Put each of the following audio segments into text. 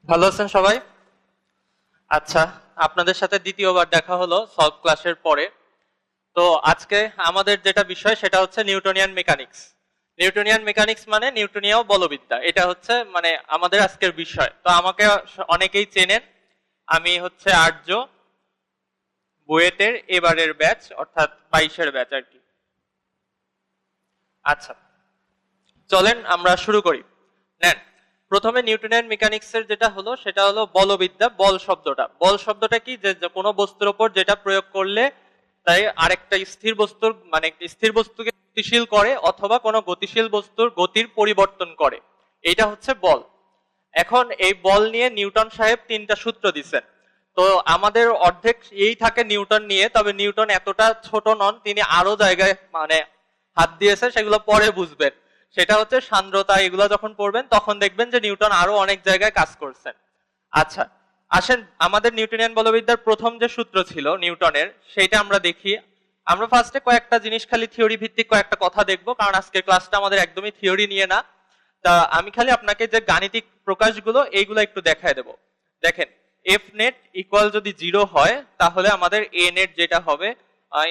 ভালো আছেন সবাই? আচ্ছা, আপনাদের সাথে দ্বিতীয়বার দেখা হলো সলভ ক্লাসের পরে। তো আজকে আমাদের যেটা বিষয় সেটা হচ্ছে নিউটনিয়ান মেকানিক্স। নিউটনিয়ান মেকানিক্স মানে নিউটনীয় বলবিদ্যা, এটা হচ্ছে মানে আমাদের আজকের বিষয়। তো আমাকে অনেকেই চেনেন, আমি হচ্ছে আর্য, বুয়েটের এবারের ব্যাচ, অর্থাৎ 22-এর ব্যাচ আর কি। আচ্ছা, চলেন আমরা শুরু করি। নেন, প্রথমে নিউটনিয়ান মেকানিক্সের যেটা হলো সেটা হলো বলবিদ্যা। বল শব্দটা, বল শব্দটা কি, যে যে কোনো বস্তুর উপর যেটা প্রয়োগ করলে তাই আরেকটা স্থির বস্তুর মানে স্থির বস্তুকে গতিশীল করে অথবা কোনো গতিশীল বস্তুর গতির পরিবর্তন করে, এইটা হচ্ছে বল। এখন এই বল নিয়ে নিউটন সাহেব 3টা সূত্র দিচ্ছেন। তো আমাদের অর্ধেক এই থাকে নিউটন নিয়ে, তবে নিউটন এতটা ছোট নন, তিনি আরো জায়গায় মানে হাত দিয়েছে, সেগুলো পরে বুঝবেন। সেটা হচ্ছে সান্দ্রতা, এগুলো যখন পড়বেন তখন দেখবেন যে নিউটন আরো অনেক জায়গায় কাজ করছেন। আচ্ছা, আসেন আমাদের নিউটনিয়ান বলবিদ্যার প্রথম যে সূত্র ছিল নিউটনের, সেইটা আমরা দেখি। আমরা ফার্স্টে কয়েকটা জিনিস খালি থিওরি ভিত্তিক কয়েকটা কথা দেখবো, কারণ আজকের ক্লাসটা আমাদের একদমই থিওরি নিয়ে না। তা আমি খালি আপনাকে যে গাণিতিক প্রকাশগুলো এইগুলো একটু দেখায় দেব। দেখেন, এফ নেট ইকুয়াল যদি 0 হয় তাহলে আমাদের এ নেট যেটা হবে,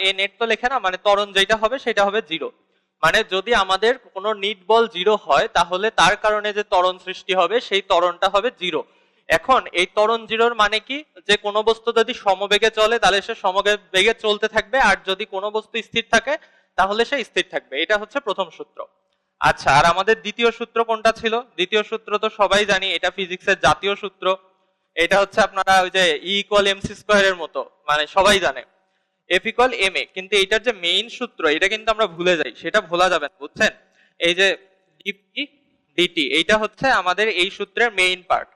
এ নেট তো লেখে না, মানে ত্বরণ যেটা হবে সেটা হবে 0। মানে যদি আমাদের কোনো নিট বল 0 হয় তাহলে তার কারণে যে ত্বরণ সৃষ্টি হবে সেই ত্বরণটা হবে 0। এখন এই ত্বরণ 0-র মানে কি, যে কোনো বস্তু যদি সমবেগে চলে তাহলে সে সমবেগে চলতে থাকবে, আর যদি কোনো বস্তু স্থির থাকে তাহলে সে স্থির থাকবে। এটা হচ্ছে প্রথম সূত্র। আচ্ছা, আর আমাদের দ্বিতীয় সূত্র কোনটা ছিল? দ্বিতীয় সূত্র তো সবাই জানি, এটা ফিজিক্সের জাতীয় সূত্র। এটা হচ্ছে আপনারা ওই যে ই ইকুয়াল এমসি স্কয়ারের মতো, মানে সবাই জানে এফ ইকুয়াল এম এ। কিন্তু এইটার যে মেইন সূত্র এটা কিন্তু আমরা ভুলে যাই, সেটা ভোলা যাবে না, বুঝছেন? এই যে ডিপি ডিটি, এইটা হচ্ছে আমাদের এই সূত্রের মেইন পার্ট।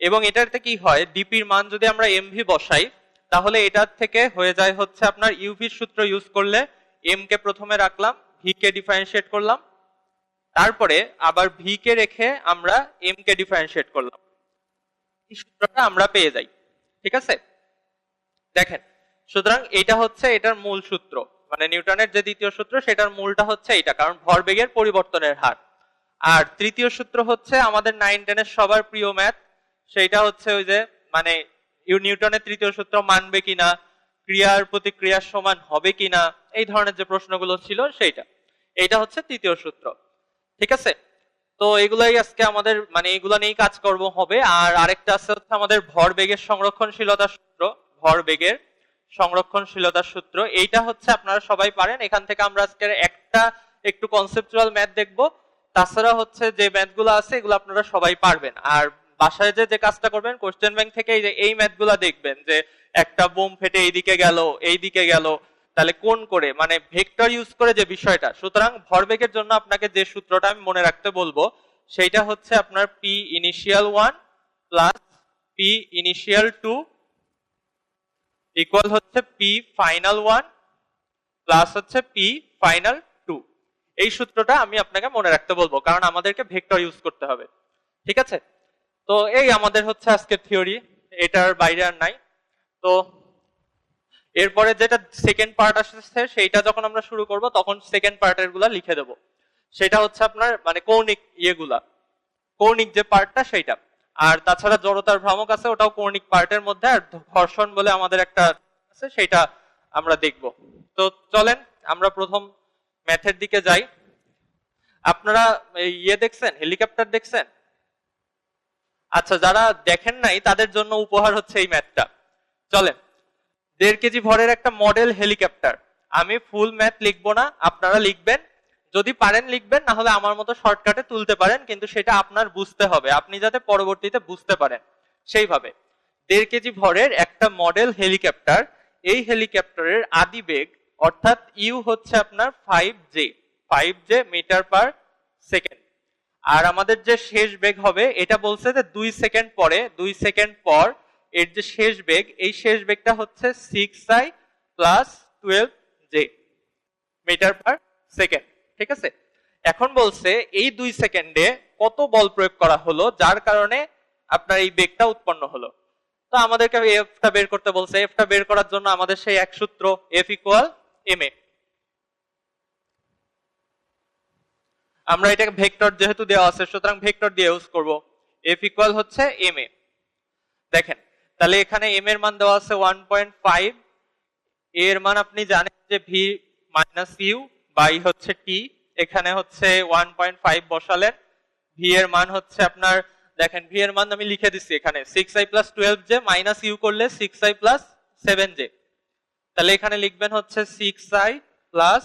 এবং এটাতে কি হয়, ডিপির মান যদি আমরা এমভি বসাই তাহলে এটার থেকে হয়ে যায় হচ্ছে আপনার ইউভির সূত্র ইউজ করলে এম কে প্রথমে রাখলাম, ভি কে ডিফারেন্সিয়েট করলাম, তারপরে আবার ভি কে রেখে আমরা এম কে ডিফারেন্সিয়েট করলাম, এই সূত্রটা আমরা পেয়ে যাই। ঠিক আছে, দেখেন, সুতরাং এটা হচ্ছে এটার মূল সূত্র, মানে নিউটনের যে দ্বিতীয় সূত্র সেটার মূলটা হচ্ছে এটা, কারণ ভরবেগের পরিবর্তনের হার। আর তৃতীয় সূত্র হচ্ছে আমাদের 9-10-এর সবার প্রিয় ম্যাথ, সেইটা হচ্ছে ওই যে মানে নিউটনের তৃতীয় সূত্র মানবে কিনা, ক্রিয়ার প্রতিক্রিয়ার সমান হবে কিনা, এই ধরনের যে প্রশ্নগুলো ছিল সেইটা, এইটা হচ্ছে তৃতীয় সূত্র। ঠিক আছে, তো এগুলাই আজকে আমাদের মানে এগুলা নিয়েই কাজ করব হবে। আর আরেকটা আছে হচ্ছে আমাদের ভরবেগের সংরক্ষণশীলতার সূত্র। ভরবেগের সংরক্ষণশীলতার সূত্র, এইটা হচ্ছে আপনারা সবাই পারেন। এখান থেকে আমরা আজকে একটা একটু কনসেপচুয়াল ম্যাথ দেখব, তাছাড়া হচ্ছে যে ম্যাথগুলো আছে এগুলো আপনারা সবাই পারবেন। আর বাসায় যে যে কাজটা করবেন, কোশ্চেন ব্যাংক থেকে এই যে এই ম্যাথগুলো দেখবেন, যে একটা বোম ফেটে এইদিকে গেল এইদিকে গেল, তাহলে কোন করে মানে ভেক্টর ইউজ করে যে বিষয়টা। সুতরাং ভরবেগের জন্য আপনাকে যে সূত্রটা আমি মনে রাখতে বলবো সেইটা হচ্ছে আপনার P initial 1 plus P initial 2 equal হচ্ছে পি ফাইনাল 1 প্লাস হচ্ছে পি ফাইনাল 2। এই সূত্রটা আমি আপনাকে মনে রাখতে বলবো, কারণ আমাদেরকে ভেক্টর ইউজ করতে হবে। ঠিক আছে, তো এই আমাদের হচ্ছে আজকের থিওরি, এটার বাইরে আর নাই। তো এরপরে যেটা সেকেন্ড পার্ট আসছে সেইটা যখন আমরা শুরু করব তখন সেকেন্ড পার্টের গুলা লিখে দেব। সেটা হচ্ছে আপনার মানে কৌণিক ইয়েগুলা, কৌণিক যে পার্টটা সেইটা। আর তাছাড়া জড়তার ভ্রামক আছে, ওটাও কৌণিক পার্টের মধ্যে। আর ঘর্ষণ বলে আমাদের একটা আছে, সেইটা আমরা দেখব। তো চলেন আমরা প্রথম ম্যাথের দিকে যাই। আপনারা ইয়ে দেখছেন, হেলিকপ্টার দেখছেন? আচ্ছা, যারা দেখেন নাই তাদের জন্য উপহার হচ্ছে এই ম্যাথটা। চলেন, 1.5 কেজি ভরের একটা মডেল হেলিকপ্টার। আমি ফুল ম্যাথ লিখবো না, আপনারা লিখবেন, যদি পারেন লিখবেন, না হলে আমার মতো শর্টকাটে তুলতে পারেন, কিন্তু সেটা আপনার বুঝতে হবে, আপনি যাতে পরবর্তীতে বুঝতে পারেন সেইভাবে। 1.5 কেজি ভরের একটা মডেল হেলিকপ্টার, এই হেলিকপ্টারের আদি বেগ অর্থাৎ ইউ হচ্ছে আপনার 5J মিটার পার সেকেন্ড। আর আমাদের যে শেষ বেগ হবে এটা বলছে যে 2 সেকেন্ড পরে, 2 সেকেন্ড পর এর যে শেষ বেগ, এই শেষ বেগটা হচ্ছে 6i plus 12j metre per second. ঠিক আছে, এখন বলছে এই 2 সেকেন্ডে কত বল প্রয়োগ করা হলো যার কারণে আপনার এই বেগটা উৎপন্ন হলো। তো আমাদেরকে এফটা বের করতে বলছে। এফটা বের করার জন্য আমাদের সেই এক সূত্র, এফ ইকুয়াল এম এ। আমরা এটাকে ভেক্টর যেহেতু দেওয়া আছে সুতরাং ভেক্টর দিয়ে ইউজ করব। এফ ইকুয়াল হচ্ছে এম এ। দেখেন তাহলে এখানে এম এর মান দেওয়া আছে 1.5, এর মান আপনি জানেন যে ভি মাইনাস ইউ বাই হচ্ছে টি, এখানে হচ্ছে 1.5 বসালেন, ভি এর মান হচ্ছে আপনার দেখেন ভি এর মান আমি লিখে দিচ্ছি এখানে 6i plus 12j minus you করলে 6i প্লাস 7j, তাহলে এখানে লিখবেন হচ্ছে 6i plus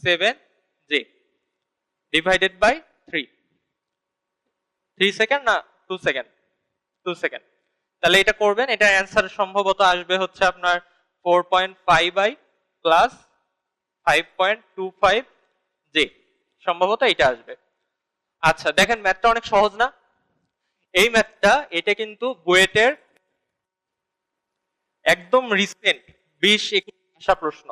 7j divided by 3 second না 2 সেকেন্ড, 2 সেকেন্ড। তাহলে এটা করবেন, এটা অ্যান্সার সম্ভবত আসবে হচ্ছে আপনার 4.5i প্লাস 5.25j, সম্ভবত এটা আসবে। আচ্ছা দেখেন ম্যাথটা অনেক সহজ না? এই ম্যাথটা এটা কিন্তু বুয়েটের একদম রিসেন্ট 20-21 আসা প্রশ্ন।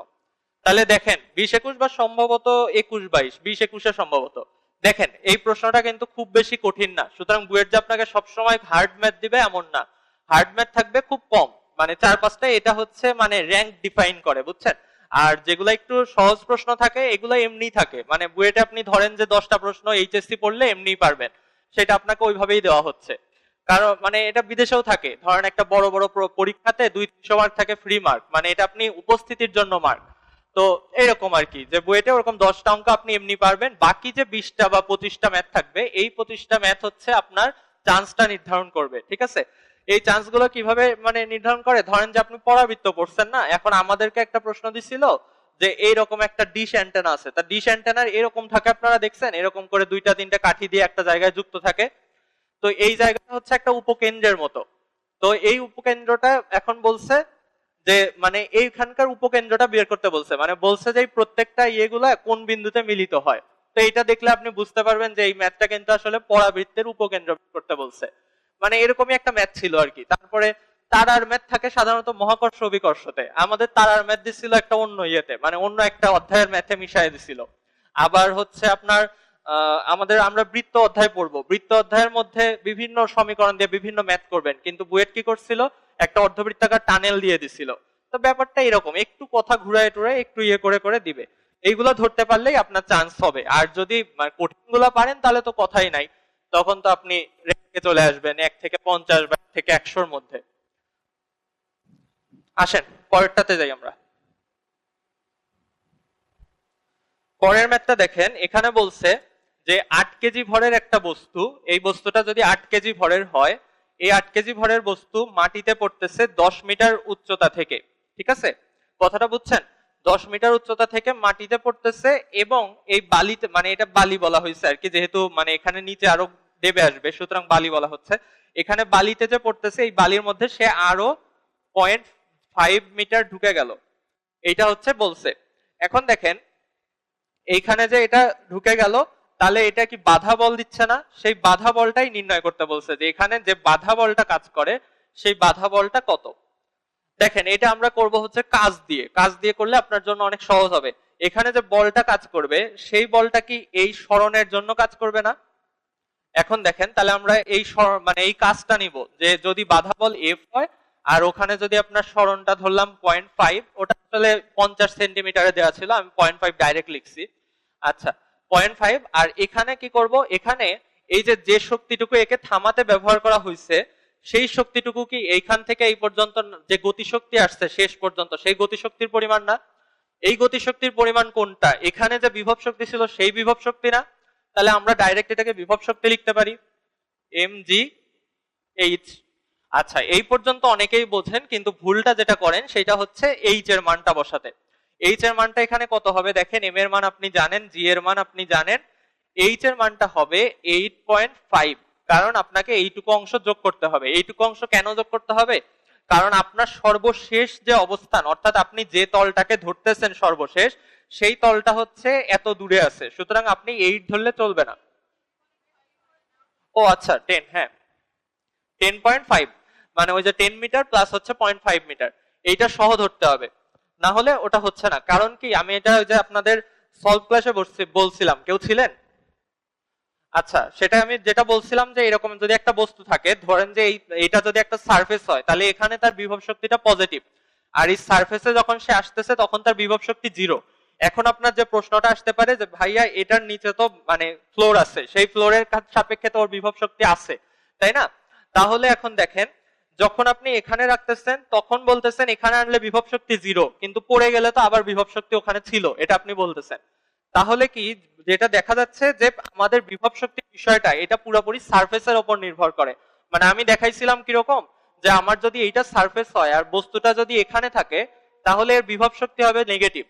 তাহলে দেখেন 20-21 বা সম্ভবত 21-22, 20-21 সম্ভবত। দেখেন এই প্রশ্নটা কিন্তু খুব বেশি কঠিন না, সুতরাং বুয়েট যে আপনাকে সবসময় হার্ড ম্যাথ দিবে এমন না, হার্ড ম্যাথ থাকবে খুব কম, মানে 4-5টা, এটা হচ্ছে মানে র্যাঙ্ক ডিফাইন করে, বুঝছেন? আর যেগুলো একটু সহজ প্রশ্ন থাকে এগুলো এমনি থাকে, মানে বুয়েটে আপনি ধরেন যে 10টা প্রশ্ন এইচএসসি পড়লে এমনিই পারবেন, সেটা আপনাকে ওইভাবেই দেওয়া হচ্ছে। কারণ মানে এটা বিদেশেও থাকে, ধরেন একটা বড় বড় পরীক্ষাতে 200-300 মার্ক থাকে ফ্রি মার্ক, মানে এটা আপনি উপস্থিতির জন্য মার্ক। তো এরকম আর কি, যে বুয়েটে ওরকম 10টা অঙ্ক আপনি এমনি পারবেন, বাকি যে 20টা বা 25টা ম্যাথ থাকবে, এই 25টা ম্যাথ হচ্ছে আপনার চান্সটা নির্ধারণ করবে, ঠিক আছে? এই চান্স গুলো কিভাবে মানে নির্ধারণ করে, ধরেন যে আপনি পরাবৃত্ত পড়ছেন না, এখন আমাদেরকে একটা প্রশ্ন দিছিল যে এইরকম একটা ডিশ অ্যান্টেনা আছে, তা ডিশ অ্যান্টেনার এরকম থাকে, আপনারা দেখছেন এরকম করে 2-3টা কাঠি দিয়ে একটা জায়গায় যুক্ত থাকে, তো এই জায়গাটা হচ্ছে একটা উপকেন্দ্রের মতো। তো এই উপকেন্দ্রটা এখন বলছে যে মানে এইখানকার উপকেন্দ্রটা বের করতে বলছে, মানে বলছে যে প্রত্যেকটা ইয়েগুলা কোন বিন্দুতে মিলিত হয়। তো এটা দেখলে আপনি বুঝতে পারবেন যে এই ম্যাথটা কিন্তু আসলে পরাবৃত্তের উপকেন্দ্র বের করতে বলছে, মানে এরকমই একটা ম্যাথ ছিল আর কি। তারপরে তারার ম্যাথ থাকে সাধারণত মহাকর্ষ অভিকর্ষতে, আমাদের তারার ম্যাথ দিছিল একটা অন্য ইয়েতে, মানে অন্য একটা অধ্যায়ের ম্যাথে মিশাই দিছিল। আবার হচ্ছে আপনার আমরা বৃত্ত অধ্যায় পড়বো, বৃত্ত অধ্যায়ের মধ্যে বিভিন্ন সমীকরণ দিয়ে বিভিন্ন ম্যাথ করবেন, কিন্তু বুয়েট কি করছিল, একটা অর্ধবৃত্তাকার টানেল দিয়ে দিছিল। তো ব্যাপারটা এরকম, একটু কথা ঘুরায় টুরায় একটু ইয়ে করে করে দিবে, এইগুলো ধরতে পারলেই আপনার চান্স হবে। আর যদি কঠিন গুলা পারেন তাহলে তো কথাই নাই, তখন তো আপনি র্যাঙ্কে চলে আসবেন 1 থেকে 50 বা 1 থেকে 100-র মধ্যে। আসেন পরেরটাতে যাই আমরা। পরের ম্যাথটা দেখেন, এখানে বলছে যে 8 কেজি ভরের একটা বস্তু, এই বস্তুটা যদি 8 কেজি ভরের হয়, এই 8 কেজি ভরের বস্তু মাটিতে পড়তেছে 10 মিটার উচ্চতা থেকে, ঠিক আছে? কথাটা বুঝছেন? 10 মিটার উচ্চতা থেকে মাটিতে পড়তেছে, এবং এই বালিতে, মানে এটা বালি বলা হয়েছে আর কি, যেহেতু মানে এখানে নিচে আরো দেবে আসবে, সুতরাং বালি বলা হচ্ছে। এখানে বালিতে যে পড়তেছে, এই বালির মধ্যে সে আরো 0.5 মিটার ঢুকে গেল, এইটা হচ্ছে বলছে। এখন দেখেন এইখানে যে এটা ঢুকে গেল, তাহলে এটা কি বাধা বল দিচ্ছে না? সেই বাধা বলটাই নির্ণয় করতে বলছে, যে এখানে যে বাধা বলটা কাজ করে সেই বাধা বলটা কত। দেখেন এটা আমরা করব হচ্ছে কাজ দিয়ে, কাজ দিয়ে করলে আপনার জন্য অনেক সহজ হবে। এখানে যে বলটা কাজ করবে সেই বলটা কি এই সরণের জন্য কাজ করবে না? এখন দেখেন তাহলে আমরা এই মানে এই কাজটা নিব, যে যদি বাধা বল এফ হয় আর ওখানে যদি আপনার সরণটা ধরলাম 0.5, ওটা আসলে 50 সেন্টিমিটারে দেওয়া ছিল, আমি 0.5 ডাইরেক্ট লিখছি। আচ্ছা 0.5, আর এখানে কি করব, এখানে এই যে শক্তিটুকু একে থামাতে ব্যবহার করা হয়েছে, সেই শক্তিটুকু কি এইখান থেকে এই পর্যন্ত যে গতিশক্তি আসছে শেষ পর্যন্ত, সেই গতিশক্তির পরিমাণ না? এই গতিশক্তির পরিমাণ কোনটা? এখানে যে বিভব শক্তি ছিল সেই বিভব শক্তি না? তাহলে আমরা ডাইরেক্ট এটাকে বিভব শক্তি লিখতে পারি, mgh। আচ্ছা এই পর্যন্ত অনেকেই বোঝেন, কিন্তু ভুলটা যেটা করেন সেটা হচ্ছে এইচ এর মানটা বসাতে। এইচ এর মানটা এখানে কত হবে দেখেন, এম এর মান আপনি জানেন, জি এর মান আপনি জানেন, এইচ এর মানটা হবে 8.5, কারণ আপনাকে এইটুকু অংশ যোগ করতে হবে। এইটুকু অংশ কেন যোগ করতে হবে? কারণ আপনার সর্বশেষ যে অবস্থান, অর্থাৎ আপনি যে তলটাকে ধরতেছেন সর্বশেষ, সেই তলটা হচ্ছে এত দূরে আছে, সুতরাং আপনি 8 ধরলে চলবে না। ও আচ্ছা 10, হ্যাঁ 10.5, মানে ওই যে 10 মিটার প্লাস হচ্ছে 0.5 মিটার, এইটা সহ ধরতে হবে, না হলে ওটা হচ্ছে না। কারণ কি, আমি এটা ওই যে আপনাদের সলভ ক্লাসে বলছিলাম, কেউ ছিলেন? আচ্ছা সেটা আমি যেটা বলছিলাম, যে এরকম যদি একটা বস্তু থাকে, ধরেন যে এইটা যদি একটা সারফেস হয়, তাহলে এখানে তার বিভব শক্তিটা পজিটিভ, আর এই সারফেসে যখন সে আসতেছে তখন তার বিভব শক্তি 0। এখন আপনার যে প্রশ্নটা আসতে পারে যে ভাইয়া এটার নিচে তো মানে ফ্লোর আছে, সেই ফ্লোরের সাপেক্ষে তো ওর বিভব শক্তি আছে, তাই না? তাহলে এখন দেখেন যখন আপনি এখানে রাখতেছেন তখন বলতেছেন এখানে আনলে বিভব শক্তি 0, কিন্তু পড়ে গেলে তো আবার বিভব শক্তি ওখানে ছিল, এটা আপনি বলতেছেন। তাহলে কি যেটা দেখা যাচ্ছে যে আমাদের বিভব শক্তির বিষয়টা এটা পুরোপুরি সারফেসের উপর নির্ভর করে। মানে আমি দেখাইছিলাম কিরকম, যে আমার যদি এইটা সারফেস হয় আর বস্তুটা যদি এখানে থাকে তাহলে এর বিভব শক্তি হবে নেগেটিভ,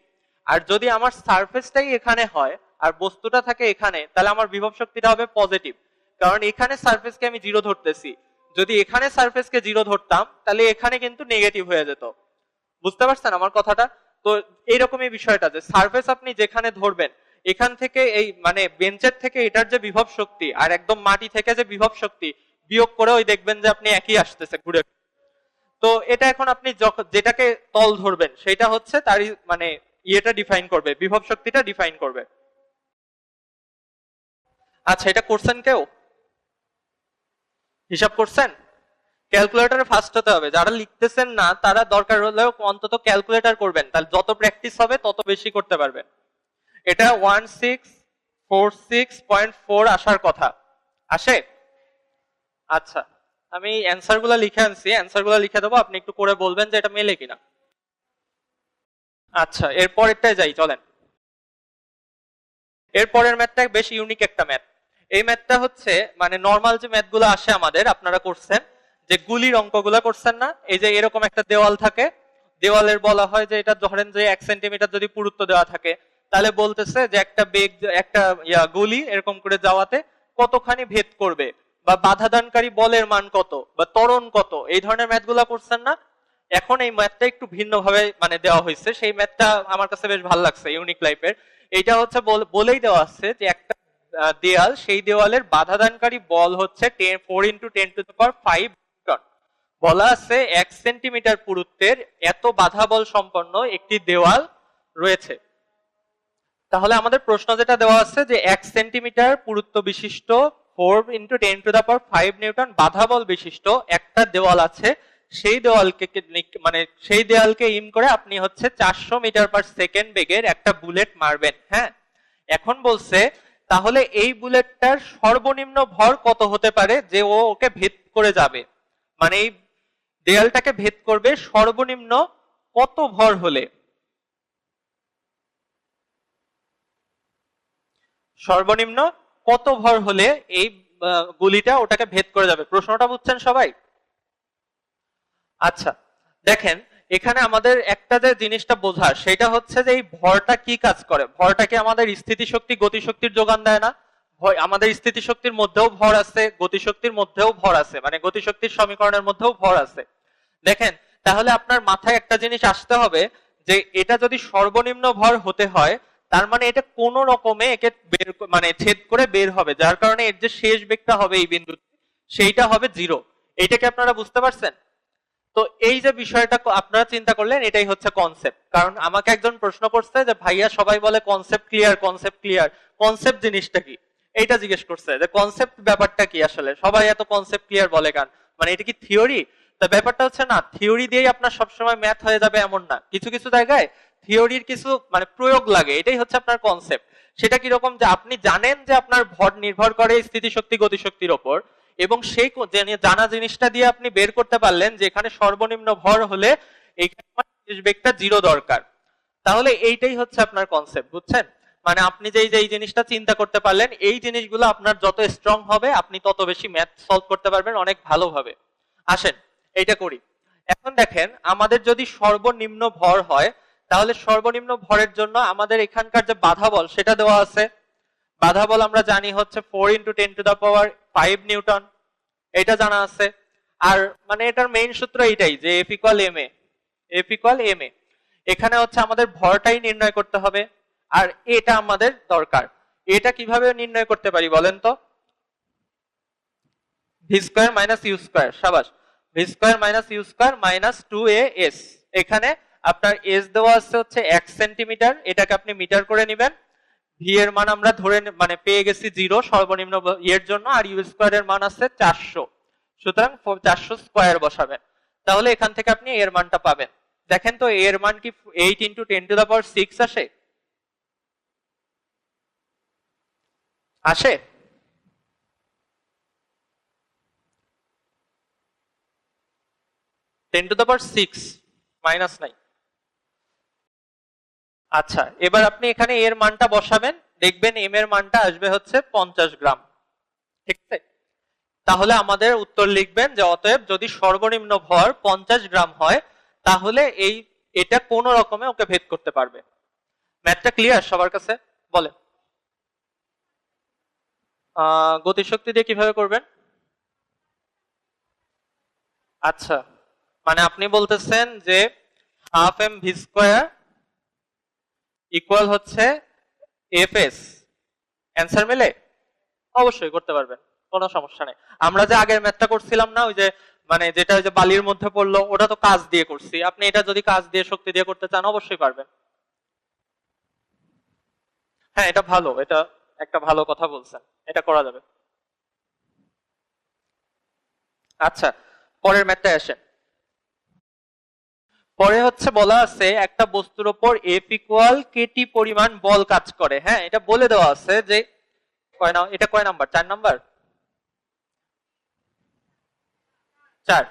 আর যদি আমার সারফেসটাই এখানে হয় আর বস্তুটা থাকে এখানে তাহলে আমার বিভব শক্তিটা হবে পজিটিভ, কারণ এখানে সারফেসকে আমি 0 ধরতেছি। যদি এখানে সারফেসকে 0 ধরতাম তাহলে এখানে কিন্তু নেগেটিভ হয়ে যেত। বুঝতে পারছেন আমার কথাটা? তো এইরকমই বিষয়টা, যে সারফেস আপনি যেখানে ধরবেন এখান থেকে এই মানে বেঞ্চের থেকে এটার যে বিভব শক্তি আর একদম মাটি থেকে যে বিভব শক্তি বিয়োগ করে ওই দেখবেন যে আপনি একই আসতেছে ঘুরে। তো এটা এখন আপনি যখন যেটাকে তল ধরবেন সেটা হচ্ছে তারই মানে ইয়েটা ডিফাইন করবে, বিভব শক্তিটা ডিফাইন করবে। আচ্ছা, এটা করছেন কেউ? হিসাব করছেন? ক্যালকুলেটরে ফার্স্ট হতে হবে। যারা লিখতেছেন না তারা দরকার হলেও অন্তত ক্যালকুলেটর করবেন, তাহলে যত প্র্যাকটিস হবে তত বেশি করতে পারবেন। এটা 1646.4 আসার কথা। আসে? আচ্ছা, আমি অ্যান্সার গুলা লিখে আনছি, অ্যান্সার গুলা লিখে দেবো, আপনি একটু করে বলবেন যে এটা মেলে কিনা। আচ্ছা, এরপরেরটায় যাই, চলেন। এরপরের ম্যাথটা বেশ ইউনিক একটা ম্যাথ। এই ম্যাথটা হচ্ছে মানে নর্মাল যে ম্যাথগুলো আসে আমাদের আপনারা করছেন, যে গুলির অঙ্কগুলো করছেন না, এই যে এরকম একটা দেওয়াল থাকে, দেওয়ালের বলা হয় যে এটা ধরেন যে 1 সেন্টিমিটার যদি পুরুত্ব দেওয়া থাকে তাহলে বলতেছে যে একটা বেগ একটা গুলি এরকম করে যাওয়াতে কতখানি ভেদ করবে, বা বাধাদানকারী বলের মান কত, বা ত্বরণ কত, এই ধরনের ম্যাথগুলো করছেন না। এখন এই ম্যাথটা একটু ভিন্নভাবে মানে দেওয়া হয়েছে, সেই ম্যাথটা আমার কাছে বেশ ভালো লাগছে, ইউনিক লাইফের। এইটা হচ্ছে বলেই দেওয়া আছে যে একটা দেয়াল, সেই দেওয়ালের বাধাদানকারী বল হচ্ছে 4 × 10⁵ নিউটন। বলা আছে 1 সেন্টিমিটার পুরুত্বের এত বাধা বল সম্পন্ন একটি দেওয়াল রয়েছে। তাহলে আমাদের প্রশ্ন যেটা দেওয়া আছে যে 1 সেন্টিমিটার পুরুত্ব বিশিষ্ট 4 × 10⁵ নিউটন বাধা বল বিশিষ্ট একটা দেওয়াল আছে, সেই দেওয়ালকে মানে সেই দেওয়ালকে ইম করে আপনি হচ্ছে 400 মিটার পার সেকেন্ড বেগের একটা বুলেট মারবেন। হ্যাঁ, এখন বলছে তাহলে এই বুলেটটার সর্বনিম্ন ভর কত হতে পারে যে ও ওকে ভেদ করে যাবে, মানে এই দেয়ালটাকে ভেদ করবে সর্বনিম্ন কত ভর হলে, সর্বনিম্ন কত ভর হলে এই গুলিটা ওটাকে ভেদ করে যাবে। প্রশ্নটা বুঝছেন সবাই? আচ্ছা, দেখেন এখানে আমাদের একটা যে জিনিসটা বোঝার সেটা হচ্ছে যে এই ভরটা কি কাজ করে। ভরটা কি আমাদের স্থিতিশক্তি গতিশক্তির যোগান দেয় না? আমাদের স্থিতিশক্তির মধ্যেও ভর আছে, গতিশক্তির মধ্যেও ভর আছে, মানে গতিশক্তির সমীকরণের মধ্যেও ভর আছে। দেখেন, তাহলে আপনার মাথায় একটা জিনিস আসতে হবে যে এটা যদি সর্বনিম্ন ভর হতে হয় তার মানে এটা কোন রকমে একে বের মানে ছেদ করে বের হবে, যার কারণে এর যে শেষ বেগটা হবে এই বিন্দুতে সেইটা হবে 0। এইটাকে আপনারা বুঝতে পারছেন? তো এই যে বিষয়টা আপনারা চিন্তা করলেন এটাই হচ্ছে কনসেপ্ট। কারণ আমাকে একজন প্রশ্ন করছে যে ভাইয়া সবাই বলে concept clear, concept clear, concept জিনিসটা কি, এইটা জিজ্ঞেস করছে যে কনসেপ্ট ব্যাপারটা কি, আসলে সবাই এত কনসেপ্ট ক্লিয়ার বলে কেন, মানে এটা কি থিওরি? তা ব্যাপারটা হচ্ছে না, থিওরি দিয়েই আপনার সবসময় ম্যাথ হয়ে যাবে এমন না, কিছু কিছু জায়গায় থিওরির কিছু মানে প্রয়োগ লাগে, এটাই হচ্ছে আপনার কনসেপ্ট। সেটা কিরকম, যে আপনি জানেন যে আপনার ভর নির্ভর করে স্থিতিশক্তি গতিশক্তির উপর, এবং সেই জানা জিনিসটা দিয়ে আপনি বের করতে পারলেন যে এখানে সর্বনিম্ন ভর হলে এইখানে শেষ বেগটা 0 দরকার। তাহলে এইটাই হচ্ছে আপনার কনসেপ্ট, বুঝছেন? মানে আপনি যে এই জিনিসটা চিন্তা করতে পারলেন, এই জিনিসগুলো আপনার যত স্ট্রং হবে আপনি তত বেশি ম্যাথ সলভ করতে পারবেন অনেক ভালোভাবে। আসেন এইটা করি। এখন দেখেন, আমাদের যদি সর্বনিম্ন ভর হয় তাহলে সর্বনিম্ন ভরের জন্য আমাদের এখানকার যে বাধা বল সেটা দেওয়া আছে। বাধা বল আমরা জানি হচ্ছে 4 × 10⁵ নিউটন, এটা জানা আছে। আর মানে এটার মেইন সূত্র এইটাই যে F = ma, F = ma। এখানে হচ্ছে আমাদের ভরটাই নির্ণয় করতে হবে, আর এটা আমাদের দরকার। এটা কিভাবে নির্ণয় করতে পারি বলেন তো? v² - u², শাবাশ, v² - u² - 2as। এখানে আপনার s দেওয়া আছে হচ্ছে 1 সেন্টিমিটার, এটাকে আপনি মিটার করে নেবেন। v এর মান আমরা ধরে মানে পেয়ে গেছি 0 সর্বনিম্ন এর জন্য, আর u² এর মান আছে 400, সুতরাং 400 স্কয়ার বসাবেন, তাহলে এখান থেকে আপনি এর মানটা পাবেন। দেখেন তো এর মান কি 8 × 10⁶ আসে? আসে? 10⁶ মাইনাস নাই। আচ্ছা, এবার আপনি এখানে এর মানটা বসাবেন, দেখবেন এম এর মানটা আসবে হচ্ছে 50 গ্রাম। ঠিক আছে, তাহলে আমাদের উত্তর লিখবেন যে অতএব যদি সর্বনিম্ন ভর 50 গ্রাম হয় তাহলে এটা কোন রকমে ওকে ভেদ করতে পারবে। ম্যাথটা ক্লিয়ার সবার কাছে? বলে গতিশক্তি দিয়ে কিভাবে করবেন? আচ্ছা, মানে আপনি বলতেছেন যে half M V square equal হচ্ছে এফএস, অ্যান্সার মেলে? অবশ্যই করতে পারবেন, কোনো সমস্যা নেই। আমরা যে আগের ম্যাথটা করছিলাম না, ওই যে মানে যেটা ওই যে বালির মধ্যে পড়লো, ওটা তো কাজ দিয়ে করছি। আপনি এটা যদি কাজ দিয়ে শক্তি দিয়ে করতে চান অবশ্যই পারবেন। হ্যাঁ, এটা ভালো, এটা একটা ভালো কথা বলছেন, এটা করা যাবে। আচ্ছা, পরের ম্যাথটায় আসেন। পরে হচ্ছে বলা আছে একটা বস্তুর উপর এফ ইকুয়াল কেটি পরিমাণ বল কাজ করে। হ্যাঁ, এটা বলে দেওয়া আছে যে এটা কয় নাম্বার? 4 নাম্বার, 4।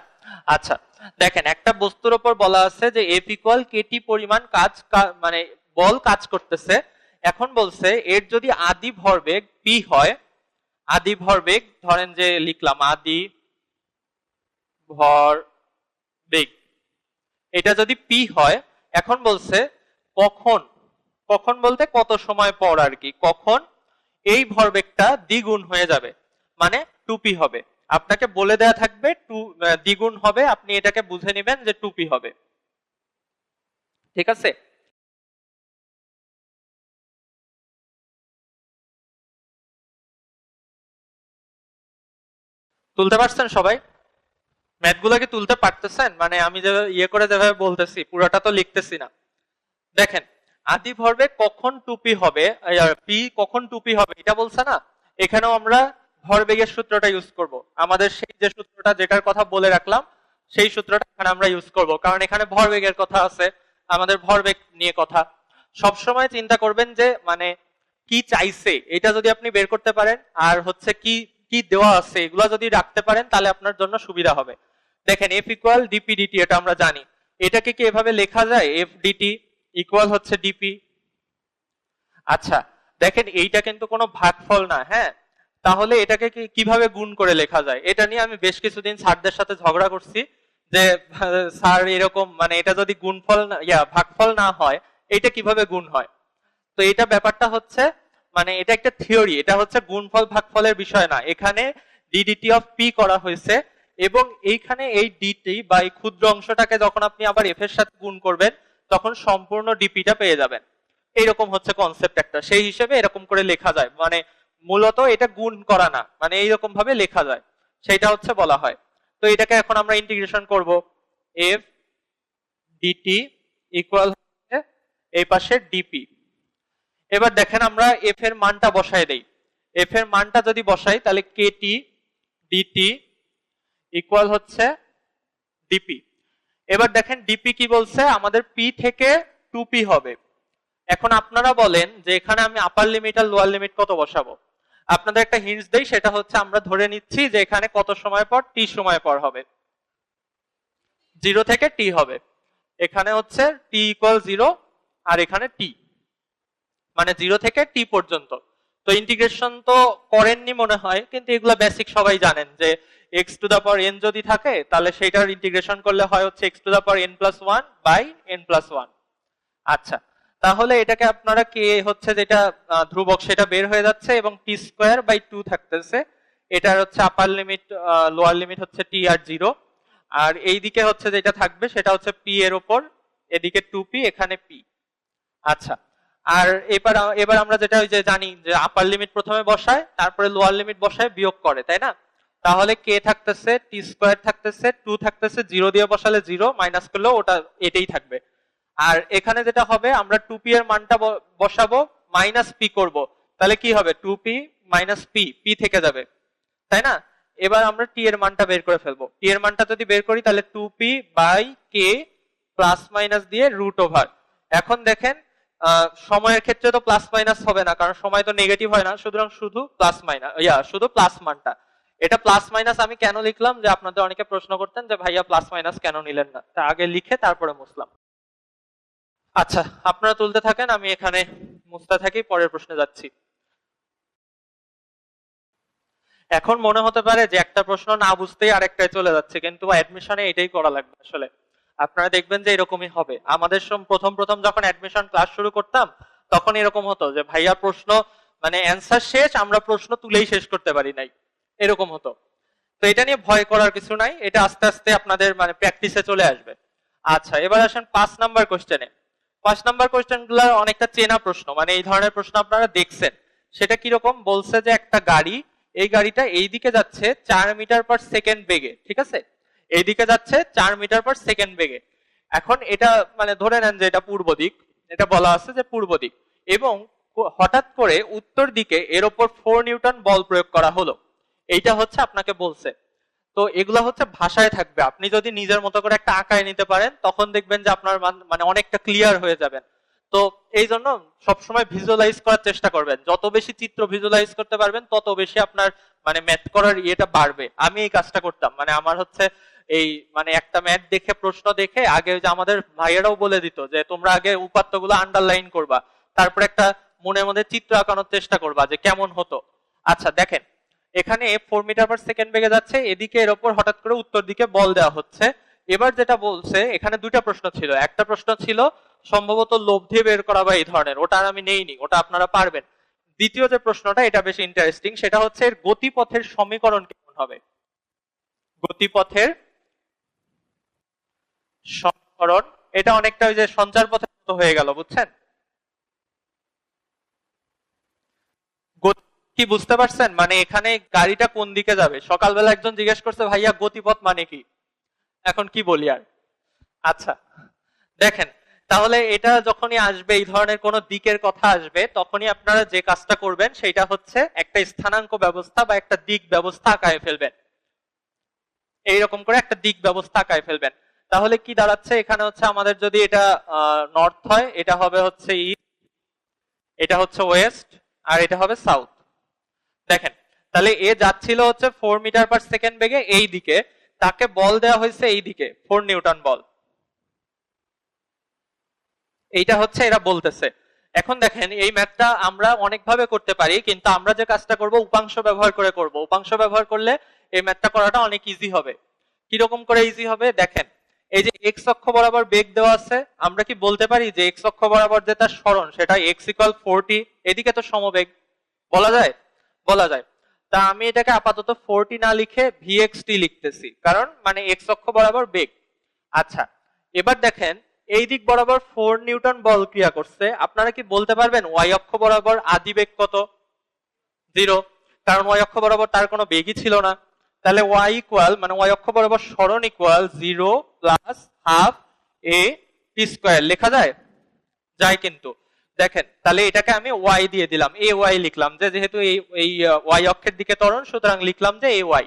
আচ্ছা, দেখেন একটা বস্তুর উপর বলা আছে যে এফ ইকুয়াল কেটি পরিমাণ মানে বল কাজ করতেছে। এখন বলছে এর যদি আদি ভরবেগ পি হয়, আদি ভরবেগ ধরেন যে লিখলাম আদি ভরবেগ, এটা যদি পি হয়, এখন বলছে কখন, কখন বলতে কত সময় পর আর কি, কখন এই ভরবেগটা দ্বিগুণ হয়ে যাবে, মানে 2p হবে। আপনাকে বলে দেয়া থাকবে দ্বিগুণ হবে, আপনি এটাকে বুঝে নেবেন যে 2p হবে। ঠিক আছে, তুলতে পারছেন সবাই? ম্যাথগুলো কি তুলতে পারতেছেন? মানে আমি যে ইয়ে করে যেভাবে বলতেছি পুরোটা তো লিখতেছি না। দেখেন, আদি ভরবেগ কখন 2p হবে, পি কখন 2p হবে এটা বলছে না, এখানেও আমরা ভরবেগের সূত্রটা ইউজ করব। আমাদের সেই যে সূত্রটা যেটার কথা বলে রাখলাম সেই সূত্রটা এখানে আমরা ইউজ করব, কারণ এখানে ভরবেগের কথা আছে, আমাদের ভরবেগ নিয়ে কথা। সব সময় চিন্তা করবেন যে মানে কি চাইছে এটা যদি আপনি বের করতে পারেন, আর হচ্ছে কি কি দেওয়া আছে এগুলা যদি রাখতে পারেন তাহলে আপনার জন্য সুবিধা হবে। দেখেন এফ ইকুয়াল ডিপি ডিটি, এটা আমরা জানি। এটাকে কি এভাবে লেখা যায়? এফ ডিটি ইকুয়াল হচ্ছে ডিপি। আচ্ছা, দেখেন এইটা কিন্তু কোনো ভাগফল না। হ্যাঁ, তাহলে এটাকে কিভাবে গুণ করে লেখা যায়? এটা নিয়ে আমি বেশ কিছুদিন স্যারদের সাথে ঝগড়া করছি যে স্যার এরকম মানে এটা যদি গুণফল না ভাগফল না হয় এটা কিভাবে গুণ হয়। তো এটা ব্যাপারটা হচ্ছে মানে এটা একটা থিওরি, এটা হচ্ছে গুণফল ভাগফলের বিষয় না। এখানে ডিডিটি অফ পি করা হয়েছে এবং এইখানে এই ডিটি বা এই ক্ষুদ্র অংশটাকে যখন আপনি আবার এফ এর সাথে গুণ করবেন তখন সম্পূর্ণ ডিপিটা পেয়ে যাবেন। এইরকম হচ্ছে কনসেপ্ট একটা, সেই হিসেবে এরকম করে লেখা যায়, মানে মূলত এটা গুণ করা না, মানে এইরকম ভাবে লেখা যায়, সেটা হচ্ছে বলা হয়। তো এটাকে এখন আমরা ইন্টিগ্রেশন করব, এফ ডিটি ইকুয়াল হচ্ছে এই পাশে ডিপি। এবার দেখেন আমরা এফ এর মানটা বসাই দেই। এফ এর মানটা যদি বসাই তাহলে কেটি ডিটি ইকুয়াল হচ্ছে ডিপি। এবার দেখেন ডিপি কি বলছে, আমাদের পি থেকে 2p হবে। এখন আপনারা বলেন যে এখানে আমি আপার লিমিট আর লোয়ার লিমিট কত বসাবো? আপনাদের একটা হিন্টস দেই, সেটা হচ্ছে আমরা ধরে নিচ্ছি যে এখানে কত সময় পর, টি সময় পর হবে, 0 থেকে টি হবে। এখানে হচ্ছে টি ইকুয়াল 0 আর এখানে টি, মানে 0 থেকে টি পর্যন্ত। তো ইন্টিগ্রেশন তো করেননি মনে হয়, কিন্তু এগুলা বেসিক সবাই জানেন যে x to the power n যদি থাকে তাহলে সেটার ইন্টিগ্রেশন করলে হয় হচ্ছে x to the power n+1 by n+1। আচ্ছা, তাহলে এটাকে আপনারা কে হচ্ছে যেটা ধ্রুবক সেটা বের হয়ে যাচ্ছে এবং টি স্কোয়ার বাই 2 থাকতেছে। এটার হচ্ছে আপার লিমিট লোয়ার লিমিট হচ্ছে টি আর 0, আর এইদিকে হচ্ছে যেটা থাকবে সেটা হচ্ছে পি এর উপর, এদিকে 2p এখানে p। আচ্ছা, আর এবার আমরা যেটা ওই যে জানি যে আপার লিমিট প্রথমে বসায় তারপরে লোয়ার লিমিট বসায় বিয়োগ করে, তাই না? তাহলে কে থাকতেছে, টি স্কোয়ার থাকতেছে, 2 থাকতেছে, 0 দিয়ে বসালে 0, মাইনাস করলেও ওটা এটাই থাকবে। আর এখানে যেটা হবে আমরা 2p এর মানটা বসাবো, মাইনাস p করব, তাহলে কি হবে 2p মাইনাস p, p থেকে যাবে, তাই না? এবার আমরা t এর মানটা বের করে ফেলবো। t এর মানটা যদি বের করি তাহলে 2p by k plus minus দিয়ে রুট ওভার। এখন দেখেন সময়ের ক্ষেত্রে তো প্লাস মাইনাস হবে না, কারণ সময় তো নেগেটিভ হয় না, সুতরাং শুধু প্লাস মাইনাস শুধু প্লাস মানটা। এটা প্লাস মাইনাস আমি কেন লিখলাম, যে আপনাদের অনেকে প্রশ্ন করতেন যে ভাইয়া প্লাস মাইনাস কেন নিলেন না, তা আগে লিখে তারপরে মুছলাম। আচ্ছা, আপনারা তুলতে থাকেন, আমি এখানে মুছতে থাকি, পরের প্রশ্নে যাচ্ছি। এখন মনে হতে পারে যে একটা প্রশ্ন না বুঝতেই আরেকটায় চলে যাচ্ছে, কিন্তু অ্যাডমিশনে এটাই করা লাগবে আসলে। আপনারা দেখবেন যে এরকমই হবে। আমাদের প্রথম প্রথম যখন অ্যাডমিশন ক্লাস শুরু করতাম তখন এরকম হতো যে ভাইয়া প্রশ্ন মানে অ্যান্সার শেষ, আমরা প্রশ্ন তুলেই শেষ করতে পারি নাই, এরকম হতো। তো এটা নিয়ে ভয় করার কিছু নাই, এটা আস্তে আস্তে আপনাদের মানে প্র্যাকটিসে চলে আসবে। আচ্ছা, এবার আসেন 5 নাম্বার কোশ্চেনে। 5 নাম্বার কোশ্চেন গুলো অনেকটা চেনা প্রশ্ন, মানে এই ধরনের প্রশ্ন আপনারা দেখছেন। সেটা কিরকম বলছে যে একটা গাড়ি, এই গাড়িটা এইদিকে যাচ্ছে 4 মিটার/সেকেন্ড বেগে, ঠিক আছে, এইদিকে যাচ্ছে 4 মিটার/সেকেন্ড বেগে। এখন এটা মানে ধরে নেন যে এটা পূর্ব দিক, এটা বলা আছে যে পূর্ব দিক, এবং হঠাৎ করে উত্তর দিকে এর উপর 4 নিউটন বল প্রয়োগ করা হলো, এইটা হচ্ছে আপনাকে বলছে। তো এগুলা হচ্ছে ভাষায় থাকবে, আপনি যদি নিজের মতো করে একটা আঁকায় নিতে পারেন তখন দেখবেন যে আপনার মানে অনেকটা ক্লিয়ার হয়ে যাবেন। তো এই জন্য সবসময় ভিজুয়ালাইজ করার চেষ্টা করবেন, যত বেশি চিত্র ভিজুয়ালাইজ করতে পারবেন তত বেশি আপনার মানে ম্যাথ করার ইয়েটা বাড়বে। আমি এই কাজটা করতাম, মানে আমার হচ্ছে এই মানে একটা ম্যাথ দেখে প্রশ্ন দেখে আগে যে আমাদের ভাইয়েরাও বলে দিত যে তোমরা আগে উপাত্তগুলো আন্ডারলাইন করবা, তারপর একটা মনের মধ্যে চিত্র আঁকানোর চেষ্টা করবা যে কেমন হতো। আচ্ছা দেখেন, এখানে 4 মিটার/সেকেন্ড বেগে যাচ্ছে, এদিকে এর উপর হঠাৎ করে উত্তর দিকে বল দেওয়া হচ্ছে। এবার যেটা বলছে, এখানে দুইটা প্রশ্ন ছিল, একটা প্রশ্ন ছিল সম্ভবত লোভ দিয়ে বের করা বা এই ধরনের, ওটা আর আমি নেইনি, ওটা আপনারা পারবেন। দ্বিতীয় যে প্রশ্নটা, এটা বেশি ইন্টারেস্টিং, সেটা হচ্ছে এর গতিপথের সমীকরণ কেমন হবে। গতিপথের সমীকরণ, এটা অনেকটা ওই যে সঞ্চার পথের মতো হয়ে গেল, বুঝছেন? কি বুঝতে পারছেন? মানে এখানে গাড়িটা কোন দিকে যাবে, সকালবেলা একজন জিজ্ঞেস করছে ভাইয়া গতিপথ মানে কি, এখন কি বলি আর। আচ্ছা দেখেন, তাহলে এটা যখনই আসবে, এই ধরনের কোন দিকের কথা আসবে, তখনই আপনারা যে কাজটা করবেন সেটা হচ্ছে একটা স্থানাঙ্ক ব্যবস্থা বা একটা দিক ব্যবস্থা আঁকায় ফেলবেন। এইরকম করে একটা দিক ব্যবস্থা আঁকায় ফেলবেন। তাহলে কি দাঁড়াচ্ছে, এখানে হচ্ছে আমাদের যদি এটা নর্থ হয়, এটা হবে হচ্ছে ইস্ট, এটা হচ্ছে ওয়েস্ট, আর এটা হবে সাউথ। দেখেন, তাহলে এ যাচ্ছিল হচ্ছে 4 মিটার/সেকেন্ড বেগে এই দিকে, তাকে বল দেওয়া হয়েছে এই দিকে 4 নিউটন বল, এইটা হচ্ছে এরা বলতেছে। এখন দেখেন, এই ম্যাথটা আমরা অনেকভাবে করতে পারি, কিন্তু আমরা যে কাজটা করব উপাংশ ব্যবহার করে করব। উপাংশ ব্যবহার করলে এই ম্যাথটা করাটা অনেক ইজি হবে। কিরকম করে ইজি হবে দেখেন, এই যে এক্স অক্ষ বরাবর বেগ দেওয়া আছে, আমরা কি বলতে পারি যে এক্স অক্ষ বরাবর যে তার সরণ সেটা x=40, এদিকে তো সমবেগ, বলা যায়? বলা যায়। তা আমি এটাকে আপাতত 40 না লিখে vxt লিখতেছি, কারণ মানে এক্স অক্ষ বরাবর বেগ। আচ্ছা, এবার দেখেন এই দিক বরাবর 4 নিউটন বল ক্রিয়া করছে, আপনারা কি বলতে পারবেন ওয়াই অক্ষ বরাবর আদি বেগ কত? 0, কারণ ওয়াই অক্ষ বরাবর তার কোনো বেগই ছিল না। তাহলে ওয়াই ইকুয়াল মানে ওয়াই অক্ষ বরাবর সরণ ইকুয়াল 0 প্লাস হাফ এ টি স্কয়ার লেখা যায়? যায় কিন্তু। দেখেন, তাহলে এটাকে আমি ওয়াই দিয়ে দিলাম, এ ওয়াই লিখলাম, যে যেহেতু এই ওয়াই অক্ষের দিকে ত্বরণ, সুতরাং লিখলাম যে এ ওয়াই।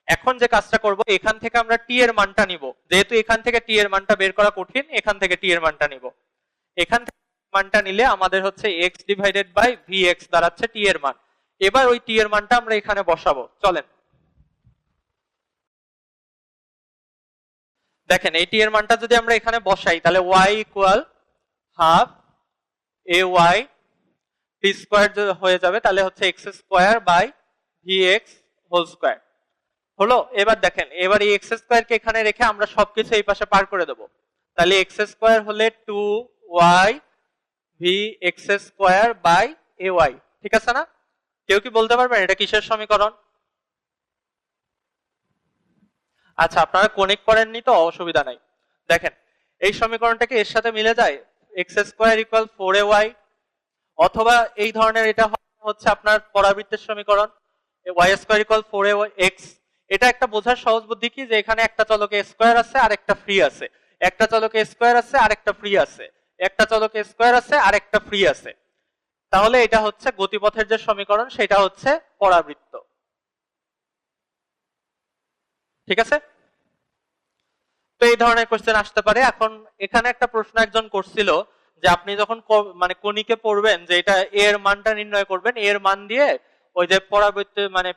এখন যে কাজটা করব, এখান থেকে আমরা টি এর মানটা নিব, যেহেতু এখান থেকে টি এর মানটা বের করা কঠিন, এখান থেকে টি এর মানটা নিব। এখান থেকে মানটা নিলে আমাদের হচ্ছে X divided by V X দাঁড়াচ্ছে টি এর মান। এবার ওই টি এর মানটা আমরা এখানে বসাবো, চলেন। দেখেন, এই টি এর মানটা যদি আমরা এখানে বসাই, তাহলে Y equal half A Y T square হয়ে যাবে, তাহলে হচ্ছে X square by V X whole square হলো। এবার দেখেন, এবার এই এক্স স্কয়ার কে এখানে রেখে আমরা সবকিছু এই পাশে পার করে দেব। তাহলে এক্স স্কয়ার হলে 2y V X square by A Y, ঠিক আছে না? কেউ কি বলতে পারবেন এটা কিসের সমীকরণ? আচ্ছা, আপনারা কনেক্ট করেননি তো, অসুবিধা নাই। দেখেন, এই সমীকরণটাকে এর সাথে মিলে যায়, এক্স স্কয়ার ইকুয়াল 4ay, অথবা এই ধরনের এটা হচ্ছে আপনার পরাবৃত্তের সমীকরণ, ওয়াই স্কয়ার ইকুয়াল 4ax। এটা একটা বোঝার সহজ বুদ্ধি কি, যে এখানে একটা চলকে স্কয়ার আছে আর একটা ফ্রি আছে, একটা চলকে স্কয়ার আছে আর একটা ফ্রি আছে, একটা চলকে স্কয়ার আছে আর একটা ফ্রি আছে। তাহলে এটা হচ্ছে গতিপথের যে সমীকরণ, সেটা হচ্ছে পরাবৃত্ত, ঠিক আছে? তো এই ধরনের কোশ্চেন আসতে পারে। এখন এখানে একটা প্রশ্ন একজন করছিল যে আপনি যখন মানে কণিকে পড়বেন, যে এটা এর মানটা নির্ণয় করবেন, এর মান দিয়ে ওই যে পরাবৃত্ত মানে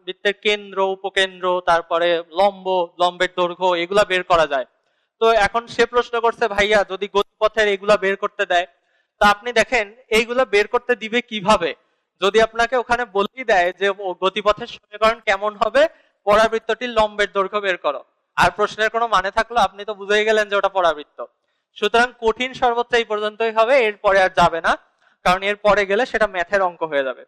বৃত্তের কেন্দ্র, উপকেন্দ্র, তারপরে লম্ব, লম্বের দৈর্ঘ্য, এগুলা বের করা যায়। তো এখন সে প্রশ্ন করছে, ভাইয়া যদি গতিপথের এগুলা বের করতে দেয়, তা আপনি দেখেন এইগুলা বের করতে দিবে কিভাবে? যদি আপনাকে ওখানে বলেই দেয় যে গতিপথের সমীকরণ কেমন হবে, পরাবৃত্তটির লম্বের দৈর্ঘ্য বের করো, আর প্রশ্নের কোনো মানে থাকলো? আপনি তো বুঝেই গেলেন যে ওটা পরাবৃত্ত। সুতরাং কঠিন সর্বোচ্চ এই পর্যন্তই হবে, এরপরে আর যাবে না, কারণ এর পরে গেলে সেটা ম্যাথের অঙ্ক হয়ে যাবে।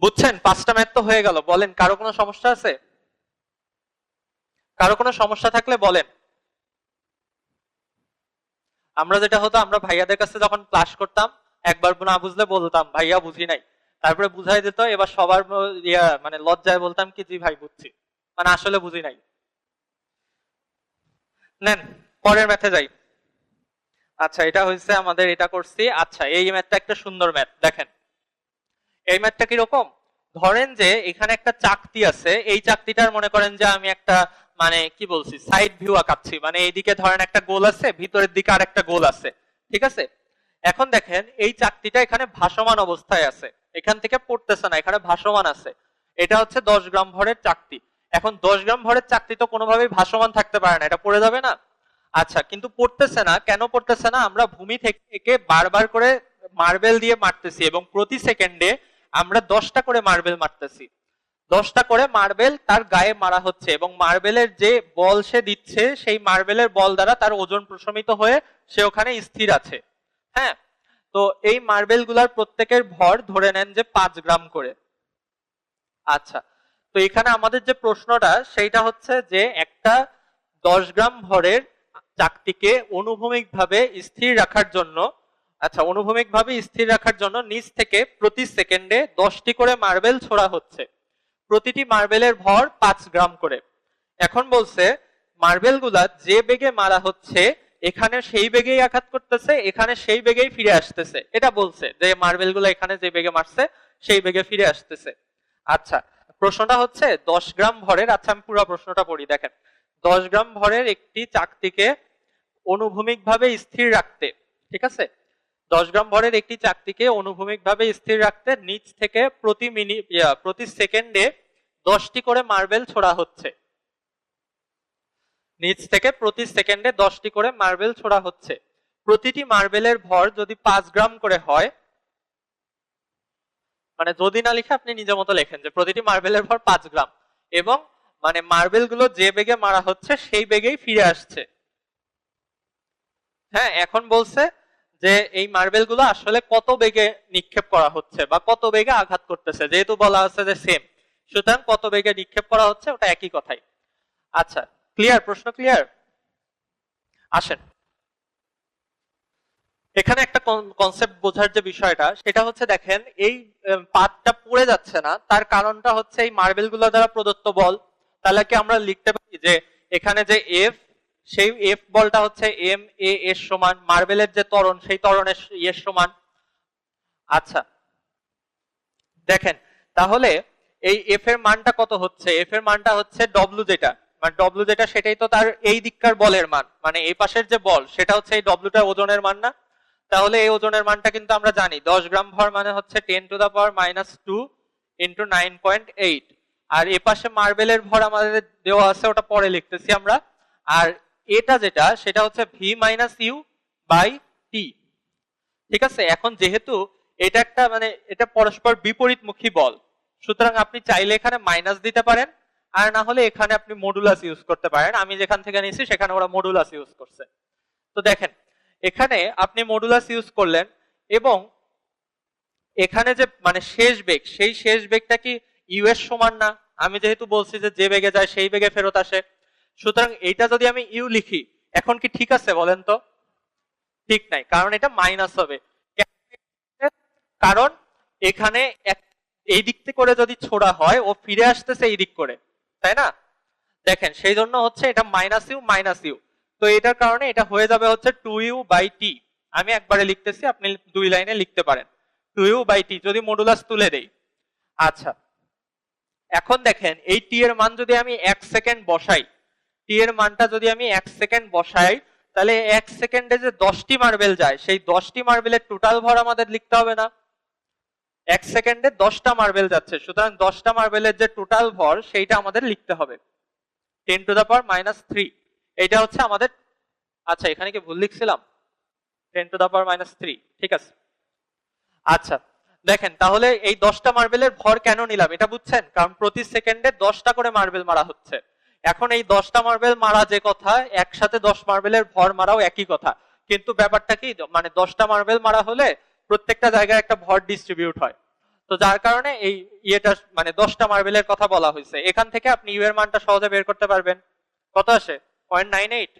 বুঝছেন? 5টা ম্যাথ তো হয়ে গেল। বলেন, কারো কোনো সমস্যা আছে? কারো কোনো সমস্যা থাকলে বলেন। আমরা যেটা হতো, আমরা ভাইয়াদের কাছে যখন ক্লাস করতাম, একবার না বুঝলে বলতাম ভাইয়া বুঝি নাই, তারপরে বুঝাই দিত, এবার সবার মানে লজ্জায় বলতাম কি, জি ভাই বুঝছি, মানে আসলে বুঝি নাই। নেন পরের ম্যাথে যাই। আচ্ছা, এটা হয়েছে আমাদের, এটা করছি। আচ্ছা, এই ম্যাথটা একটা সুন্দর ম্যাথ, দেখেন এই ম্যাথটা কিরকম। ধরেন যে এখানে একটা চাকতি আছে, এই চাকতিটার মনে করেন যে আমি একটা মানে কি বলছি, সাইড ভিউ আঁকাচ্ছি, মানে এইদিকে ধরেন একটা গোল আছে, ভিতরের দিকে আর একটা গোল আছে, ঠিক আছে। এখন দেখেন এই চাকতিটা এখানে ভাসমান অবস্থায় আছে, এখান থেকে পড়তেছে না, এখানে ভাসমান আছে। এটা হচ্ছে 10 গ্রাম ভরের চাকতি। এখন 10 গ্রাম ভরের চাকতি তো কোনোভাবেই ভাসমান থাকতে পারে না, এটা পড়ে যাবে না। আচ্ছা, কিন্তু পড়তেছে না কেন? পড়তেছে না, আমরা ভূমি থেকে একে বারবার করে মার্বেল দিয়ে মারতেছি, এবং প্রতি সেকেন্ডে আমরা 10টা করে মার্বেল মারতেছি। 10টা করে মার্বেল তার গায়ে মারা হচ্ছে, এবং মার্বেলের যে বল সে দিচ্ছে, সেই মার্বেলের বল দ্বারা তার ওজন প্রশমিত হয়ে সে ওখানে স্থির আছে। হ্যাঁ, তো এই মার্বেল গুলার প্রত্যেকের ভর ধরে নেন যে 5 গ্রাম করে। আচ্ছা, তো এখানে আমাদের যে প্রশ্নটা সেইটা হচ্ছে যে একটা 10 গ্রাম ভরের চাকতিকে অনুভূমিক ভাবে স্থির রাখার জন্য, আচ্ছা অনুভূমিক ভাবে স্থির রাখার জন্য নিচ থেকে প্রতি সেকেন্ডে 10টি করে মার্বেল ছোড়া হচ্ছে, প্রতিটি মার্বেলের ভর 5 গ্রাম করে। এখন বলছে মার্বেল গুলা যে বেগে মারা হচ্ছে, এখানে সেই বেগেই আঘাত করতেছে, এখানে সেই বেগেই ফিরে আসতেছে, এটা বলছে যে মার্বেল গুলা এখানে যে বেগে মারছে সেই বেগে ফিরে আসতেছে। আচ্ছা, প্রশ্নটা হচ্ছে 10 গ্রাম ভরের, আচ্ছা আমি পুরো প্রশ্নটা পড়ি, দেখেন 10 গ্রাম ভরের একটি চাকতিকে অনুভূমিক ভাবে স্থির রাখতে, ঠিক আছে, 10 গ্রাম ভরের একটি চাকতিকে অনুভূমিক ভাবে স্থির রাখতে নিচ থেকে প্রতি সেকেন্ডে 10টি করে মার্বেল ছোড়া হচ্ছে, নিচ থেকে প্রতি সেকেন্ডে 10টি করে মার্বেল ছোড়া হচ্ছে। প্রতিটি মার্বেলের ভর যদি 5 গ্রাম করে হয়, মানে যদি না লিখে আপনি নিজের মতো লেখেন যে প্রতিটি মার্বেলের ভর 5 গ্রাম, এবং মানে মার্বেল গুলো যে বেগে মারা হচ্ছে সেই বেগেই ফিরে আসছে। হ্যাঁ, এখন বলছে যে এই মার্বেল গুলো আসলে কত বেগে নিক্ষেপ করা হচ্ছে বা কত বেগে আঘাত করতেছে, যেহেতু বলা আছে যে সেম, সুতরাং কত বেগে নিক্ষেপ করা হচ্ছে ওটা একই কথাই। আচ্ছা, ক্লিয়ার? প্রশ্ন ক্লিয়ার? আসেন, এখানে একটা কনসেপ্ট বোঝার যে বিষয়টা সেটা হচ্ছে, দেখেন এই পাতটা পড়ে যাচ্ছে না, তার কারণটা হচ্ছে এই মার্বেল গুলো দ্বারা প্রদত্ত বল। তাহলে কি আমরা লিখতে পারি যে এখানে যে এফ, সেই এফ বলটা হচ্ছে এম এ এর সমান, মার্বেলের যে ত্বরণ সেই ত্বরণের এর সমান। আচ্ছা, দেখেন তাহলে এই এফ এর মানটা কত হচ্ছে? এফ এর মানটা হচ্ছে ডব্লু, যেটা মানে ডব্লু যেটা সেটাই তো তার এই দিককার বলের মান, মানে এই পাশের যে বল সেটা হচ্ছে এই ডব্লুটা ওজনের মান না? তাহলে এই ওজনের মানটা কিন্তু আমরা জানি 10 গ্রাম ভর মানে হচ্ছে 10⁻⁻² ইন্টু 9.8, আর এ পাশে মার্বেলের ভর আমাদের দেওয়া আছে, ওটা পরে লিখতেছি আমরা। আর এটা যেটা সেটা হচ্ছে V minus you by T, ঠিক আছে। এখন যেহেতু এটা একটা মানে এটা পরস্পর বিপরীতমুখী বল, সুতরাং আপনি চাইলে এখানে মাইনাস দিতে পারেন, আর না হলে এখানে আপনি মডুলাস ইউজ করতে পারেন। আমি যেখান থেকে নিয়েছি সেখানে ওরা মডুলাস ইউজ করছে। তো দেখেন এখানে আপনি মডুলাস ইউজ করলেন, এবং এখানে যে মানে শেষ বেগ, সেই শেষ বেগটা কি ইউ এর সমান না? আমি যেহেতু বলছি যে যে বেগে যায় সেই বেগে ফেরত আসে, সুতরাং এইটা যদি আমি ইউ লিখি, এখন কি ঠিক আছে বলেন তো? ঠিক নাই, কারণ এটা মাইনাস হবে। কারণ এখানে এই দিক থেকে করে যদি ছোড়া হয়, ও ফিরে আসতেছে এই দিক করে, তাই না? দেখেন সেই জন্য হচ্ছে এটা মাইনাস ইউ মাইনাস ইউ, তো এটার কারণে এটা হয়ে যাবে হচ্ছে 2u/t। আমি একবারে লিখতেছি, আপনি 2 লাইনে লিখতে পারেন 2u/t যদি মডুলাস তুলে দেই। আচ্ছা, এখন দেখেন এই টি এর মান যদি আমি 1 সেকেন্ড বসাই, টি এর মানটা যদি আমি 1 সেকেন্ড বসাই, তাহলে 1 সেকেন্ডে যে 10টি মার্বেল যায়, সেই 10টি মার্বেলের টোটাল ভর আমাদের লিখতে হবে না? 1 সেকেন্ডে 10টা মার্বেল যাচ্ছে, সুতরাং 10টা মার্বেলের যে টোটাল ভর সেইটা আমাদের লিখতে হবে 10⁻³ এইটা হচ্ছে আমাদের। আচ্ছা এখানে কি ভুল লিখছিলাম? 10⁻³ ঠিক আছে। আচ্ছা দেখেন তাহলে এই 10টা মার্বেলের ভর কেন নিলাম এটা বুঝছেন? কারণ প্রতি সেকেন্ডে 10টা করে মার্বেল মারা হচ্ছে। এখন এই 10টা মার্বেল মারা যে কথা, একসাথে 10 মার্বেলের ভর মারাও একই কথা, কিন্তু ব্যাপারটা কি মানে 10টা মার্বেল মারা হলে প্রত্যেকটা জায়গায় একটা ভর ডিস্ট্রিবিউট হয়। তো যার কারণে এই ইয়েটা মানে 10টা মার্বেলের কথা বলা হয়েছে। এখান থেকে আপনি ইউ এর মানটা সহজে বের করতে পারবেন। কত আসে? 0.98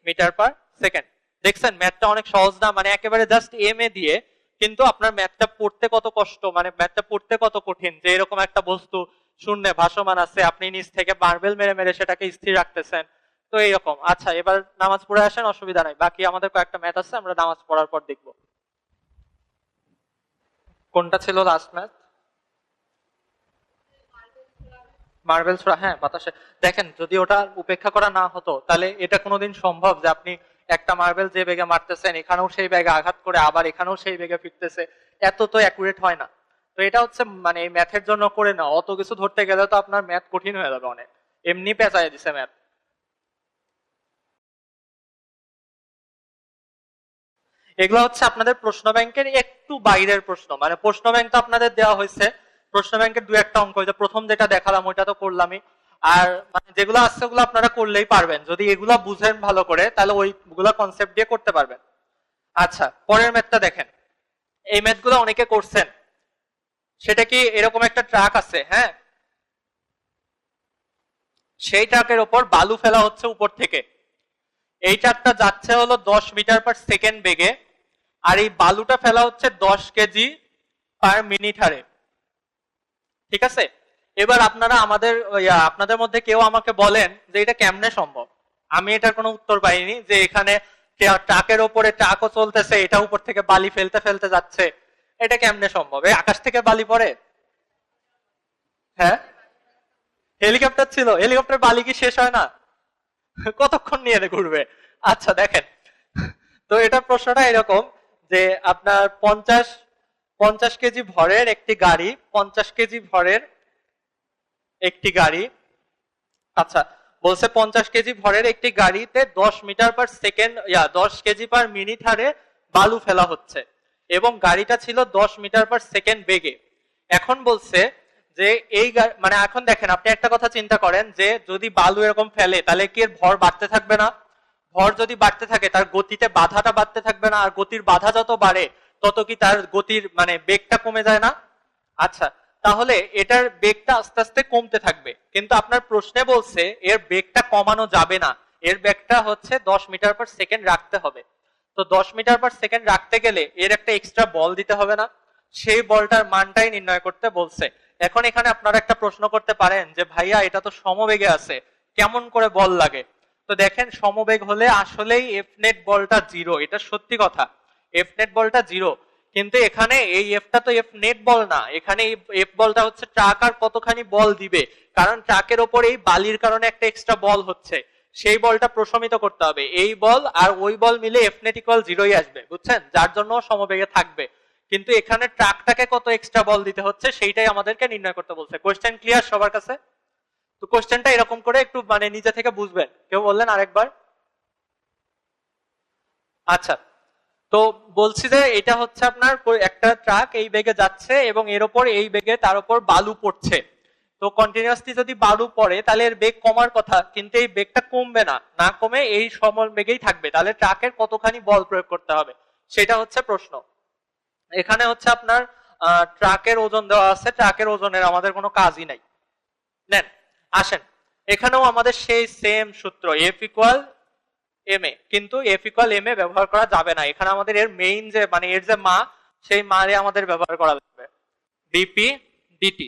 মিটার পার সেকেন্ড। দেখছেন ম্যাথটা অনেক সহজ না? মানে একেবারে জাস্ট এম এ দিয়ে, কিন্তু আপনার ম্যাথটা পড়তে কত কষ্ট, মানে ম্যাথটা পড়তে কত কঠিন, যে এরকম একটা বস্তু শূন্যে ভাসমান আছে, আপনি নিচ থেকে মার্বেল মেরে মেরে সেটাকে স্থির রাখতেছেন। তো এইরকম। আচ্ছা এবার নামাজ পড়ে আসেন, অসুবিধা নাই, বাকি আমাদের কয়েকটা ম্যাথ আছে, আমরা নামাজ পড়ার পর দেখবো। কোনটা ছিল লাস্ট ম্যাথ? মার্বেল ছোড়া, হ্যাঁ বাতাসে। দেখেন যদি ওটা উপেক্ষা করা না হতো তাহলে এটা কোনোদিন সম্ভব যে আপনি একটা মার্বেল যে বেগে মারতেছেন এখানেও সেই বেগে আঘাত করে আবার এখানেও সেই বেগে ফিরতেছে, এত তো অ্যাকুরেট হয় না। তো এটা হচ্ছে মানে এই ম্যাথের জন্য করে না, অত কিছু ধরতে গেলে তো আপনার ম্যাথ কঠিন হয়ে যাবে অনেক, এমনি পেঁচায় দিছে ম্যাথ। এগুলো হচ্ছে আপনাদের প্রশ্ন ব্যাংকের একটু বাইরের প্রশ্ন, মানে প্রশ্ন ব্যাংক তো আপনাদের দেওয়া হয়েছে, প্রশ্ন ব্যাংকের দু একটা অঙ্ক, প্রথম যেটা দেখালাম ওইটা তো করলামই, আর মানে যেগুলো আসছে ওগুলো আপনারা করলেই পারবেন, যদি এগুলা বুঝেন ভালো করে তাহলে ওইগুলা কনসেপ্ট দিয়ে করতে পারবেন। আচ্ছা পরের ম্যাথটা দেখেন, এই ম্যাথগুলো অনেকে করছেন। সেটা কি এরকম একটা ট্রাক আছে, হ্যাঁ, সেই ট্রাকের ওপর বালু ফেলা হচ্ছে উপর থেকে, এই ট্রাকটা যাচ্ছে হলো 10 মিটার পার সেকেন্ড বেগে, আর এই বালুটা ফেলা হচ্ছে 10 কেজি পার মিনিট হারে। ঠিক আছে, এবার আপনারা আপনাদের মধ্যে কেউ আমাকে বলেন যে এটা কেমনে সম্ভব। আমি এটার কোনো উত্তর পাইনি যে এখানে ট্রাকের ওপরে ট্রাকও চলতেছে, এটা উপর থেকে বালি ফেলতে ফেলতে যাচ্ছে, এটা কেমনে সম্ভব? এই আকাশ থেকে বালি পড়ে? হ্যাঁ হেলিকপ্টার ছিল, হেলিকপ্টার বালি কি শেষ হয় না? কতক্ষণ নিয়ে ঘুরবে? আচ্ছা দেখেন, তো এটা প্রশ্নটা এরকম যে আপনার 50 কেজি ভরের একটি গাড়ি, 50 কেজি ভরের একটি গাড়ি, আচ্ছা বলছে 50 কেজি ভরের একটি গাড়িতে 10 metre per second 10 KG per minute হারে বালু ফেলা হচ্ছে এবং গাড়িটা ছিল 10 মিটার পার সেকেন্ড বেগে। এখন বলছে যে এই মানে এখন দেখেন আপনি একটা কথা চিন্তা করেন যে যদি বালু এরকম ফেলে তাহলে কি এর ভর বাড়তে থাকবে না? ভর যদি বাড়তে থাকে তার গতিতে বাধাটা বাড়তে থাকবে না? আর গতির বাধা যত বাড়ে তত কি তার গতির মানে বেগটা কমে যায় না? আচ্ছা তাহলে এটার বেগটা আস্তে আস্তে কমতে থাকবে, কিন্তু আপনার প্রশ্নে বলছে এর বেগটা কমানো যাবে না, এর বেগটা হচ্ছে 10 মিটার পার সেকেন্ড রাখতে হবে। তো 10 মিটার পার সেকেন্ড রাখতে গেলে এর একটা এক্সট্রা বল দিতে হবে না? সেই বলটার মানটাই নির্ণয় করতে বলছে। এখন এখানে আপনারা একটা প্রশ্ন করতে পারেন যে ভাইয়া এটা তো সমবেগে আছে, কেমন করে বল লাগে? তো দেখেন সমবেগ হলে আসলেই এফ নেট বলটা জিরো, এটা সত্যি কথা, এফ নেট বলটা জিরো, কিন্তু এখানে এই এফটা তো এফ নেট বল না, এখানে এই এফ বলটা হচ্ছে ট্রাক আর কতখানি বল দিবে, কারণ ট্রাকের ওপর এই বালির কারণে একটা এক্সট্রা বল হচ্ছে, সেই বলটা প্রশমিত করতে হবে, এই বল আর ওই বল মিলে এফ নেট ইকুয়াল জিরোই আসবে, বুঝছেন, যার জন্য সমবেগে থাকবে। কিন্তু এখানে ট্রাকটাকে কত এক্সট্রা বল দিতে হচ্ছে সেইটাই আমাদেরকে নির্ণয় করতে বলছে। কোশ্চেন ক্লিয়ার সবার কাছে? তো কোশ্চেনটা এরকম করে একটু মানে নিজে থেকে বুঝবেন। কেউ বললেন আরেকবার? আচ্ছা তো বলছি যে এটা হচ্ছে আপনার একটা ট্রাক এই বেগে যাচ্ছে এবং এর উপর এই বেগে তার উপর বালু পড়ছে। তো কন্টিনিউয়াসলি যদি বালু পড়ে তাহলে এর বেগ কমার কথা, কিন্তু এই বেগটা কমবে না, না কমে এই সম বেগেই থাকবে, তাহলে ট্রাকের কতখানি বল প্রয়োগ করতে হবে সেটা হচ্ছে প্রশ্ন। এখানে হচ্ছে আপনার ট্রাকের ওজন দেওয়া আছে, ট্রাকের ওজনের আমাদের কোনো কাজই নাই। নেন আসেন, এখানেও আমাদের সেই সেম সূত্র এফ ইকুয়াল এম এ, কিন্তু এফ ইকুয়াল এম এ ব্যবহার করা যাবে না, এখানে আমাদের এর মেইন যে মানে এর যে মা সেই মারে আমাদের ব্যবহার করা লাগবে ডিপি ডিটি।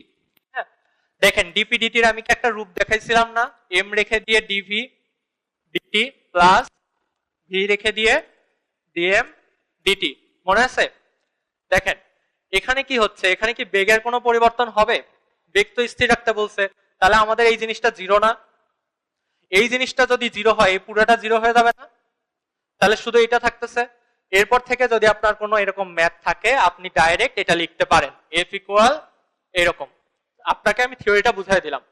হ্যাঁ দেখেন ডিপি ডিটির আমি কি একটা রূপ দেখাইছিলাম না? এম রেখে দিয়ে ডিভি ডিটি প্লাস ভি রেখে দিয়ে ডিএম ডিটি, মনে আছে? দেখেন এখানে কি হচ্ছে, এখানে কি বেগের কোনো পরিবর্তন হবে? বেগ তো স্থির রাখতে বলছে, তাহলে আমাদের এই জিনিসটা জিরো না? এই জিনিসটা যদি জিরো হয় এই পুরোটা জিরো হয়ে যাবে না? তাহলে শুধু এটা থাকতেছে, এরপর থেকে যদি আপনার কোনো এরকম ম্যাথ থাকে আপনি ডাইরেক্ট এটা লিখতে পারেন, এফ ইকুয়াল এরকম। আপনাকে আমি থিওরিটা বুঝাই দিলাম।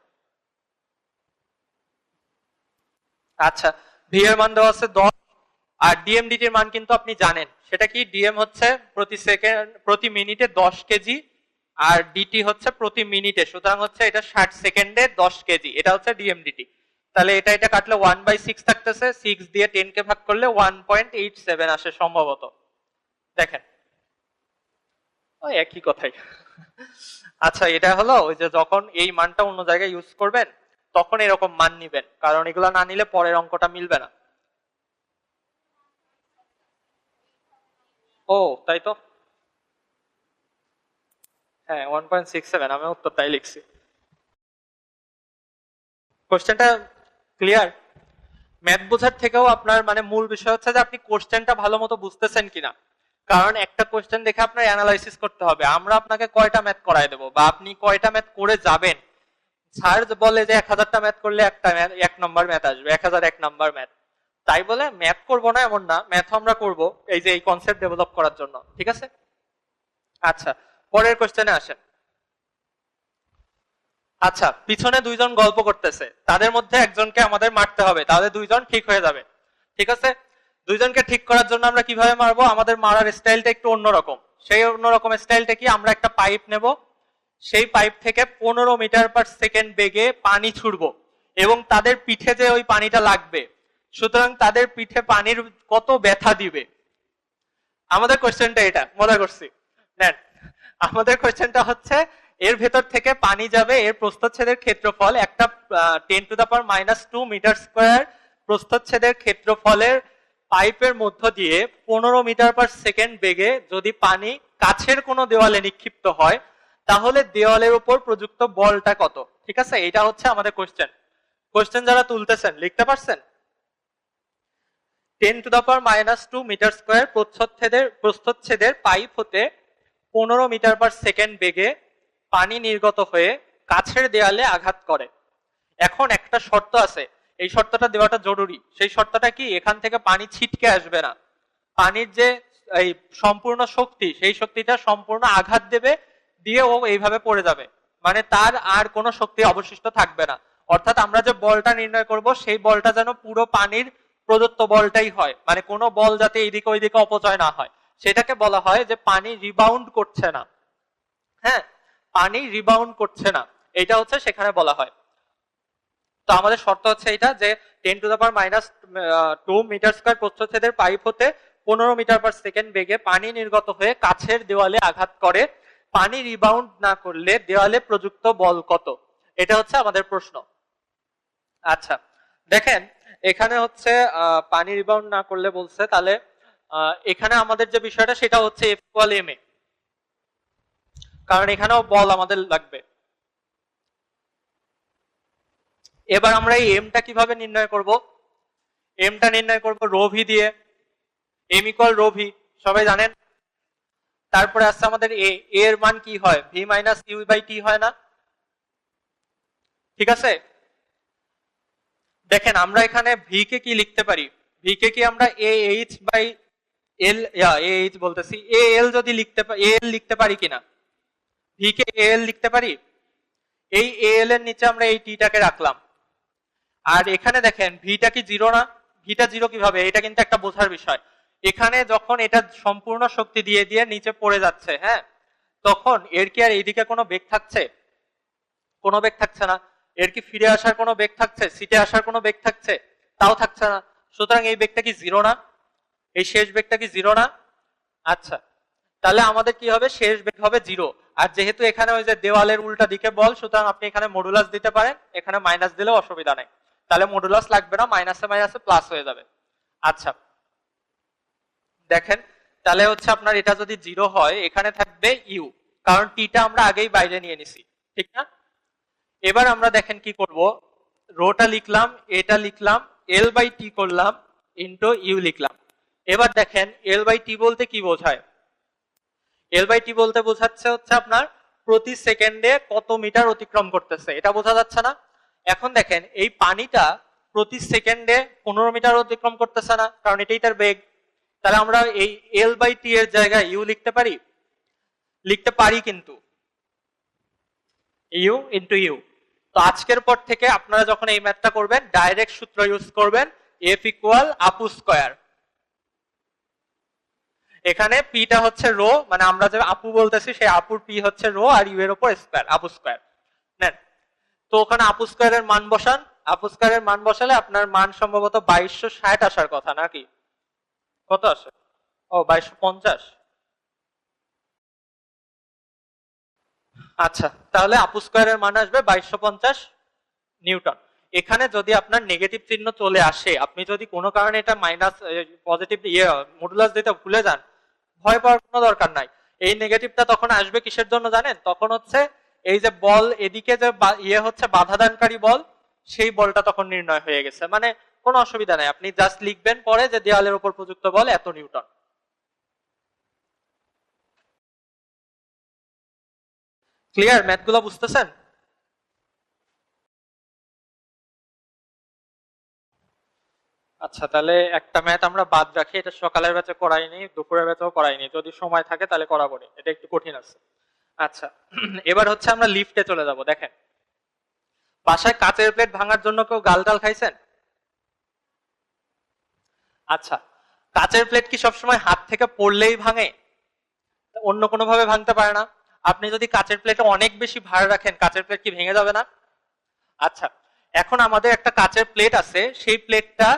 আচ্ছা, ভি এর মান দেওয়া আছে 10, আর ডিএমডিটির মান কিন্তু আপনি জানেন, সেটা কি? ডিএম হচ্ছে প্রতি মিনিটে 10 কেজি, আর ডিটি হচ্ছে প্রতি মিনিটে, সুতরাং হচ্ছে এটা 60 সেকেন্ডে 10 কেজি, এটা হচ্ছে ডিএমডিটি। তাহলে এটা কাটলে 1/6 থাকতেছে, 6 দিয়ে 10 কে ভাগ করলে 1.87 আসে সম্ভবত। দেখেন ওই একই কথাই। আচ্ছা, এটা হলো ওই যে যখন এই মানটা অন্য জায়গায় ইউজ করবেন তখন এরকম মান নিবেন, কারণ এগুলা না নিলে পরের অঙ্কটা মিলবে না। ও তাই তো, হ্যাঁ 1.67, আমি উত্তর তাই লিখছি। কোশ্চেনটা ক্লিয়ার? ম্যাথ বোঝার থেকেও আপনার মানে মূল বিষয় হচ্ছে যে আপনি কোশ্চেনটা ভালো মতো বুঝতেছেন কিনা, কারণ একটা কোশ্চেন দেখে আপনার অ্যানালাইসিস করতে হবে। আমরা আপনাকে কয়টা ম্যাথ করায় দেবো বা আপনি কয়টা ম্যাথ করে যাবেন। স্যার বলে যে 1000টা ম্যাথ করলে একটা এক নম্বর ম্যাথ আসবে, 1001 নম্বর ম্যাথ, তাই বলে ম্যাথ করবো না এমন না, ম্যাথ আমরা করব এই যে এই কনসেপ্ট ডেভেলপ করার জন্য, ঠিক আছে? আচ্ছা, পরের কোশ্চেনে আসেন। আচ্ছা, পিছনে দুইজন গল্প করতেছে, তাদের মধ্যে একজনকে আমাদের মারতে হবে, তাহলে দুইজন ঠিক হয়ে যাবে, ঠিক আছে? দুইজনকে ঠিক করার জন্য আমরা কিভাবে মারবো? আমাদের মারার স্টাইলটা একটু অন্যরকম। সেই অন্যরকম স্টাইলটা কি? আমরা একটা পাইপ নেব, সেই পাইপ থেকে 15 মিটার পার সেকেন্ড বেগে পানি ছুড়বো, এবং তাদের পিঠে যে ওই পানিটা লাগবে, সুতরাং তাদের পিঠে পানির কত ব্যথা দিবে। আমাদের কোশ্চেনটা এটা, মজা করছি। নেন, আমাদের কোশ্চেনটা হচ্ছে এর ভেতর থেকে পানি যাবে, এর প্রস্থচ্ছেদের ক্ষেত্রফল একটা 10⁻²² মিটার স্কয়ার প্রস্থচ্ছেদের ক্ষেত্রফলের পাইপের মধ্য দিয়ে 15 মিটার পার সেকেন্ড বেগে যদি পানি কাছের কোনো দেওয়ালে নিক্ষিপ্ত হয়, তাহলে দেওয়ালের উপর প্রযুক্ত বলটা কত? ঠিক আছে, এটা হচ্ছে আমাদের কোশ্চেন। কোশ্চেন যারা তুলতেছেন লিখতে পারছেন? 10⁻² মিটার স্কয়ার প্রস্থচ্ছেদের পাইপ হতে 15 মিটার পার সেকেন্ড বেগে পানি নির্গত হয়ে কাছের দেয়ালে আঘাত করে। এখন একটা শর্ত আছে, এই শর্তটা দেওয়াটা জরুরি। সেই শর্তটা কি? এখান থেকে পানি ছিটকে আসবে না, পানির যে এই সম্পূর্ণ শক্তি, সেই শক্তিটা সম্পূর্ণ আঘাত দেবে, দিয়ে ও এইভাবে পড়ে যাবে, মানে তার আর কোনো শক্তি অবশিষ্ট থাকবে না। অর্থাৎ আমরা যে বলটা নির্ণয় করব সেই বলটা যেন পুরো পানির প্রদত্ত বলটাই হয়, মানে কোনো বল যাতে এইদিকে ওইদিকে অপচয় না হয়, সেটাকে বলা হয় যে পানি রিবাউন্ড করছে না। হ্যাঁ, পানি রিবাউন্ড করছে না, এটা হচ্ছে সেখানে বলা হয়। তো আমাদের শর্ত হচ্ছে এটা যে 10⁻² মিটার স্কয়ার প্রস্থচ্ছেদের পাইপ হতে 15 মিটার পার সেকেন্ড বেগে পানি নির্গত হয়ে কাছের দেওয়ালে আঘাত করে, পানি রিবাউন্ড না করলে দেওয়ালে প্রযুক্ত বল কত? এটা হচ্ছে আমাদের প্রশ্ন। আচ্ছা, দেখেন এখানে হচ্ছে পানি রিবাউন্ড না করলে বলছে, তাহলে এখানে আমাদের যে বিষয়টা সেটা হচ্ছে এফ ইকুয়াল এম এ, কারণ এখানেও বল আমাদের লাগবে। এবার আমরা এই এমটা কিভাবে নির্ণয় করব? এমটা নির্ণয় করব রো ভি দিয়ে, এম ইকুয়াল রো ভি, সবাই জানেন। তারপরে আসছে আমাদের এ এর মান কি হয়? V minus you by T হয় না? ঠিক আছে, দেখেন আমরা এখানে ভি কে কি লিখতে পারি? ভি কে কি আমরা A H by L, A H বলতেছি, এ এল যদি লিখতে পারি, এ এল লিখতে পারি কিনা? ভি কে এ এল লিখতে পারি? এই এ এল এর নিচে আমরা এই টিটাকে রাখলাম, আর এখানে দেখেন ভিটা কি জিরো না? ভিটা জিরো কিভাবে? এটা কিন্তু একটা বোঝার বিষয়। এখানে যখন এটা সম্পূর্ণ শক্তি দিয়ে দিয়ে নিচে পড়ে যাচ্ছে, হ্যাঁ, তখন এর কি আর এইদিকে কোনো বেগ থাকছে? কোনো বেগ থাকছে না। এর কি ফিরে আসার কোনো বেগ থাকছে? সিটে আসার কোনো বেগ থাকছে? তাও থাকছে না। সুতরাং এই বেগটা কি জিরো না? এই শেষ বেগটা কি জিরো না? আচ্ছা, তাহলে আমাদের কি হবে? শেষ বেগ হবে জিরো। আর যেহেতু এখানে ওই যে দেওয়ালের উল্টা দিকে বল, সুতরাং আপনি এখানে মডুলাস দিতে পারেন, এখানে মাইনাস দিলেও অসুবিধা নেই, তাহলে মডুলাস লাগবে না, মাইনাসে মাইনাসে প্লাস হয়ে যাবে। আচ্ছা, দেখেন তাহলে হচ্ছে আপনার এটা যদি জিরো হয় এখানে থাকবে ইউ, কারণ টিটা আমরা আগেই বাইরে নিয়ে নিছি, ঠিক না? এবার আমরা দেখেন কি করব, রোটা লিখলাম, এটা লিখলাম, এল বাই টি করলাম, ইন্টু ইউ লিখলাম। এবার দেখেন এল বাই টি বলতে কি বোঝায়? এল বাই টি বলতে বোঝাচ্ছে হচ্ছে আপনার প্রতি সেকেন্ডে কত মিটার অতিক্রম করতেছে, এটা বোঝা যাচ্ছে না? এখন দেখেন এই পানিটা প্রতি সেকেন্ডে 15 মিটার অতিক্রম করতেছে না, কারণ এটাই তার বেগ। তাহলে আমরা এই L/T এর জায়গায় ইউ লিখতে পারি, কিন্তু ইউ ইন্টু ইউ। তো আজকের পর থেকে আপনারা যখন এই ম্যাথটা করবেন ডাইরেক্ট সূত্র ইউজ করবেন, এফ ইকুয়াল আপু স্কয়ার। এখানে পিটা হচ্ছে রো, মানে আমরা যে আপু বলতেছি সেই আপুর পি হচ্ছে রো, আর ইউ এর উপর স্কয়ার, আপু স্কয়ার নেন। তো ওখানে আপু স্কয়ারের মান বসান, আপু স্কয়ারের মান বসালে আপনার মান সম্ভবত 2260 আসার কথা নাকি? কত আসে? ও 2250। আচ্ছা, তাহলে আপু স্কয়ারের মান আসবে 2250 নিউটন। এখানে যদি আপনার নেগেটিভ চিহ্ন চলে আসে, আপনি যদি কোনো কারণে এটা মাইনাস পজিটিভ মডুলাস দিতে ভুলে যান, ভয় পাওয়ার কোনো দরকার নাই। এই নেগেটিভটা তখন আসবে কিসের জন্য জানেন? তখন হচ্ছে এই যে বল এদিকে যে হচ্ছে বাধাদানকারী বল, সেই বলটা তখন নির্ণয় হয়ে গেছে, মানে কোনো অসুবিধা নাই, আপনি জাস্ট লিখবেন পরে যে দেওয়ালের উপর প্রযুক্ত বল এত নিউটন। ক্লিয়ার? ম্যাথগুলো বুঝতেছেন? আচ্ছা, তাহলে একটা ম্যাথ আমরা বাদ রাখি, এটা সকালের ব্যাচে করাইনি, দুপুরের ব্যাচেও করাইনি, যদি সময় থাকে তাহলে করাবো নি, এটা একটু কঠিন আছে। আচ্ছা, এবার হচ্ছে আমরা লিফটে চলে যাব। দেখেন, বাসায় কাচের প্লেট ভাঙার জন্য কেউ গাল টাল খাইছেন? আচ্ছা, কাচের প্লেট কি সবসময় হাত থেকে পড়লেই ভাঙে? অন্য কোনো ভাবে ভাঙতে পারে না? আপনি যদি কাচের প্লেটে অনেক বেশি ভার রাখেন, কাচের প্লেট কি ভেঙে যাবে না? আচ্ছা, এখন আমাদের একটা কাচের প্লেট আছে, সেই প্লেটটা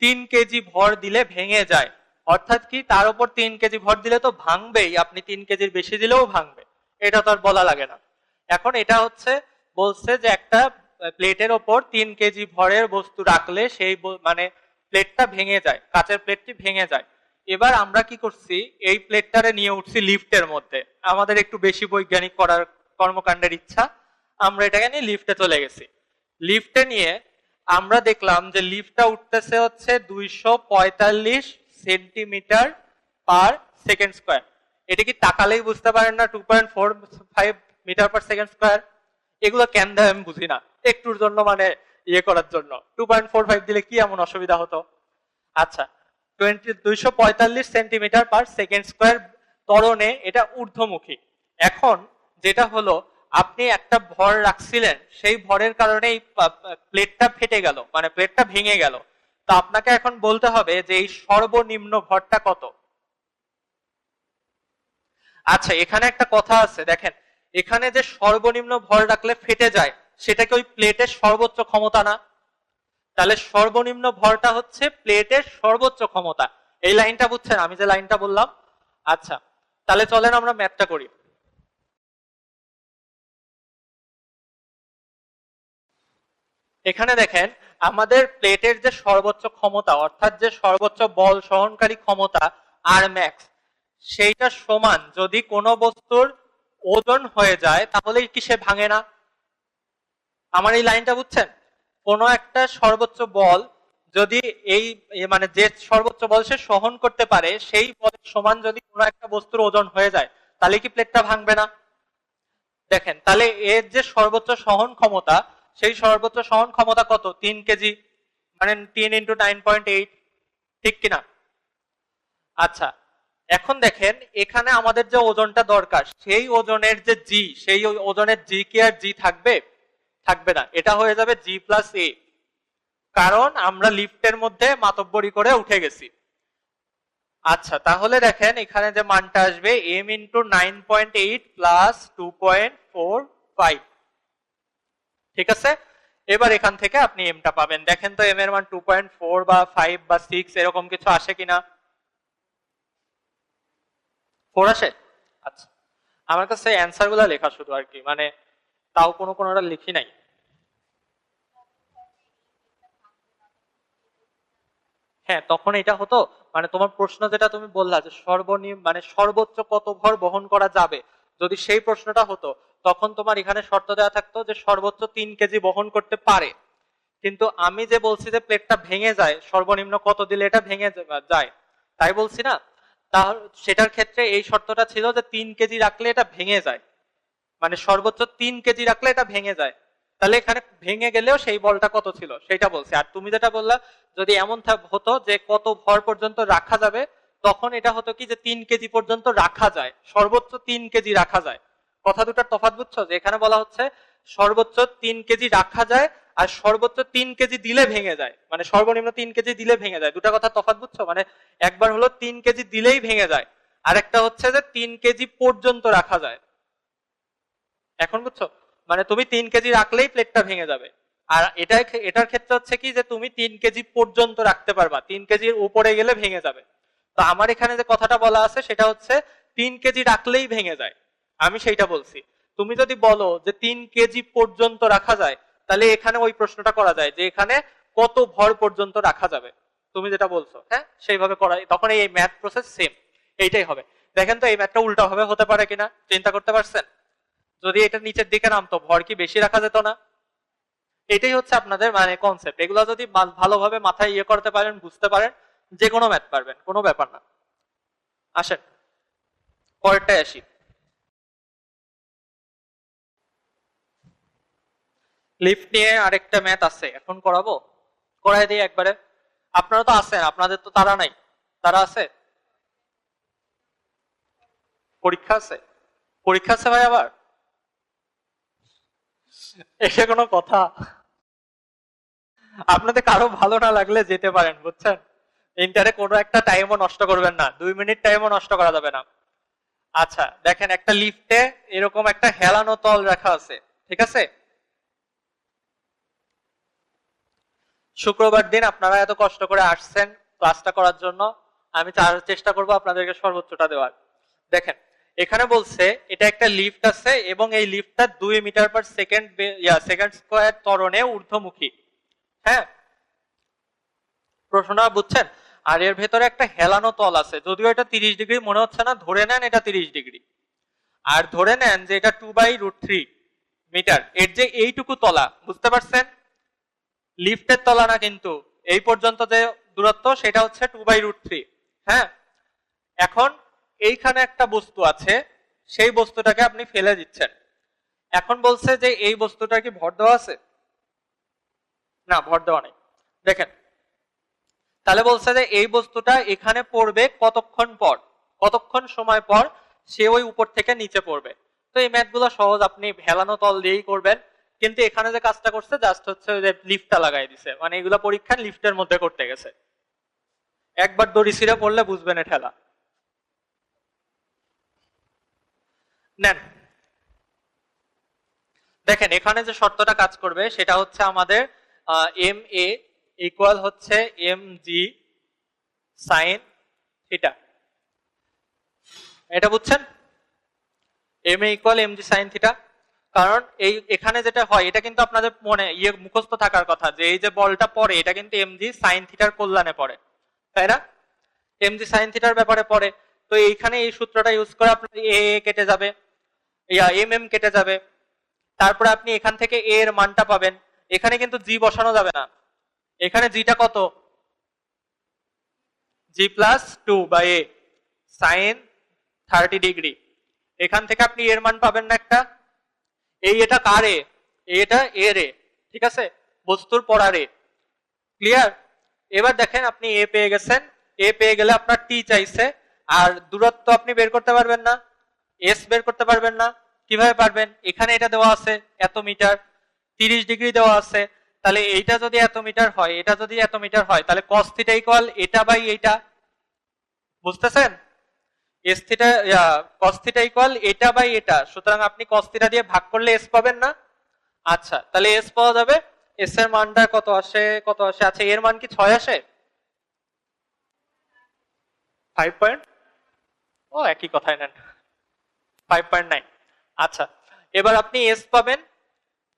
3 কেজি ভর দিলে ভেঙে যায়, অর্থাৎ কি তার উপর 3 কেজি ভর দিলে তো ভাঙবেই, আপনি 3 কেজির বেশি দিলেও ভাঙবে, এটা তো আর বলা লাগে না। এখন এটা হচ্ছে বলছে যে একটা প্লেটের ওপর 3 কেজি ভরের বস্তু রাখলে সেই মানে প্লেটটা ভেঙে যায়, কাচের প্লেটটি ভেঙে যায়। এবার আমরা কি করছি, এই প্লেটটারে নিয়ে উঠছি লিফটের মধ্যে, আমাদের একটু বেশি বৈজ্ঞানিক করার কর্মকাণ্ডের ইচ্ছা, আমরা এটাকে নিয়ে লিফটে চলে গেছি। লিফটে নিয়ে আমরা দেখলাম যে লিফটটা উঠতেছে হচ্ছে 245 সেন্টিমিটার পার সেকেন্ড স্কয়ার। এটা কি তাকালেই বুঝতে পারেন না 2.45 মিটার পার সেকেন্ড স্কয়ার? এগুলো কেন দেয় আমি বুঝি না, একটুর জন্য মানে করার জন্য 2.45 দিলে কি এমন অসুবিধা হতো? আচ্ছা, 245 সেন্টিমিটার পার সেকেন্ড স্কয়ার ত্বরণে এটা ঊর্ধ্বমুখী। এখন যেটা হলো, আপনি একটা ভর রাখছিলেন, সেই ভরের কারণে এই প্লেটটা ফেটে গেল, মানে প্লেটটা ভেঙে গেল। তো আপনাকে এখন বলতে হবে যে এই সর্বনিম্ন ভরটা কত। আচ্ছা, এখানে একটা কথা আছে, দেখেন এখানে যে সর্বনিম্ন ভর রাখলে ফেটে যায়, সেটা কি ওই প্লেটের সর্বোচ্চ ক্ষমতা না? তাহলে সর্বনিম্ন ভরটা হচ্ছে প্লেটের সর্বোচ্চ ক্ষমতা। এই লাইনটা বুঝছেন আমি যে লাইনটা বললাম? আচ্ছা, তাহলে চলেন আমরা ম্যাথটা করি। এখানে দেখেন, আমাদের প্লেটের যে সর্বোচ্চ ক্ষমতা, অর্থাৎ যে সর্বোচ্চ বল সহনকারী ক্ষমতা আর ম্যাক্স, সেইটা সমান যদি কোনো বস্তুর ওজন হয়ে যায়, তাহলে কি সে ভাঙে না? আমার এই লাইনটা বুঝছেন? কোন একটা সর্বোচ্চ বল যদি এই মানে যে সর্বোচ্চ বল সে সহন করতে পারে, সেই বলের সমান যদি কোনো একটা বস্তুর ওজন হয়ে যায়, তাহলে কি প্লেটটা ভাঙবে না? দেখেন, তাহলে এর যে সর্বোচ্চ সহন ক্ষমতা, সেই সর্বোচ্চ সহন ক্ষমতা কত? 3 কেজি, মানে 3 ইন্টু 9.8, ঠিক কিনা? আচ্ছা, এখন দেখেন এখানে আমাদের যে ওজনটা দরকার, সেই ওজনের যে জি, সেই ওজনের জি কি আর জি থাকবে? থাকবে না, এটা হয়ে যাবে জি প্লাস এ, কারণ আমরা লিফটের মধ্যে মাতব্বরি করে উঠে গেছি। আচ্ছা, তাহলে দেখেন এখানে যে মানটা আসবে m ইন্টু 9.8 প্লাস 2.45, ঠিক আছে? এবার এখান থেকে আপনি এমটা পাবেন, দেখেন তো এম এর মান 2.4 বা 5 বা 6 এরকম কিছু আসে কিনা? 4 আসে? আচ্ছা, আমার কাছে অ্যান্সার গুলা লেখা শুধু আর কি, মানে তাও কোনোটা লিখি নাই। হ্যাঁ, তখন এটা হতো, মানে তোমার প্রশ্ন যেটা তুমি বললা যে সর্বনিম্ন মানে সর্বোচ্চ কত ভর বহন করা যাবে, যদি সেই প্রশ্নটা হতো, তখন তোমার এখানে শর্ত দেওয়া থাকতো যে সর্বোচ্চ 3 কেজি বহন করতে পারে। কিন্তু আমি যে বলছি যে প্লেটটা ভেঙে যায়, সর্বনিম্ন কত দিলে এটা ভেঙে যায়, তাই বলছি না? তাহলে সেটার ক্ষেত্রে এই শর্তটা ছিল যে 3 কেজি রাখলে এটা ভেঙে যায়, মানে সর্বোচ্চ 3 কেজি রাখলে এটা ভেঙে যায়। তাহলে এখানে ভেঙে গেলেও সেই বলটা কত ছিল সেটা বলছি। আর তুমি যেটা বললা যদি এমন হতো যে কত ভর পর্যন্ত রাখা যাবে, তখন এটা হতো কি যে 3 কেজি পর্যন্ত রাখা যায়, সর্বোচ্চ 3 কেজি রাখা যায়। কথা দুটার তফাৎ বুঝছো? যে এখানে বলা হচ্ছে সর্বোচ্চ 3 কেজি রাখা যায়, আর সর্বোচ্চ 3 কেজি দিলে ভেঙে যায়, মানে সর্বনিম্ন 3 কেজি দিলে ভেঙে যায়। দুটা কথা তফাৎ বুঝছো? মানে একবার হলো 3 কেজি দিলেই ভেঙে যায়, আর একটা হচ্ছে যে 3 কেজি পর্যন্ত রাখা যায়। এখন বুঝছো? মানে তুমি 3 কেজি রাখলেই প্লেটটা ভেঙে যাবে। আর এটার ক্ষেত্রে হচ্ছে কি যে তুমি 3 কেজি পর্যন্ত রাখতে পারবা, 3 কেজির উপরে গেলে ভেঙে যাবে। তো আমার এখানে যে কথাটা বলা আছে সেটা হচ্ছে 3 কেজি রাখলেই ভেঙে যায়, আমি সেইটা বলছি। তুমি যদি বলো যে 3 কেজি পর্যন্ত রাখা যায়, তাহলে এখানে ওই প্রশ্নটা করা যায় যে এখানে কত ভর পর্যন্ত রাখা যাবে, তুমি যেটা বলছো, হ্যাঁ সেইভাবে করা, তখন এই ম্যাথ প্রসেস সেম এইটাই হবে। দেখেন তো এই ম্যাথটা উল্টা ভাবে হতে পারে কিনা, চিন্তা করতে পারছেন? যদি এটা নিচের দিকে নামতো, ভর কি বেশি রাখা যেত না? এটাই হচ্ছে আপনাদের মানে কনসেপ্ট। এগুলো যদি ভালোভাবে মাথায় ইয়ে করতে পারেন, বুঝতে পারেন, যে কোনো ম্যাথ পারবেন, কোনো ব্যাপার না। আসেন পরেরটায় আসি। লিফট নিয়ে আরেকটা ম্যাথ আছে, এখন করাবো, করাই দিই একবারে। আপনারা তো আছেন, আপনাদের তো তারা নাই, তারা আছে? পরীক্ষা আছে? পরীক্ষা আছে ভাই আবার? এসে কোনো কথা? আপনাদের কারো ভালো না লাগলে যেতে পারেন, বুঝছেন? ইন্টারে কোনো একটা টাইমও নষ্ট করবেন না, 2 মিনিট টাইমও নষ্ট করা যাবে না। আচ্ছা দেখেন, একটা লিফটে এরকম একটা হেলানো তল রাখা আছে, ঠিক আছে? শুক্রবার দিন আপনারা এত কষ্ট করে আসছেন ক্লাসটা করার জন্য, আমি চেষ্টা করব আপনাদেরকে সর্বোচ্চটা দেওয়ার। দেখেন এখানে বলছে এটা একটা লিফট আছে এবং এই লিফটটা 2 metre per second second square ত্বরণে ঊর্ধ্বমুখী। হ্যাঁ, প্রশ্নটা বুঝছেন? আর এর ভেতরে একটা হেলানো তল আছে, যদিও এটা 30 ডিগ্রি মনে হচ্ছে না, ধরে নেন এটা 30 ডিগ্রি, আর ধরে নেন যে এটা 2/√3 মিটার। এর যে এইটুকু তলা, বুঝতে পারছেন? লিফটের তলা না কিন্তু, এই পর্যন্ত যে দূরত্ব সেটা হচ্ছে 2/√3। হ্যাঁ, এখন এইখানে একটা বস্তু আছে, সেই বস্তুটাকে আপনি ফেলে দিচ্ছেন। এখন বলছে যে এই বস্তুটা কি ভর দেওয়া আছে? না, ভর দেওয়া নেই। দেখেন তাহলে বলছে যে এই বস্তুটা এখানে পড়বে কতক্ষণ পর, কতক্ষণ সময় পর সে ওই উপর থেকে নিচে পড়বে। তো এই ম্যাথগুলো সহজ, আপনি হেলানো তল দিয়েই করবেন। কিন্তু এখানে যে কাজটা করছে জাস্ট হচ্ছে যে লিফটটা লাগাই দিছে, মানে এগুলা পরীক্ষা লিফটের মধ্যে করতে গেছে। একবার দড়ি ছিঁড়ে পড়লে বুঝবেন এ ঠেলা। নেন দেখেন এখানে যে শর্তটা কাজ করবে সেটা হচ্ছে আমাদের এম এ ইকুয়াল হচ্ছে এম জি সাইন থিটা, এটা বুঝছেন? M A equal M G sine theta. কারণ এই এখানে যেটা হয় এটা কিন্তু আপনাদের মনে ইয়ে মুখস্থ থাকার কথা, যে এই যে বলটা পড়ে এটা কিন্তু এম জি সাইন থিটার কল্যাণে পড়ে, তাই না? এম জি সাইন থিটার ব্যাপারে পড়ে। তো এইখানে এই সূত্রটা ইউজ করে আপনার এ কেটে যাবে, এম এম কেটে যাবে, তারপরে আপনি এখান থেকে এ এর মানটা পাবেন। এখানে কিন্তু জি বসানো যাবে না, এখানে জিটা কত? G+2/a sign 30 degree. এখান থেকে আপনি এর মান পাবেন না একটা, এটা কার এ? এটা এর এ, ঠিক আছে, বস্তুর পড়ার এ। ক্লিয়ার? এবার দেখেন আপনি এ পেয়ে গেছেন, এ পেয়ে গেলে আপনার টি চাইছে, আর দূরত্ব আপনি বের করতে পারবেন না, এস বের করতে পারবেন না। কিভাবে পারবেন? এখানে এটা দেওয়া আছে এত মিটার, 30 ডিগ্রি দেওয়া আছে, তাহলে এইটা যদি এত মিটার হয়, এটা যদি এত মিটার হয়, তাহলে cos থিটা ইকুয়াল এটা বাই এইটা, বুঝতেছেন? S theta cos theta equal এটা বাই এটা, সুতরাং আপনি cos থিটা দিয়ে ভাগ করলে এস পাবেন না? আচ্ছা তাহলে এস পাওয়া যাবে। এস এর মানটা কত আসে, কত আসে? আচ্ছা এর মান কি 6 আসে? 5 পয়েন্ট, ও একই কথাই নেন, 5.9। আচ্ছা এবার আপনি এস পাবেন,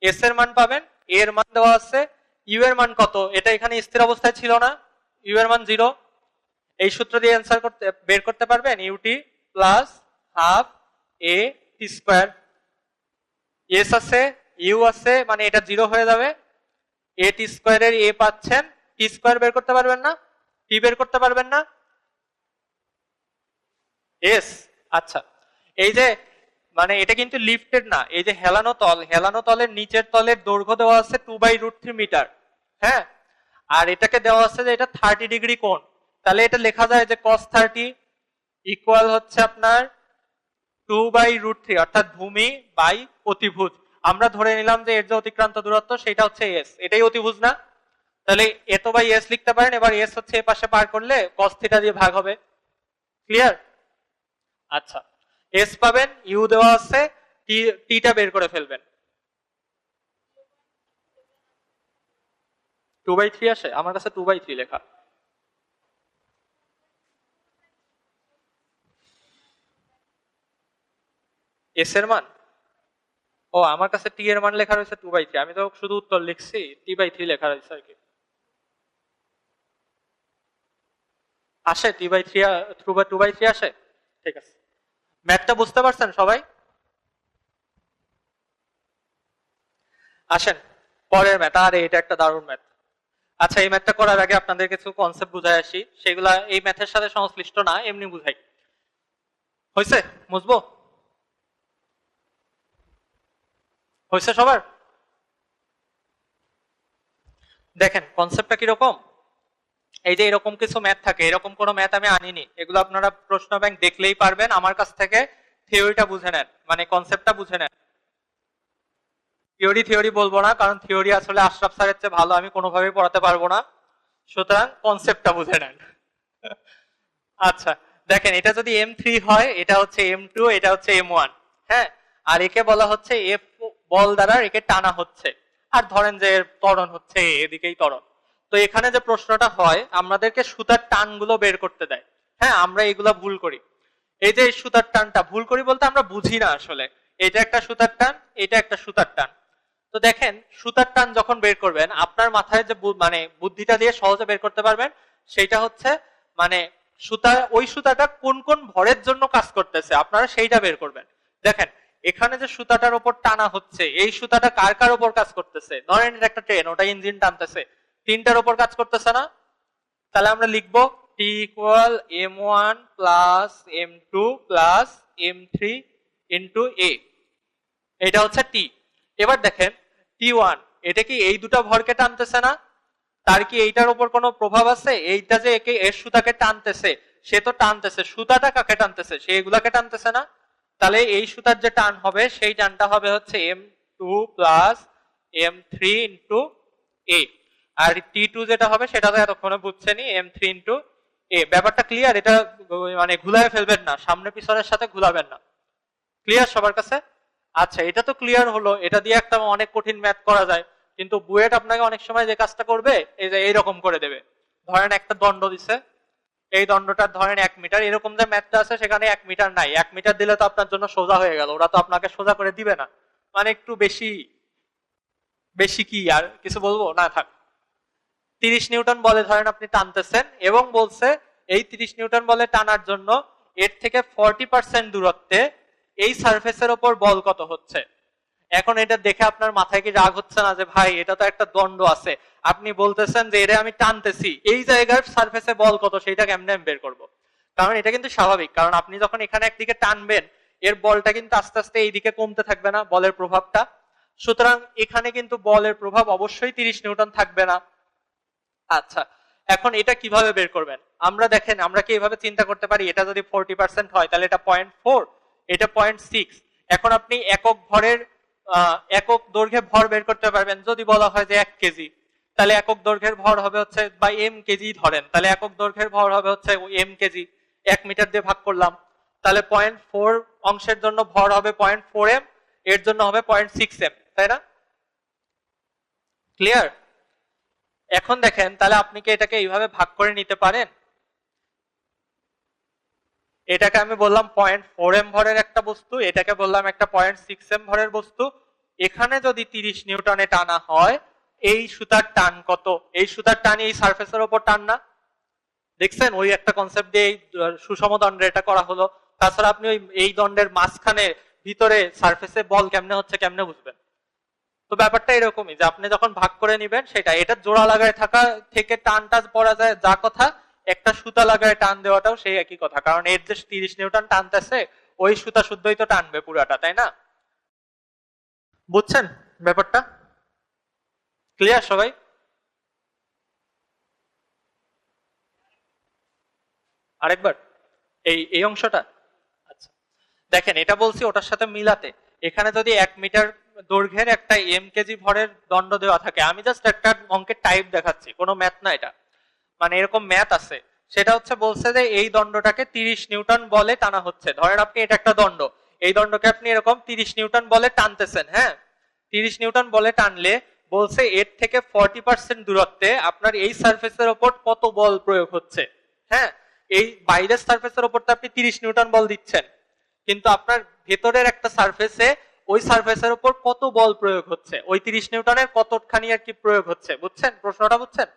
এস এর মান পাবেন, এ এর মান দেওয়া আছে, ইউ এর মান কত? এটা এখানে স্থির অবস্থায় ছিল না, ইউ এর মান 0। এই সূত্র দিয়ে অ্যান্সার করতে বের করতে পারবেন ইউটি প্লাস হাফ এ টি স্কয়ার। এস আছে, ইউ আছে, মানে এটা 0 হয়ে যাবে। এ টি স্কয়ারের এ পাচ্ছেন, টি স্কয়ার বের করতে পারবেন না, টি বের করতে পারবেন না, এস। আচ্ছা এই যে মানে এটা কিন্তু লিফটেড না, এই যে হেলানো তল, হেলানো তলের নিচের তলের দৈর্ঘ্য দেওয়া আছে 2/√3 মিটার। হ্যাঁ, আর এটাকে দেওয়া আছে যে এটা 30 ডিগ্রি কোণ, তাহলে এটা লেখা যায় যে cos 30 ইকুয়াল হচ্ছে আপনার 2/√3, অর্থাৎ ভূমি বাই অতিভুজ। আমরা ধরে নিলাম যে এর যে অতিক্রান্ত দূরত্ব সেটা হচ্ছে s, এটাই অতিভুজ না? তাহলে এত বাই s লিখতে পারেন। এবার s হচ্ছে এ পাশে পার করলে cos θ দিয়ে ভাগ হবে। ক্লিয়ার? আচ্ছা, s পাবেন, u দেওয়া আছে, t টা বের করে ফেলবেন। 2/3 আসে? আমার কাছে 2/3 লেখা। s এর মান, ও আমার কাছে t এর মান লেখা রয়েছে 2/3, আমি তো শুধু উত্তর লিখছি, t/3 লেখা রয়েছে আর কি। আসে t/3, 2/3 আসে? ঠিক আছে, ম্যাথটা বুঝতে পারছেন সবাই? আসেন পরের ম্যাথ, আর এটা একটা দারুণ ম্যাথ। আচ্ছা, এই ম্যাথটা করার আগে আপনাদের কিছু কনসেপ্ট বুঝাই আসি, সেগুলা এই ম্যাথের সাথে সংশ্লিষ্ট না, এমনি বুঝাই। হয়েছে? বুঝবো? হয়েছে সবার? দেখেন কনসেপ্টটা কিরকম। এই যে এরকম কিছু ম্যাথ থাকে, এরকম কোনো ম্যাথ আমি আনিনি, এগুলো আপনারা প্রশ্ন ব্যাংক দেখলেই পারবেন। আমার কাছ থেকে থিওরিটা বুঝে নেন, মানে কনসেপ্টটা বুঝে নেন। থিওরি বলবো না, কারণ থিওরি আসলে আশরাফ স্যারের চেয়ে ভালো আমি কোনোভাবেই পড়াতে পারবো না, সুতরাং কনসেপ্টটা বুঝে নেন। আচ্ছা দেখেন, এটা যদি M3 হয়, এটা হচ্ছে M2, এটা হচ্ছে M1, হ্যাঁ, আর একে বলা হচ্ছে F বল দ্বারা একে টানা হচ্ছে, আর ধরেন যে ত্বরণ হচ্ছে এদিকেই ত্বরণ। তো এখানে যে প্রশ্নটা হয়, আমাদেরকে সুতার টানগুলো বের করতে দেয়। হ্যাঁ, আমরা এগুলা ভুল করি। এই যে সুতার টানটা ভুল করি বলতে আমরা বুঝি না আসলে, এটা একটা সুতার টান, এটা একটা সুতার টান। তো দেখেন সুতার টান যখন বের করবেন, আপনার মাথায় যে মানে বুদ্ধিটা দিয়ে সহজে বের করতে পারবেন, সেটা হচ্ছে মানে সুতা, ওই সুতাটা কোন কোন ভরের জন্য কাজ করতেছে আপনারা সেইটা বের করবেন। দেখেন এখানে যে সুতাটার উপর টানা হচ্ছে, এই সুতাটা কার কার উপর কাজ করতেছে? ধরেন এটা একটা ট্রেন, ওটা ইঞ্জিন টানতেছে, তিনটার উপর কাজ করতেছে না? তাহলে আমরা লিখবো T equal M1 plus M2 plus M3 into A, এটা হচ্ছে T। এবার দেখেন T1, এটা কি এই দুটা ভরকে টানতেছে না? তার কি এইটার উপর কোনো প্রভাব আছে? এইটা যে একে এর সুতাকে টানতেছে, সে তো টানতেছে, সুতাটা কাকে টানতেছে? সে এগুলাকে টানতেছে না? তাহলে এই সুতার যে টান হবে, সেই টানটা হবে হচ্ছে M2 plus M3 into A, R T2 যেটা হবে সেটা তো এতক্ষণে বুঝছেনই, M3 ইন্টু A। ব্যাপারটা ক্লিয়ার? এটা মানে ঘুলায় ফেলবেন না, সামনে পিছনের সাথে ঘুলাবেন না। ক্লিয়ার সবার কাছে? আচ্ছা, এটা তো ক্লিয়ার হলো, এটা দিয়ে একটা অনেক কঠিন ম্যাথ করা যায়, কিন্তু বুয়েট আপনাকে অনেক সময় যে কাজটা করবে, এই যে এইরকম করে দেবে। ধরেন একটা দণ্ড দিছে, এই দণ্ডটা ধরেন 1 মিটার, এরকম যে ম্যাথটা আছে সেখানে 1 মিটার নাই, 1 মিটার দিলে তো আপনার জন্য সোজা হয়ে গেল, ওরা তো আপনাকে সোজা করে দিবে না, মানে একটু বেশি বেশি কি আর কিছু বলবো না, থাক। 30 নিউটন বলে ধরেন আপনি টানতেছেন, এবং বলছে এই 30 নিউটন বলে টানার জন্য এর থেকে 40% দূরত্বে এই সারফেসের উপর বল কত হচ্ছে? এখন এটা দেখে আপনার মাথায় কি রাগ হচ্ছে না যে ভাই এটা তো একটা দণ্ড আছে, আপনি বলতেছেন যে এটা আমি টানতেছি, এই জায়গার সারফেসে বল কত সেটা কেমনে আমি বের করবো? কারণ এটা কিন্তু স্বাভাবিক, কারণ আপনি যখন এখানে একদিকে টানবেন, এর বলটা কিন্তু আস্তে আস্তে এইদিকে কমতে থাকবে না, বলের প্রভাবটা। সুতরাং এখানে কিন্তু বলের প্রভাব অবশ্যই 30 নিউটন থাকবে না। আচ্ছা, এখন এটা কিভাবে বের করবেন? আমরা দেখেন, আমরা কি এভাবে চিন্তা করতে পারি, এটা যদি 40% হয় তাহলে এটা 0.4, এটা 0.6। এখন আপনি একক ভরের একক দৈর্ঘ্যে ভর বের করতে পারবেন। যদি বলা হয় যে 1 কেজি, তাহলে একক দৈর্ঘ্যের ভর হবে হচ্ছে, বা এম কেজি ধরেন, তাহলে একক দৈর্ঘ্যের ভর হবে হচ্ছে এম কেজি, 1 মিটার দিয়ে ভাগ করলাম, তাহলে 0.4 অংশের জন্য ভর হবে 0.4 এম, এর জন্য হবে 0.6 এম, তাই না? ক্লিয়ার? এখন দেখেন, তাহলে আপনি কি এটাকে এইভাবে ভাগ করে নিতে পারেন? এটাকে আমি বললাম 0.4 এম ভরের একটা বস্তু, এটাকে বললাম একটা 0.6 এম ভরের বস্তু। এখানে যদি 30 নিউটনে টানা হয়, এই সুতার টান কত? এই সুতার টান এই সারফেসের উপর টান না? দেখছেন, ওই একটা কনসেপ্ট দিয়ে সুষম দণ্ডের এটা করা হলো। তাছাড়া আপনি ওই এই দণ্ডের মাঝখানে ভিতরে সারফেসে বল কেমনে হচ্ছে কেমনে বুঝবেন? তো ব্যাপারটা এরকমই, যে আপনি যখন ভাগ করে নিবেন, সেটা এটা জোড়া লাগায় থাকা থেকে টানটা পড়া যায় যা কথা, একটা সুতা লাগায় টান দেওয়াটাও সেই একই কথা, কারণ এর যে 30 নিউটন টানতেছে, ওই সুতা শুদ্ধই তো টানবে পুরাটা, তাই না? বুঝছেন ব্যাপারটা? ক্লিয়ার সবাই? আরেকবার এই এই অংশটা। আচ্ছা দেখেন এটা বলছি ওটার সাথে মিলাতে, এখানে যদি 1 মিটার দৈর্ঘ্যের একটা কেজি ভরের দণ্ড দেওয়া থাকে, আমি জাস্ট একটা অঙ্কের টাইপ দেখাচ্ছি, কোনো ম্যাথ না এটা, মানে এরকম ম্যাথ আছে, সেটা হচ্ছে বলছে যে এই দণ্ডটাকে 30 নিউটন বলে টানা হচ্ছে। ধরেন আপনি এটা একটা দণ্ড, এই দণ্ডকে আপনি এরকম 30 নিউটন বলে টানতেছেন, হ্যাঁ 30 নিউটন বলে টানলে বলছে এর থেকে 40% দূরত্বে আপনার এই সারফেসের উপর কত বল প্রয়োগ হচ্ছে। হ্যাঁ এই বাইরের সারফেসের উপর তো আপনি 30 নিউটন বল দিচ্ছেন, কিন্তু আপনার ভেতরের একটা সারফেসে ওই সারফেসের উপর কত বল প্রয়োগ হচ্ছে, ওই 30 নিউটনের কতখানি আর কি প্রয়োগ হচ্ছে, বুঝছেন প্রশ্নটা বুঝছেন?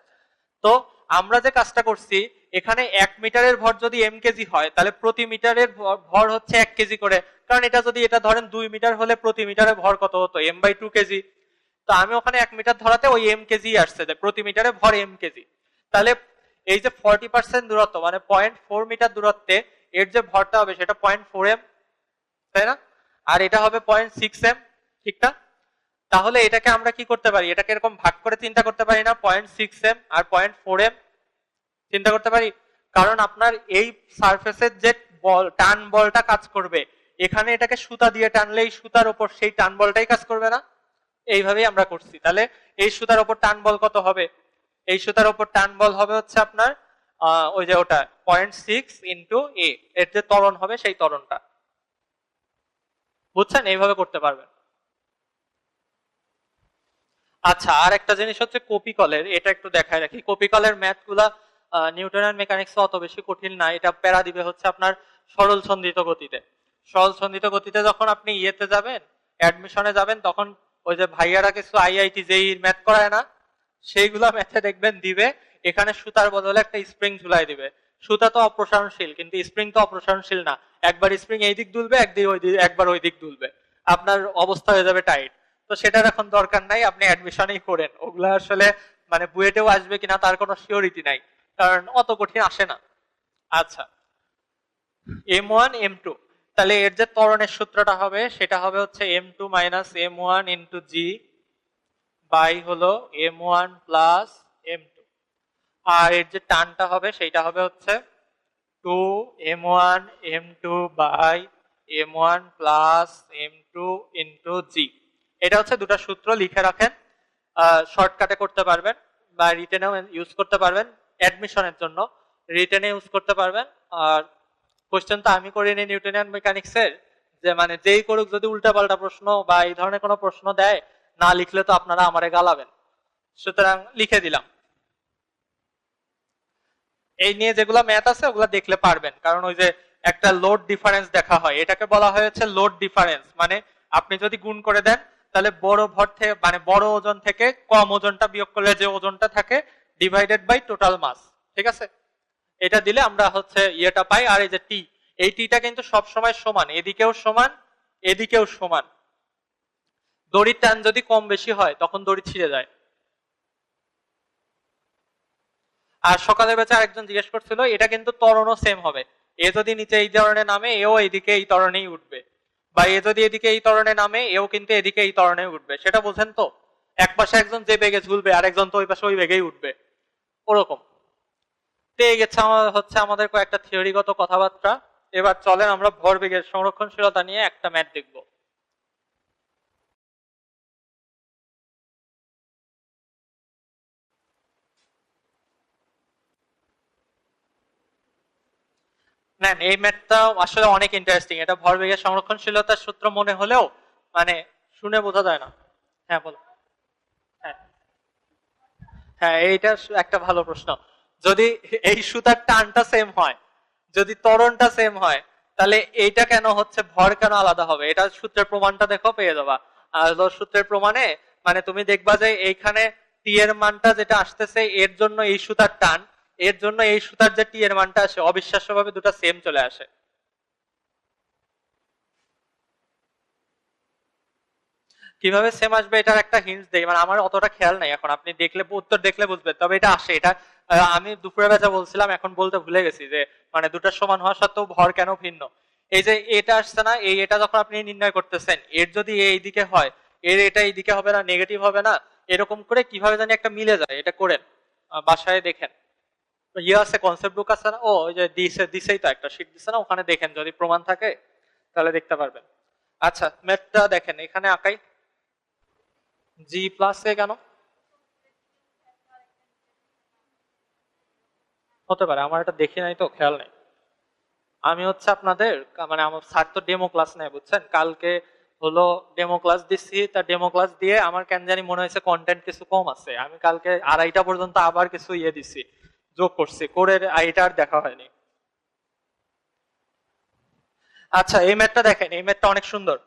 তো আমরা যে কাজটা করছি, এখানে 1 মিটারের ভর যদি কেজি হয় তাহলে প্রতি মিটারের ভর হচ্ছে 1 কেজি করে, কারণ এটা যদি এটা ধরেন 2 মিটার হলে প্রতি মিটারে ভর কত হতো m/2 কেজি। তো আমি ওখানে 1 মিটার ধরাতে ওই কেজি আসছে, প্রতি মিটারে ভর কেজি। তাহলে এই যে 40% দূরত্ব মানে 0.4 মিটার দূরত্বে এর যে ভরটা হবে সেটা 0.4 তাই না, আর এটা হবে 0.6 ঠিক না? তাহলে এটাকে আমরা কি করতে পারি, এটাকে এরকম ভাগ করে চিন্তা করতে পারি না, 0.6 আর 0.4 চিন্তা করতে পারি, কারণ আপনার এই সারফেসের যে বল টান বলটা কাজ করবে, এখানে এটাকে সুতা দিয়ে টানলে এই সুতার উপর সেই টান বলটাই কাজ করবে না, এইভাবেই আমরা করছি। তাহলে এই সুতার উপর টান বল কত হবে, এই সুতার উপর টান বল হবে হচ্ছে আপনার ওই যে ওটা 0.6 ইন্টু এ, এর যে ত্বরণ হবে সেই ত্বরণটা, বুঝছেন? এইভাবে করতে পারবেন। আচ্ছা আর একটা জিনিস হচ্ছে কপিকলের, এটা একটু দেখায় রাখি, কপিকলের ম্যাথ গুলা নিউটনের মেকানিক্স অত বেশি কঠিন না, এটা প্যারা দিবে হচ্ছে আপনার সরল সন্ধিত গতিতে। সরল সন্ধিত গতিতে যখন আপনি ইয়েতে যাবেন, অ্যাডমিশনে যাবেন, তখন ওই যে ভাইয়ারা কিছু আইআইটি যেই ম্যাথ করায় না, সেইগুলা ম্যাথে দেখবেন দিবে এখানে সুতার বদলে একটা স্প্রিং ঝুলাই দিবে। সুতা তো অপ্রসারণশীল, কিন্তু স্প্রিং তো অপ্রসারণশীল না, একবার স্প্রিং এই দিক দুলবে, একদিক ওই দিক, একবার ওই দিক দুলবে, আপনার অবস্থা হয়ে যাবে টাইট। তো সেটার এখন দরকার নাই, আপনি অ্যাডমিশনই করেন, ওগুলা আসলে মানে বুয়েটেও আসবে কিনা তার কোনো সিওরিটি নাই, কারণ অত কঠিন আসে না। আচ্ছা m1 m2, তাহলে এর যে ত্বরণের সূত্রটা হবে সেটা হবে হচ্ছে m2 minus m1 into G by হলো m1 প্লাস m2, আর এর যে টানটা হবে সেইটা হবে হচ্ছে 2m1 m2 by m1 plus m2 into জি। এটা হচ্ছে দুটো সূত্র লিখে রাখেন, শর্টকাটে করতে পারবেন বা রিটেনেও ইউজ করতে পারবেন, অ্যাডমিশনের জন্য রিটেনে ইউজ করতে পারবেন। আর কোশ্চেন তো আমি করিনি নিউটনিয়ান মেকানিক্সের, যে মানে যেই করুক যদি উল্টাপাল্টা প্রশ্ন বা এই ধরনের কোনো প্রশ্ন দেয়, না লিখলে তো আপনারা আমারে গালাবেন, সুতরাং লিখে দিলাম। এই নিয়ে যেগুলো ম্যাথ আছে ওগুলো দেখলে পারবেন, কারণ ওই যে একটা লোড ডিফারেন্স দেখা হয়, এটাকে বলা হয়েছে লোড ডিফারেন্স, মানে আপনি যদি গুণ করে দেন তাহলে বড় ভর থেকে মানে বড় ওজন থেকে কম ওজনটা বিয়োগ করলে যে ওজনটা থাকে ডিভাইডেড বাই টোটাল মাস, ঠিক আছে? এটা দিলে আমরা হচ্ছে ইয়েটা পাই। আর এই যে টি, এই টিটা কিন্তু সব সময় সমান, এদিকেও সমান এদিকেও সমান, দড়ির টান যদি কম বেশি হয় তখন দড়ি ছিঁড়ে যায়। আর সকালের বেচে আরেকজন জিজ্ঞেস করছিল, এটা কিন্তু ত্বরণও সেম হবে, এ যদি নিচে এই ধরনের নামে এও এইদিকে এই ত্বরণেই উঠবে, বা এ যদি এদিকে এই ত্বরণে নামে এও কিন্তু এদিকে এই ত্বরণে উঠবে, সেটা বোঝেন তো? এক পাশে একজন যে বেগে ঝুলবে আর একজন তো ওই পাশে ওই বেগেই উঠবে, ওরকম। পেয়ে গেছে আমার হচ্ছে আমাদের কয়েকটা থিওরিগত কথাবার্তা। এবার চলেন আমরা ভরবেগের সংরক্ষণশীলতা নিয়ে একটা ম্যাথ দেখব। নেন এই ম্যাথটা আসলে অনেক ইন্টারেস্টিং, এটা ভরবেগের সংরক্ষণশীলতার সূত্র মনে হলেও মানে শুনে বোঝা যায় না। হ্যাঁ বলো। হ্যাঁ হ্যাঁ এইটা একটা ভালো প্রশ্ন। যদি এই সুতার টানটা সেম হয়, যদি ত্বরণটা সেম হয়, তাহলে এইটা কেন হচ্ছে ভর কেন আলাদা হবে? এটা সূত্রের প্রমাণটা দেখো পেয়ে যাবা। আর সূত্রের প্রমাণে মানে তুমি দেখবা যে এইখানে টি এর মানটা যেটা আসতেছে এর জন্য এই সুতার টান, এর জন্য এই সুতার যে টি এর মানটা আসে অবিশ্বাস্যভাবে দুটো সেম চলে আসে। কিভাবে সেম আসবে এটার একটা হিন্টস দেই, মানে আমার অতটা খেয়াল নাই এখন, আপনি দেখলে উত্তর দেখলে বুঝবেন, তবে এটা আসে। এটা আমি দুপুরে বেচা বলছিলাম, এখন বলতে ভুলে গেছি যে মানে দুটো সমান হওয়া সত্ত্বেও ভর কেন ভিন্ন। এই যে এটা আসছে না, এই এটা যখন আপনি নির্ণয় করতেছেন, এর যদি এই দিকে হয় এর এটা এই দিকে হবে না, নেগেটিভ হবে না, এরকম করে কিভাবে জানি একটা মিলে যায়, এটা করেন বাসায় দেখেন। ইয়ে আছে, কনসেপ্ট বুক আছে না, ও ওই যে দিছেই তো, একটা শীট দিছে না, ওখানে দেখেন যদি প্রমাণ থাকে তাহলে দেখতে পারবেন। আচ্ছা ম্যাথটা দেখেন এখানে আঁকাই। জি প্লাস এ কেন হতে পারে, আমার এটা দেখি নাই তো, খেয়াল নেই। আমি হচ্ছে আপনাদের মানে আমার স্যার তো ডেমো ক্লাস নেয় বুঝছেন, কালকে হলো ডেমো ক্লাস দিচ্ছি, তা ডেমো ক্লাস দিয়ে আমার কেন জানি মনে হয়েছে কন্টেন্ট কিছু কম আছে, আমি কালকে 2:30 পর্যন্ত আবার কিছু ইয়ে দিছি, যোগ করছি, করে এটা আর দেখা হয়নি। আচ্ছা এই ম্যাথটা দেখেন, এই ম্যাথটা অনেক সুন্দর।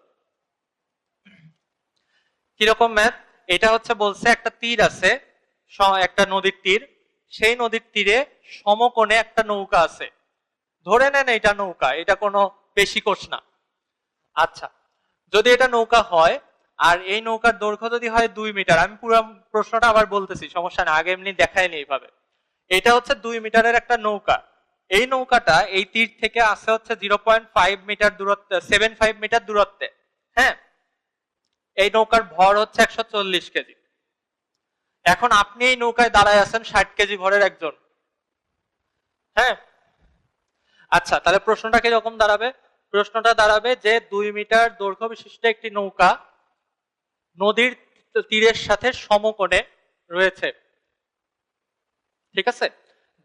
কিরকম ম্যাথ? এটা হচ্ছে বলছে একটা তীর আছে, একটা নদীর তীর, সেই নদীর তীরে সমকোণে একটা নৌকা আছে, ধরে নেন এটা নৌকা, এটা কোনো বেশি কোষ না। আচ্ছা যদি এটা নৌকা হয়, আর এই নৌকার দৈর্ঘ্য যদি হয় 2 মিটার, আমি পুরো প্রশ্নটা আবার বলতেছি, সমস্যা না, আগে এমনি দেখায়নি এইভাবে। এটা হচ্ছে 2 মিটারের একটা নৌকা, এই নৌকাটা এই তীর থেকে আসে হচ্ছে 0.5 মিটার দূরত্বে, 75 মিটার দূরত্বে। হ্যাঁ, এই নৌকার ভর হচ্ছে 140 কেজি। এখন আপনি এই নৌকায় দাঁড়ায় আছেন 60 কেজি ভরের একজন। হ্যাঁ, আচ্ছা তাহলে প্রশ্নটা কিরকম দাঁড়াবে? প্রশ্নটা দাঁড়াবে যে 2 মিটার দৈর্ঘ্য বিশিষ্ট একটি নৌকা নদীর তীরের সাথে সমকোণে রয়েছে। ঠিক আছে,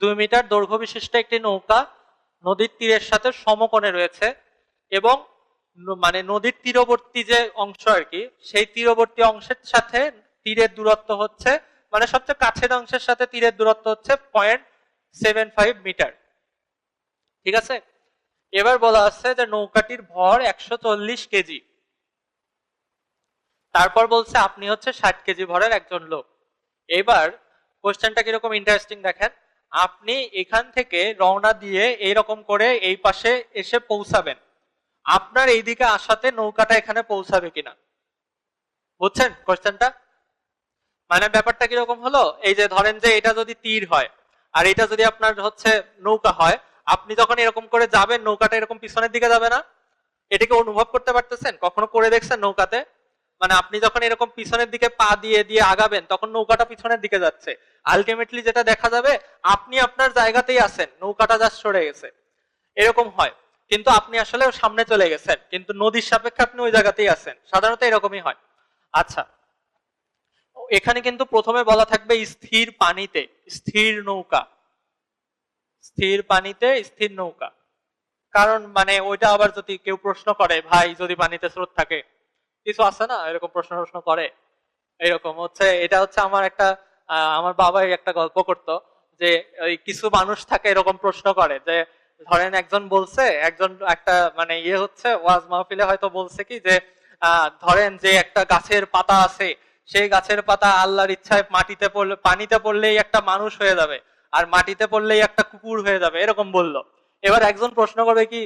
2 মিটার দৈর্ঘ্য বিশিষ্ট একটি নৌকা নদীর তীরের সাথে সমকোণে রয়েছে, এবং মানে নদীর তীরবর্তী যে অংশ আর কি, সেই তীরবর্তী অংশের সাথে তীরের দূরত্ব হচ্ছে, মানে সবচেয়ে কাছের অংশের সাথে তীরের দূরত্ব হচ্ছে 0.75 মিটার। ঠিক আছে, এবার বলা আছে যে নৌকাটির ভর 140 কেজি। তারপর বলছে আপনি হচ্ছে 60 কেজি ভরের একজন লোক। এবার কোশ্চেনটা কিরকম ইন্টারেস্টিং দেখেন, আপনি এখান থেকে রওনা দিয়ে এইরকম করে এই পাশে এসে পৌঁছাবেন, আপনার এইদিকে আসাতে নৌকাটা এখানে পৌঁছাবে কিনা, বুঝছেন কোশ্চেনটা? মানে ব্যাপারটা কিরকম হলো, এই যে ধরেন যে এটা যদি তীর হয় আর এটা যদি আপনার হচ্ছে নৌকা হয়, আপনি যখন এরকম করে যাবেন নৌকাটা এরকম পিছনের দিকে যাবে না? এটাকে অনুভব করতে পারতেছেন? কখনো করে দেখছেন নৌকাতে? মানে আপনি যখন এরকম পিছনের দিকে পা দিয়ে দিয়ে আগাবেন তখন নৌকাটা পিছনের দিকে যাচ্ছে, আলটিমেটলি যেটা দেখা যাবে আপনি আপনার জায়গাতেই আছেন, নৌকাটা জাস্ট সরে গেছে, এরকম হয়। কিন্তু আপনি আসলে সামনে চলে গেছেন, কিন্তু নদীর সাপেক্ষে আপনি ওই জায়গাতেই আছেন, সাধারণত এরকমই হয়। আচ্ছা এখানে কিন্তু প্রথমে বলা থাকবে স্থির পানিতে স্থির নৌকা, স্থির পানিতে স্থির নৌকা, কারণ মানে ওইটা আবার যদি কেউ প্রশ্ন করে, ভাই যদি পানিতে স্রোত থাকে, কিছু আছে না এরকম প্রশ্ন করে, এরকম হচ্ছে, এটা হচ্ছে আমার একটা আমার বাবাই একটা গল্প করতো, যে ওই কিছু মানুষ থাকে এরকম প্রশ্ন করে, যে ধরেন একজন বলছে, একজন একটা মানে ইয়ে হচ্ছে ওয়াজ মাহফিলে হয়তো বলছে কি যে ধরেন যে একটা গাছের পাতা আছে, সেই গাছের পাতা আল্লাহর ইচ্ছায় মাটিতে পড়লে, পানিতে পড়লেই একটা মানুষ হয়ে যাবে, আর মাটিতে পড়লেই একটা কুকুর হয়ে যাবে, এরকম বললো। এবার একজন প্রশ্ন করবে কি,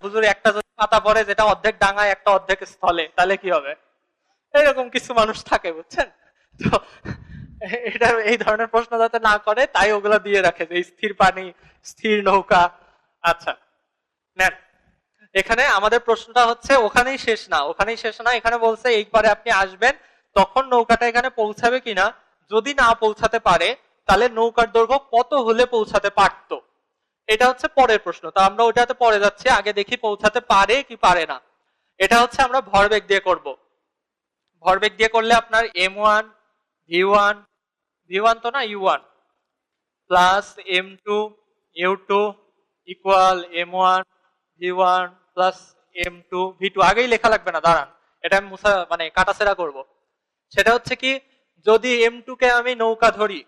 হুজুর একটা যদি পাতা পড়ে যেটা অর্ধেক ডাঙায় একটা অর্ধেক স্থলে, তাহলে কি হবে? এরকম কিছু মানুষ থাকে বুঝছেন তো, এটা এই ধরনের প্রশ্ন যাতে না করে তাই ওগুলো দিয়ে রাখে, যে স্থির পানি, স্থির নৌকা। আচ্ছা নেন, এখানে আমাদের প্রশ্নটা হচ্ছে ওখানেই শেষ না, ওখানেই শেষ না, এখানে বলছে এইবারে আপনি আসবেন তখন নৌকাটা এখানে পৌঁছাবে কিনা, যদি না পৌঁছাতে পারে তাহলে নৌকার দৈর্ঘ্য কত হলে পৌঁছাতে পারতো, এটা হচ্ছে পরের প্রশ্ন। তো আমরা ওইটাতে পরে যাচ্ছি, আগে দেখি পৌঁছাতে পারে কি পারে না। এটা হচ্ছে আমরা ভরবেগ দিয়ে করব। ভরবেগ দিয়ে করলে আপনার m1 v1, v1 তো না u1 plus m2 u2 equal m1 v1 plus m2 v2, আগেই লেখা লাগবে না, দাঁড়ান এটা আমি মুছা মানে কাটাছেড়া করব। সেটা হচ্ছে কি, যদি m2 কে আমি নৌকা ধরি,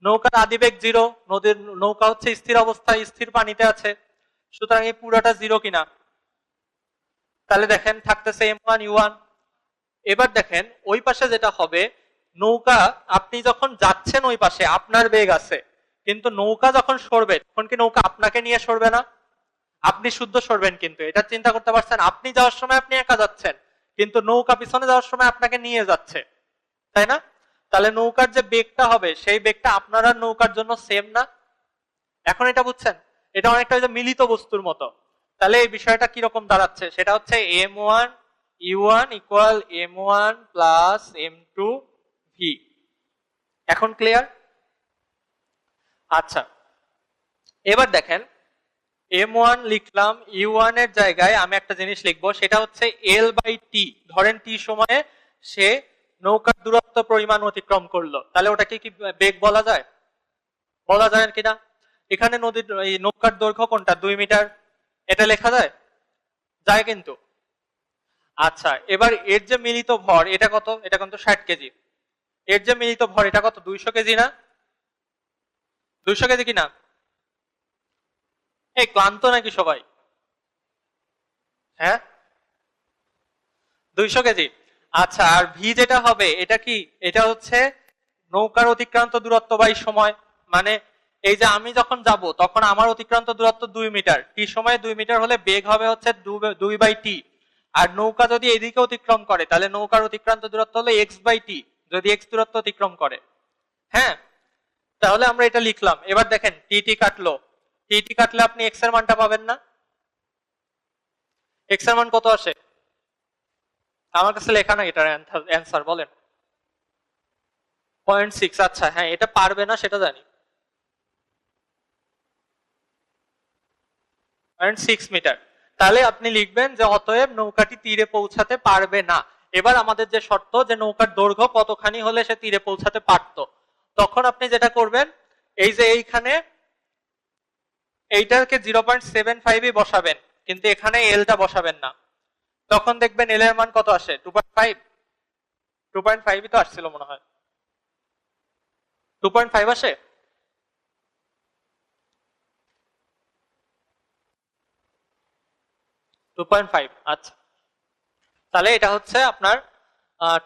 নৌকার আদিবেগ 0, নদীর নৌকা হচ্ছে স্থির অবস্থায় স্থির পানিতে আছে, সুতরাং এই পুরোটা 0 কিনা, তাহলে দেখেন থাকতেছে m1 u1। এবার দেখেন ওই পাশে যেটা হবে, নৌকা আপনি যখন যাচ্ছেন ওই পাশে আপনার বেগ আছে, কিন্তু নৌকা যখন সরবে তখন কি নৌকা আপনাকে নিয়ে সরবে না? আপনি শুদ্ধ সরবেন, কিন্তু এটা চিন্তা করতে পারছেন, আপনি যাওয়ার সময় আপনি একা যাচ্ছেন, কিন্তু নৌকা পিছনে যাওয়ার সময় আপনাকে নিয়ে যাচ্ছে, তাই না? তাহলে নৌকার যে বেগটা হবে সেই বেগটা আপনার আর নৌকার জন্য সেম না। এখন এটা বুঝছেন, এটা অনেকটা ওই যে মিলিত বস্তুর মতো। তাহলে এই বিষয়টা কিরকম দাঁড়াচ্ছে, সেটা হচ্ছে m1 u1 equal m1 plus m2 v। এখন ক্লিয়ার? আচ্ছা এবার দেখেন m1 লিখলাম, u1 এর জায়গায় আমি একটা জিনিস লিখবো, সেটা হচ্ছে l/t। ধরেন t সময়ে সে নৌকার দূরত্ব পরিমাণ অতিক্রম করলো, তাহলে ওটাকে কি বেগ বলা যায়? বলা যায় কিনা? এখানে নদীর এই নৌকার দৈর্ঘ্য কোনটা? 2 মিটার, এটা লেখা যায়? যায় কিন্তু। আচ্ছা, এবার এর যে মিলিত ভর এটা কত? এটা কিন্তু 60 কেজি। এর যে মিলিত ভর এটা কত? 200 কেজি না? 200 কেজি কিনা? এই ক্লান্ত নাকি সবাই? হ্যাঁ, 200 কেজি। আচ্ছা, আর ভি যেটা হবে এটা কি? এটা হচ্ছে নৌকার অতিক্রান্ত দূরত্ব বাই সময়। মানে এই যে আমি যখন যাব তখন আমার অতিক্রান্ত দূরত্ব 2 মিটার, টি সময়ে 2 মিটার হলে বেগ হবে হচ্ছে 2/t। আর নৌকা যদি এদিকে অতিক্রম করে তাহলে নৌকার অতিক্রান্ত দূরত্ব হলো x/t, যদি x দূরত্ব অতিক্রম করে। হ্যাঁ, তাহলে আমরা এটা লিখলাম। এবার দেখেন টি কাটলো, টি কাটলে আপনি x এর মানটা পাবেন না? x এর মান কত আসে? আমার কাছে লেখা নাই এটার অ্যান্সার, বলেন। 0.6। আচ্ছা হ্যাঁ, এটা পারবে না সেটা জানি। 0.6 মিটার। তাহলে আপনি লিখবেন যে অতএব নৌকাটি তীরে পৌঁছাতে পারবে না। এবার আমাদের যে শর্ত যে নৌকার দৈর্ঘ্য কতখানি হলে সে তীরে পৌঁছাতে পারতো, তখন আপনি যেটা করবেন এই যে এইখানে এইটাকে 0.75 বসাবেন, কিন্তু এখানে এলটা বসাবেন না। তখন দেখবেন এল এর মান কত আসে? 2.5। 2.5 তো আসছিল মনে হয়। 2.5 আসে। 2.5। আচ্ছা, তাহলে এটা হচ্ছে আপনার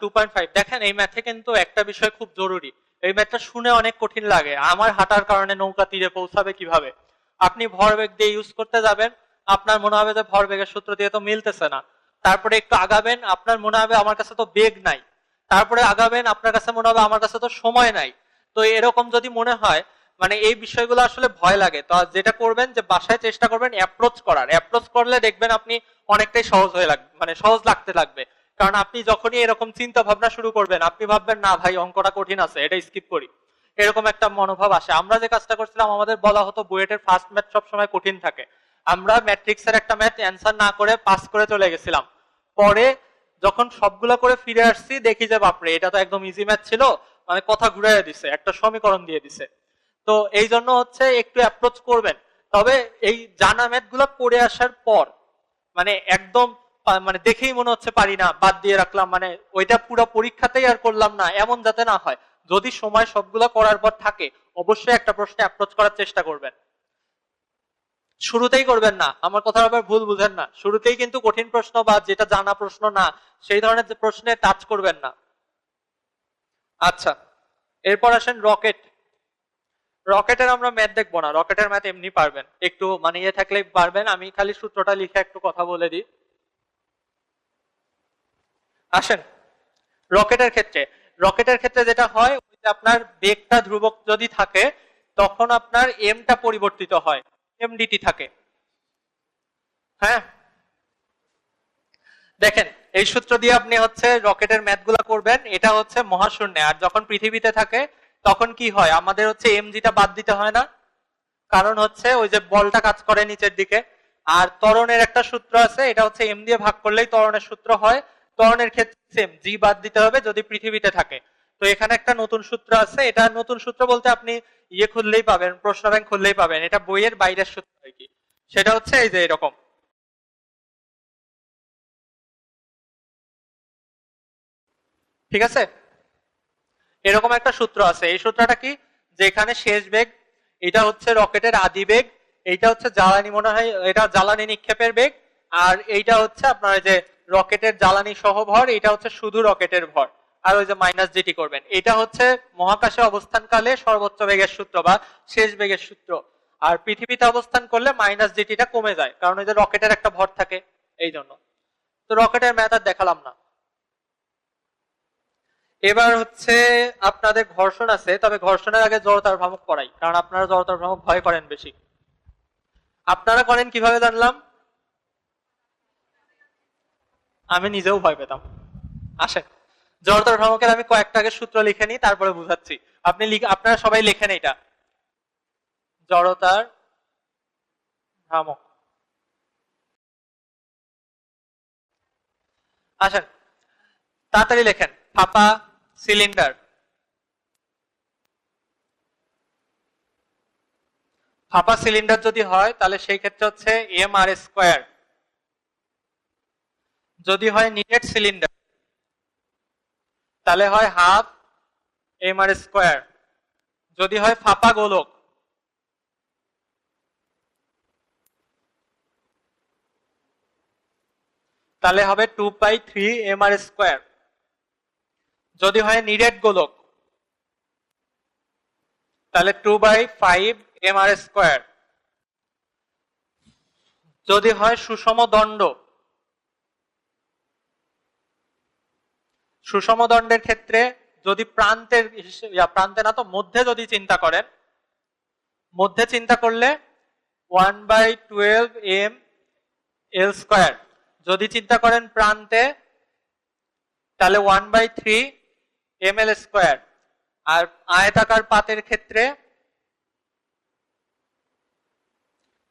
2.5। দেখেন এই ম্যাথে কিন্তু একটা বিষয় খুব জরুরি। এই ম্যাথটা শুনে অনেক কঠিন লাগে, আমার হাঁটার কারণে নৌকা তীরে পৌঁছাবে কিভাবে। আপনি ভরবেগ দিয়ে ইউজ করতে যাবেন, আপনার মনে হবে যে ভরবেগের সূত্র দিয়ে তো মিলতেছে না। তারপরে একটু আগাবেন, আপনার মনে হবে আমার কাছে তো বেগ নাই। তারপরে আগাবেন, আপনার কাছে মনে হবে আমার কাছে তো সময় নাই। তো এরকম যদি মনে হয়, মানে এই বিষয়গুলো আসলে ভয় লাগে। তো যেটা করবেন যে বাসায় চেষ্টা করবেন অ্যাপ্রোচ করার। অ্যাপ্রোচ করলে দেখবেন আপনি অনেকটাই সহজ হয়ে লাগবে, মানে সহজ লাগতে লাগবে। কারণ আপনি যখনই এরকম চিন্তা ভাবনা শুরু করবেন, আপনি ভাববেন না ভাই অঙ্কটা কঠিন আছে, এটা স্কিপ করি, এরকম একটা মনোভাব আসে। আমরা যে কাজটা করছিলাম, আমাদের বলা হতো বুয়েটের ফার্স্ট ম্যাথ সবসময় কঠিন থাকে। আমরা ম্যাট্রিক্সের একটা ম্যাথ অ্যান্সার না করে পাস করে চলে গেছিলাম। পরে যখন সবগুলা করে ফিরে আসছি দেখি যে বাপরে এটা তো একদম ইজি ম্যাথ ছিল, মানে কথা ঘুরাইয়া দিছে, একটা সমীকরণ দিয়ে দিছে। তো এই জন্য হচ্ছে একটু অ্যাপ্রোচ করবেন। তবে এই জানা ম্যাথ গুলা করে আসার পর মানে একদম মানে দেখেই মনে হচ্ছে পারি না, বাদ দিয়ে রাখলাম, মানে ওইটা পুরো পরীক্ষাতেই আর করলাম না, এমন যাতে না হয়। যদি সময় সবগুলো করার পর থাকে, অবশ্যই একটা প্রশ্নে অ্যাপ্রোচ করার চেষ্টা করবেন। শুরুতেই করবেন না, আমার কথা আবার ভুল বুঝেন না। শুরুতেই কিন্তু কঠিন প্রশ্ন বা যেটা জানা প্রশ্ন না সেই ধরনের যে প্রশ্নে টাচ করবেন না। আচ্ছা, এরপর আসেন রকেট। রকেটের আমরা ম্যাথ দেখবো না, রকেটের ম্যাথ এমনি পারবেন, একটু মানে ইয়ে থাকলেই পারবেন। আমি খালি সূত্রটা লিখে একটু কথা বলে দিই। আসেন রকেটের ক্ষেত্রে যেটা হয়, ওই যে আপনার বেগটা ধ্রুবক যদি থাকে তখন আপনার এমটা পরিবর্তিত হয়, এমডিটি থাকে। হ্যাঁ, দেখেন এই সূত্র দিয়ে আপনি হচ্ছে রকেটের ম্যাথ গুলা করবেন। এটা হচ্ছে মহাশূন্যে, আর যখন পৃথিবীতে থাকে তখন কি হয়, আমাদের হচ্ছে এমজিটা বাদ দিতে হয় না। কারণ হচ্ছে ওই যে বলটা কাজ করে নিচের দিকে। আর ত্বরণের একটা সূত্র আছে, এটা হচ্ছে এম দিয়ে ভাগ করলেই ত্বরণের সূত্র হয়। ত্বরণের ক্ষেত্রে সেম, জি বাদ দিতে হবে যদি পৃথিবীতে থাকে। তো এখানে একটা নতুন সূত্র আছে, এটা নতুন সূত্র বলতে আপনি ইয়ে খুললেই পাবেন, প্রশ্ন ব্যাংক খুললেই পাবেন, এটা বইয়ের বাইরের সূত্র আর কি। সেটা হচ্ছে এই যে এরকম, ঠিক আছে। এরকম একটা সূত্র আছে। এই সূত্রটা কি, যেখানে শেষ বেগ এটা হচ্ছে রকেটের আদি বেগ, এইটা হচ্ছে জ্বালানি, মনে হয় এটা জ্বালানি নিক্ষেপের বেগ, আর এইটা হচ্ছে আপনার যে রকেটের জ্বালানি সহ ভর, এটা হচ্ছে শুধু রকেটের ভর। আর ওই যে মাইনাস জিটি করবেন, এটা হচ্ছে মহাকাশে অবস্থানকালে সর্বোচ্চ বেগের সূত্র বা শেষ বেগের সূত্র। আর পৃথিবীতে অবস্থান করলে মাইনাস জিটিটা কমে যায়, কারণ ওই যে রকেটের একটা ভর থাকে, এই জন্য। তো রকেটের ম্যাথ আর দেখালাম না। এবার হচ্ছে আপনাদের ঘর্ষণ আছে, তবে ঘর্ষণের আগে জড়তার ভ্রামক পড়াই, কারণ আপনারা জড়তার ভ্রামক ভয় করেন বেশি। আপনারা করেন কিভাবে জানলাম? আমি নিজেও ভয় পেতাম। আসেন, জড়তার ভ্রামকের আমি কয়েকটা আগে সূত্র লিখে নিই, তারপরে বুঝাচ্ছি। আপনারা সবাই লেখেন এটা। জড়তার ভ্রামক। আসেন তাড়াতাড়ি লেখেন, ফাঁপা সিলিন্ডার। ফাঁপা সিলিন্ডার যদি হয় তাহলে সেই ক্ষেত্রে হচ্ছে এম আর স্কোয়ার। যদি হয় নিডেড সিলিন্ডার তাহলে হয় হাফ এম আর স্কোয়ার। যদি হয় ফাঁপা গোলক তাহলে হবে 2/3 এম আর স্কোয়ার। যদি হয় নিডেড গোলক তাহলে 2/5 এম আর স্কোয়ার। যদি হয় সুষম দণ্ড, সুষম দণ্ডের ক্ষেত্রে যদি প্রান্তের প্রান্তে না তো মধ্যে যদি চিন্তা করেন, মধ্যে চিন্তা করলে 1/12 এম এল স্কোয়ার। যদি চিন্তা করেন প্রান্তে তাহলে 1/3 এম এল স্কোয়ার। আর আয়তাকার পাতের ক্ষেত্রে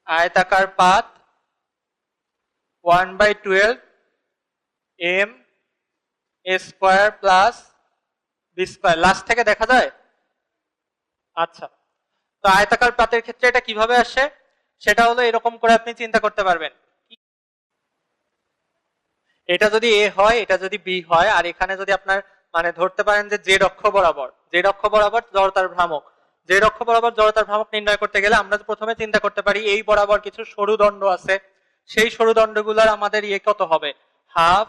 আয়তাকার পাত 1/12 M A square plus B square. Last থেকে দেখা যায়? আচ্ছা, তো আয়তাকার পাতের ক্ষেত্রে এটা কিভাবে আসে সেটা হলো এরকম করে আপনি চিন্তা করতে পারবেন। এটা যদি এ হয়, এটা যদি বি হয়, আর এখানে যদি আপনার মানে ধরতে পারেন যে জেড অক্ষ বরাবর, জেড অক্ষ বরাবর জড়তার ভ্রামক, জেড অক্ষ বরাবর জড়তার ভ্রামক নির্ণয় করতে গেলে আমরা প্রথমে চিন্তা করতে পারি এই বরাবর কিছু সরু দণ্ড আছে, সেই সরু দণ্ডগুলোর আমাদের ইয়ে কত হবে, হাফ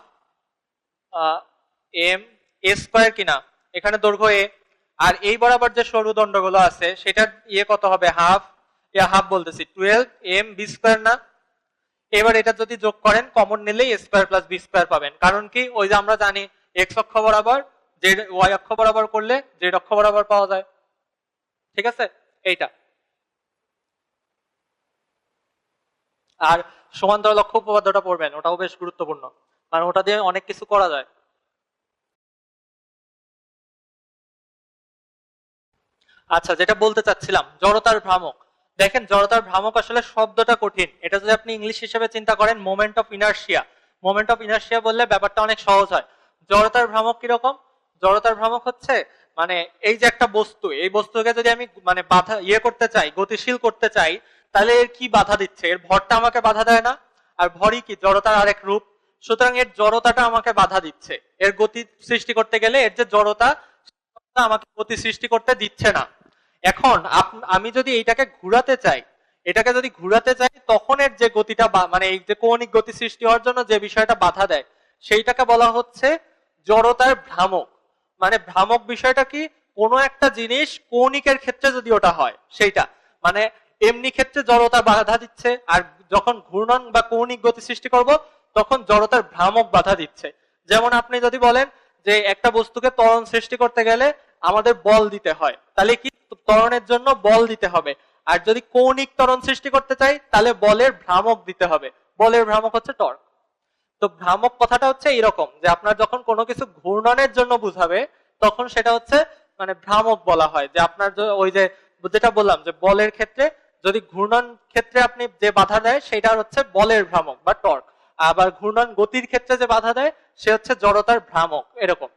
এম এ স্কোয়ার কিনা, এখানে দৈর্ঘ্য এ। আর এই বরাবর যে সরু দণ্ডগুলো আছে সেটার ইয়ে কত হবে, হাফ, হাফ বলতেছি 12 এম বি স্কোয়ার না। এবার এটা যদি যোগ করেন কমন নিলেই স্কোয়ার প্লাস বি স্কোয়ার পাবেন। কারণ কি, ওই যে আমরা জানি এক্স অক্ষ বরাবর জেড, ওয়াই অক্ষ বরাবর করলে জেড অক্ষ বরাবর পাওয়া যায়। ঠিক আছে, এইটা। আর সমান্তরাল অক্ষ উপপাদ্যটা পড়বেন, ওটাও বেশ গুরুত্বপূর্ণ, কারণ ওটা দিয়ে অনেক কিছু করা যায়। আচ্ছা, যেটা বলতে চাচ্ছিলাম জড়তার ভ্রামক। দেখেন জড়তার ভ্রামক আসলে শব্দটা কঠিন, এটা যদি আপনি ইংলিশ হিসেবে চিন্তা করেন moment of inertia, moment of inertia বললে ব্যাপারটা অনেক সহজ হয়। জড়তার ভ্রামক কিরকম, জড়তার ভ্রামক হচ্ছে মানে এই যে একটা বস্তু, এই বস্তুকে যদি আমি মানে বাধা ইয়ে করতে চাই, গতিশীল করতে চাই, তাহলে এর কি বাধা দিচ্ছে, এর ভরটা আমাকে বাধা দেয় না? আর ভরই কি, জড়তার আরেক রূপ। সুতরাং এর জড়তাটা আমাকে বাধা দিচ্ছে, এর গতি সৃষ্টি করতে গেলে এর যে জড়তা আমাকে গতি সৃষ্টি করতে দিচ্ছে না। এখন আমি যদি এইটাকে ঘুরাতে চাই, এটাকে যদি ঘুরাতে চাই তখন এর যে গতিটা মানে এই যে কৌণিক গতি সৃষ্টি হওয়ার জন্য যে বিষয়টা বাধা দেয় সেইটাকে বলা হচ্ছে জড়তার ভ্রামক। মানে ভ্রামক বিষয়টা কি, কোনো একটা জিনিস কৌণিকের ক্ষেত্রে যদি ওটা হয় সেইটা, মানে এমনি ক্ষেত্রে জড়তা বাধা দিচ্ছে, আর যখন ঘূর্ণন বা কৌণিক গতি সৃষ্টি করব তখন জড়তার ভ্রামক বাধা দিচ্ছে। যেমন আপনি যদি বলেন যে একটা বস্তুকে ত্বরণ সৃষ্টি করতে গেলে আমাদের বল দিতে হয়, তাহলে কি ত্বরণের জন্য বল দিতে হবে। আর যদি কৌণিক ত্বরণ সৃষ্টি করতে চাই তাহলে বলের ভ্রামক দিতে হবে, বলের ভ্রামক হচ্ছে টর্ক। তো ভ্রামক কথাটা হচ্ছে এরকম যে আপনার যখন কোনো কিছু ঘূর্ণনের জন্য বুঝাবে তখন সেটা হচ্ছে মানে ভ্রামক বলা হয়। যে আপনার ওই যে যেটা বললাম যে বলের ক্ষেত্রে যদি ঘূর্ণন ক্ষেত্রে আপনি যে বাধা দেয় সেটা হচ্ছে বলের ভ্রামক বা টর্ক, আবার ঘূর্ণন গতির ক্ষেত্রে যে বাধা দেয় সে হচ্ছে জড়তার ভ্রামক। এরকম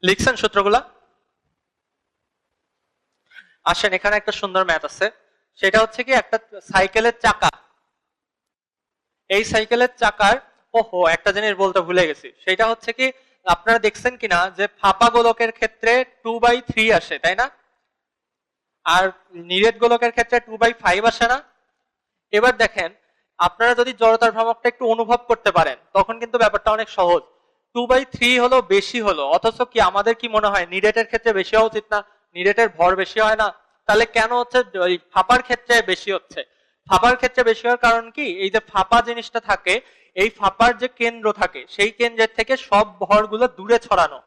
লিখছেন সূত্রগুলা? আসেন, এখানে একটা সুন্দর ম্যাথ আছে, সেটা হচ্ছে কি একটা সাইকেলের চাকা, এই সাইকেলের চাকার, ওহো একটা জিনিস বলতে ভুলে গেছি, সেটা হচ্ছে কি আপনারা দেখছেন কিনা যে ফাঁপা গোলকের ক্ষেত্রে 2/3 আসে, তাই না? আর নিরেট গোলকের ক্ষেত্রে 2/5 আসে না? এবার দেখেন আপনারা যদি জড়তার ভ্রামকটা একটু অনুভব করতে পারেন তখন কিন্তু ব্যাপারটা অনেক সহজ। 2/3 হলো বেশি হলো, অথচ কি আমাদের কি মনে হয় নিরেটের ক্ষেত্রে বেশি হওয়া উচিত না? নিরেটের ভর বেশি হয় না? তাহলে কেন হচ্ছে ওই ফাঁপার ক্ষেত্রে বেশি হচ্ছে? ফাঁপার ক্ষেত্রে বেশি হওয়ার কারণ কি, এই যে ফাঁপা জিনিসটা থাকে, এই ফাঁপার যে কেন্দ্র থাকে সেই কেন্দ্রের থেকে সব ভরগুলো দূরে ছড়ানো,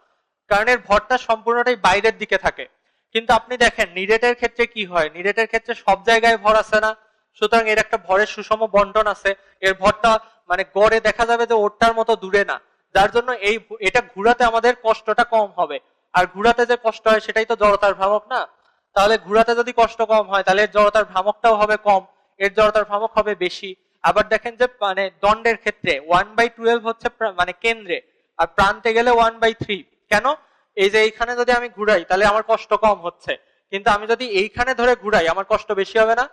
কারণ এর ভরটা সম্পূর্ণটাই বাইরের দিকে থাকে। কিন্তু আপনি দেখেন নিরেটের ক্ষেত্রে কি হয়, নিরেটের ক্ষেত্রে সব জায়গায় ভর আছে না, সুতরাং এর একটা ভরের সুষম বন্টন আছে, এর ভরটা মানে গড়ে দেখা যাবে যে ওরটার মতো দূরে না, যার জন্য এটা ঘুরাতে আমাদের কষ্টটা কম হবে। আর ঘুরাতে যে কষ্ট হয় সেটাই তো জড়তার ভ্রামক না। তাহলে ঘুরাতে যদি কষ্ট কম হয় তাহলে এর জড়তার ভ্রামকটাও হবে কম, এর জড়তার ভ্রামক হবে বেশি। আবার দেখেন যে মানে দণ্ডের ক্ষেত্রে 1/12 হচ্ছে মানে কেন্দ্রে, আর প্রান্তে গেলে 1/3। কেন? এই যে এইখানে যদি আমি ঘুরাই তাহলে আমার কষ্ট কম হচ্ছে, কিন্তু আমি যদি এইখানে ধরে ঘুরাই আমার কষ্ট বেশি হবে না।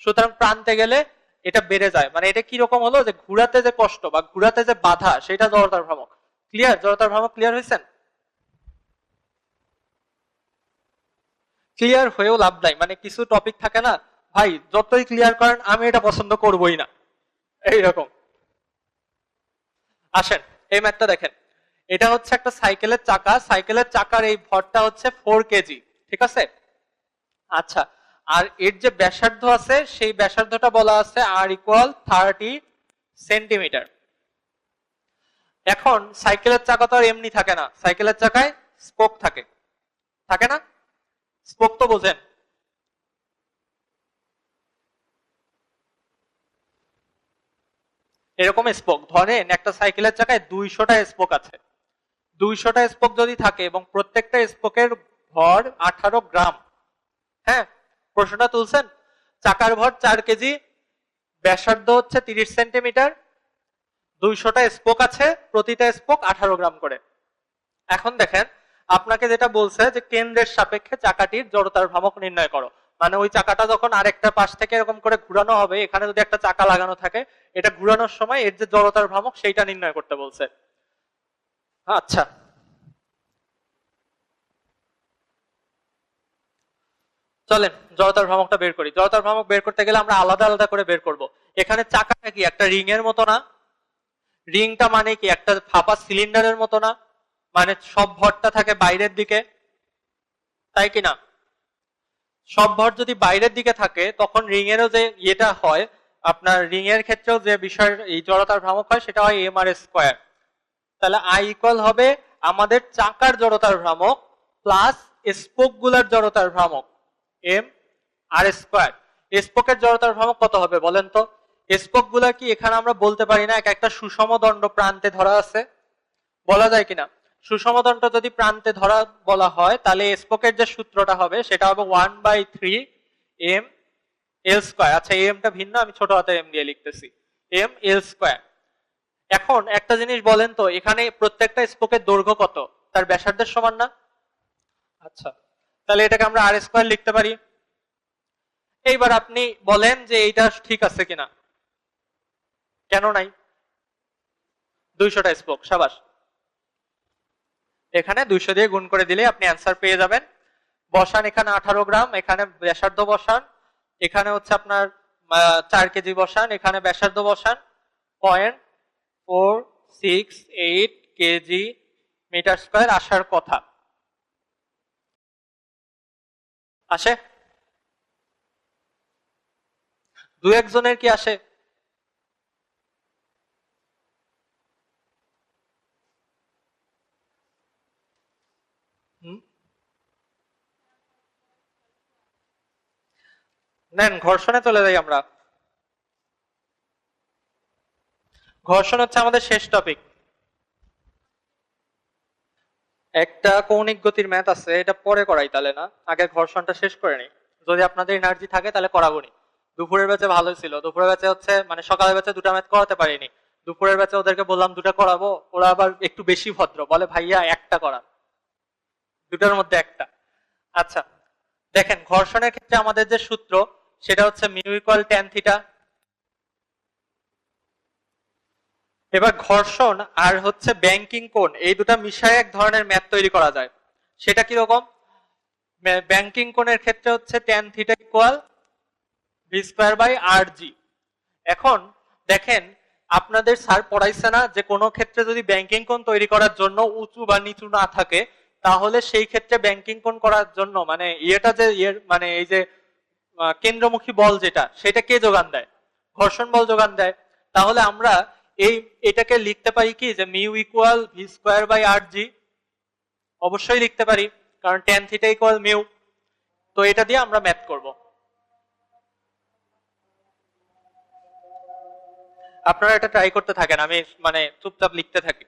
সুতরাং প্রান্তে গেলে এটা বেড়ে যায়। মানে এটা কি রকম হলো যে ঘুরাতে যে কষ্ট বা ঘুরাতে যে বাধা সেটা জড়তার ভ্রামক। ক্লিয়ার? জড়তার ভ্রামক ক্লিয়ার হয়েছেন? ক্লিয়ার হয়েও লাভ নাই, মানে কিছু টপিক থাকে না ভাই, যতই ক্লিয়ার করেন আমি এটা পছন্দ করবই না, এইরকম। আসেন এই ম্যাথটা দেখেন, এটা হচ্ছে একটা সাইকেলের চাকা, সাইকেলের চাকার এই ভরটা হচ্ছে 4 কেজি, ঠিক আছে? আচ্ছা, আর এর যে ব্যাসার্ধ আছে সেই ব্যাসার্ধটা বলা আছে r = 30 সেন্টিমিটার। এখন সাইকেলের চাকা তো আর এমনি থাকে না, সাইকেলের চাকায় স্পোক থাকে, থাকে না? স্পোক তো বোঝেন। এরকম স্পোক, ধরেন একটা সাইকেলের চাকায় 200টা স্পোক আছে। 200টা স্পোক যদি থাকে এবং প্রত্যেকটা স্পোকের ভর 18 গ্রাম, হ্যাঁ, প্রশ্নটা তুলছেন? চাকার ভর 4 কেজি, ব্যাসার্ধ হচ্ছে 30 সেন্টিমিটার, 200টা স্পোক আছে, প্রতিটা স্পোক 18 গ্রাম করে। এখন দেখেন আপনাকে যেটা বলছে যে কেন্দ্রের সাপেক্ষে চাকাটির জড়তার ভ্রামক নির্ণয় করো, মানে ওই চাকাটা যখন আরেকটা পাশ থেকে এরকম করে ঘুরানো হবে, এখানে যদি একটা চাকা লাগানো থাকে, এটা ঘুরানোর সময় এর যে জড়তার ভ্রামক সেইটা নির্ণয় করতে বলছে। আচ্ছা, চলেন জড়তার ভ্রামকটা বের করি। জড়তার ভ্রামক বের করতে গেলে আমরা আলাদা আলাদা করে বের করব। এখানে চাকাটা কি একটা রিং এর মতো না? রিংটা মানে কি একটা ফাঁপা সিলিন্ডারের মতো না? মানে সব ভরটা থাকে বাইরের দিকে, তাই কি না? সব ভর যদি বাইরের দিকে থাকে তখন রিং এরও যে ইয়েটা হয়, আপনার রিং এর ক্ষেত্রেও যে বিষয় এই জড়তার ভ্রামক হয় সেটা হয় mr²। তাহলে আই ইকুয়াল হবে আমাদের চাকার জড়তার ভ্রামক প্লাস স্পোক গুলার জড়তার ভ্রামক mr²। স্পোকের জড়তার ভ্রামক কত হবে বলেন তো? স্পোক গুলা কি এখানে আমরা বলতে পারি না এক একটা সুষম দণ্ড প্রান্তে ধরা আছে? বলা যায় কিনা? সুষম দণ্ড যদি প্রান্তে ধরা বলা হয় তাহলে স্পোকের যে সূত্রটা হবে সেটা হবে 1/3 m l²। আচ্ছা, এমটা ভিন্ন, আমি ছোট হাতের এম দিয়ে লিখতেছি, ml²। এখন একটা জিনিস বলেন তো, এখানে প্রত্যেকটা স্পোকের দৈর্ঘ্য কত? তার ব্যাসার্ধের সমান না? আচ্ছা, তাহলে এটাকে আমরা r² লিখতে পারি। এইবার আপনি বলেন যে এইটা ঠিক আছে কিনা। কেন নাই? 200টা স্পোক, সাবাস। এখানে 200 দিয়ে গুণ করে দিলে আপনি অ্যান্সার পেয়ে যাবেন। বসান এখানে 18 গ্রাম, এখানে ব্যাসার্ধ বসান, এখানে হচ্ছে আপনার 4 কেজি বসান, এখানে ব্যাসার্ধ বসান 0.468 কেজি মিটার স্কয়ার আসার কথা। আসে? দু একজনের কি আসে? নেন ঘর্ষণে চলে যাই আমরা। ঘর্ষণ হচ্ছে আমাদের শেষ টপিক। একটা কৌণিক গতির ম্যাথ আছে, এটা পরে করাই তাহলে না, আগে ঘর্ষণটা শেষ করে নিই। যদি আপনাদের এনার্জি থাকে তাহলে করাবোনি। দুপুরের ব্যাচে ভালো ছিল, দুপুরের ব্যাচে হচ্ছে মানে সকালের ব্যাচে দুটা ম্যাথ করাতে পারিনি, দুপুরের ব্যাচে ওদেরকে বললাম দুটা করাবো, ওরা আবার একটু বেশি ভদ্র, বলে ভাইয়া একটা করান, দুটার মধ্যে একটা। আচ্ছা, দেখেন ঘর্ষণের ক্ষেত্রে আমাদের যে সূত্র সেটা হচ্ছে μ = tan θ। এবার ঘর্ষণ আর হচ্ছে ব্যাংকিং কোণ এই দুটা মিশায় এক ধরনের ম্যাথ তৈরি করা যায়। সেটা কি রকম? ব্যাংকিং কোণের ক্ষেত্রে হচ্ছে tan θ = v²/rg। এখন দেখেন আপনাদের স্যার পড়াইছে না যে কোনো ক্ষেত্রে যদি ব্যাংকিং কোণ তৈরি করার জন্য উঁচু বা নিচু না থাকে তাহলে সেই ক্ষেত্রে ব্যাংকিং কোণ করার জন্য মানে ইয়েটা যে মানে এই যে কেন্দ্রমুখী বল যেটা সেটা কে যোগান দেয়? ঘর্ষণ বল যোগান দেয়। তাহলে আমরা এটাকে লিখতে পারি কি যে μ = v²/rg। অবশ্যই লিখতে পারি, কারণ tan θ = μ। তো এটা দিয়ে আমরা ম্যাথ করব। আপনারা এটা ট্রাই করতে থাকেন, আমি মানে চুপচাপ লিখতে থাকি।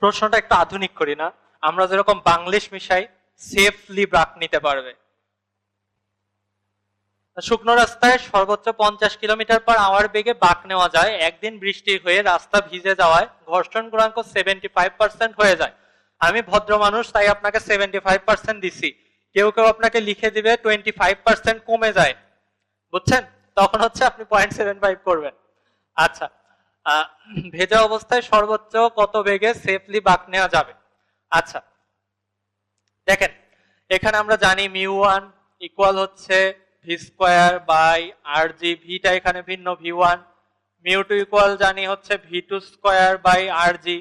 প্রশ্নটা একটু আধুনিক করি না, আমরা যেরকম বাংলিশ মিশাই, সেফলি ব্রাক নিতে পারবে। শুকনো রাস্তায় সর্বোচ্চ 50 কিলোমিটার/আওয়ার বেগে বাঁক নেওয়া যায়। একদিন বৃষ্টি হয়ে রাস্তা ভিজে যাওয়ায় ঘর্ষণ গুণাঙ্ক 75% হয়ে যায়। আমি ভদ্র মানুষ, তাই আপনাকে 75% দিছি। কেউ কেউ আপনাকে লিখে দিবে 25% কমে যায়, বুঝছেন? তখন হচ্ছে আপনি 0.75 করবেন। আচ্ছা, ভেজা অবস্থায় সর্বোচ্চ কত বেগে সেফলি বাঁক নেওয়া যাবে? আচ্ছা দেখেন, এখানে আমরা জানি μ1 ইকুয়াল হচ্ছে ভি স্কোয়ার বাই আর জি, ভিটা এখানে ভিন্ন v1, μ2 ইকুয়াল জানি হচ্ছে v2 স্কোয়ার বাই আর জি।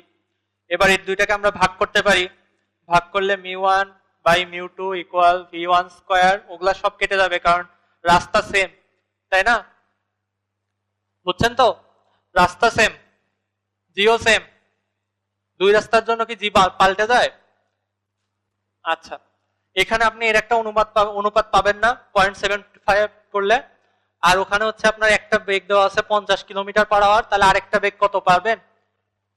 এবার এই দুইটাকে আমরা ভাগ করতে পারি, ভাগ করলে μ1 বাই μ2 ইকুয়াল v1 স্কোয়ার, ওগুলা সব কেটে যাবে কারণ রাস্তা সেম, তাই না? বুঝছেন তো? রাস্তা সেম, জিও সেম, দুই রাস্তার জন্য কি জি পাল্টে যায়? আচ্ছা, এখানে আপনি এর একটা অনুপাত পাবেন না 0.75 করলে, আর ওখানে হচ্ছে আপনার একটা বেগ দেওয়া আছে 50 কিলোমিটার/আওয়ার, তাহলে আরেকটা বেগ কত পাবেন?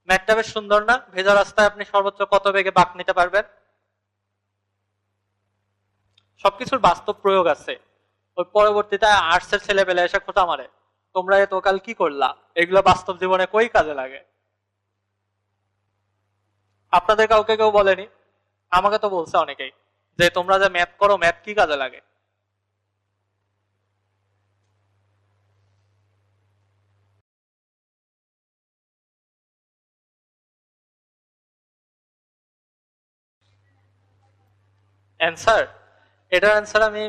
ম্যাথটা বেশ সুন্দর না? ভেজা রাস্তায় আপনি সর্বোচ্চ কত বেগে বাঁক নিতে পারবেন? সবকিছুর বাস্তব প্রয়োগ আছে। ওই পরবর্তীতে আর্টসের ছেলেপেলে এসে খোঁটা মারে, তোমরা এতকাল কি করলা, এগুলো বাস্তব জীবনে কই কাজে লাগে? আপনাদের কাউকে কেউ বলেনি? আমাকে তো বলছে অনেকেই যে তোমরা যে ম্যাথ করো, ম্যাথ কি কাজে লাগে? অ্যান্সার, এটার অ্যান্সার আমি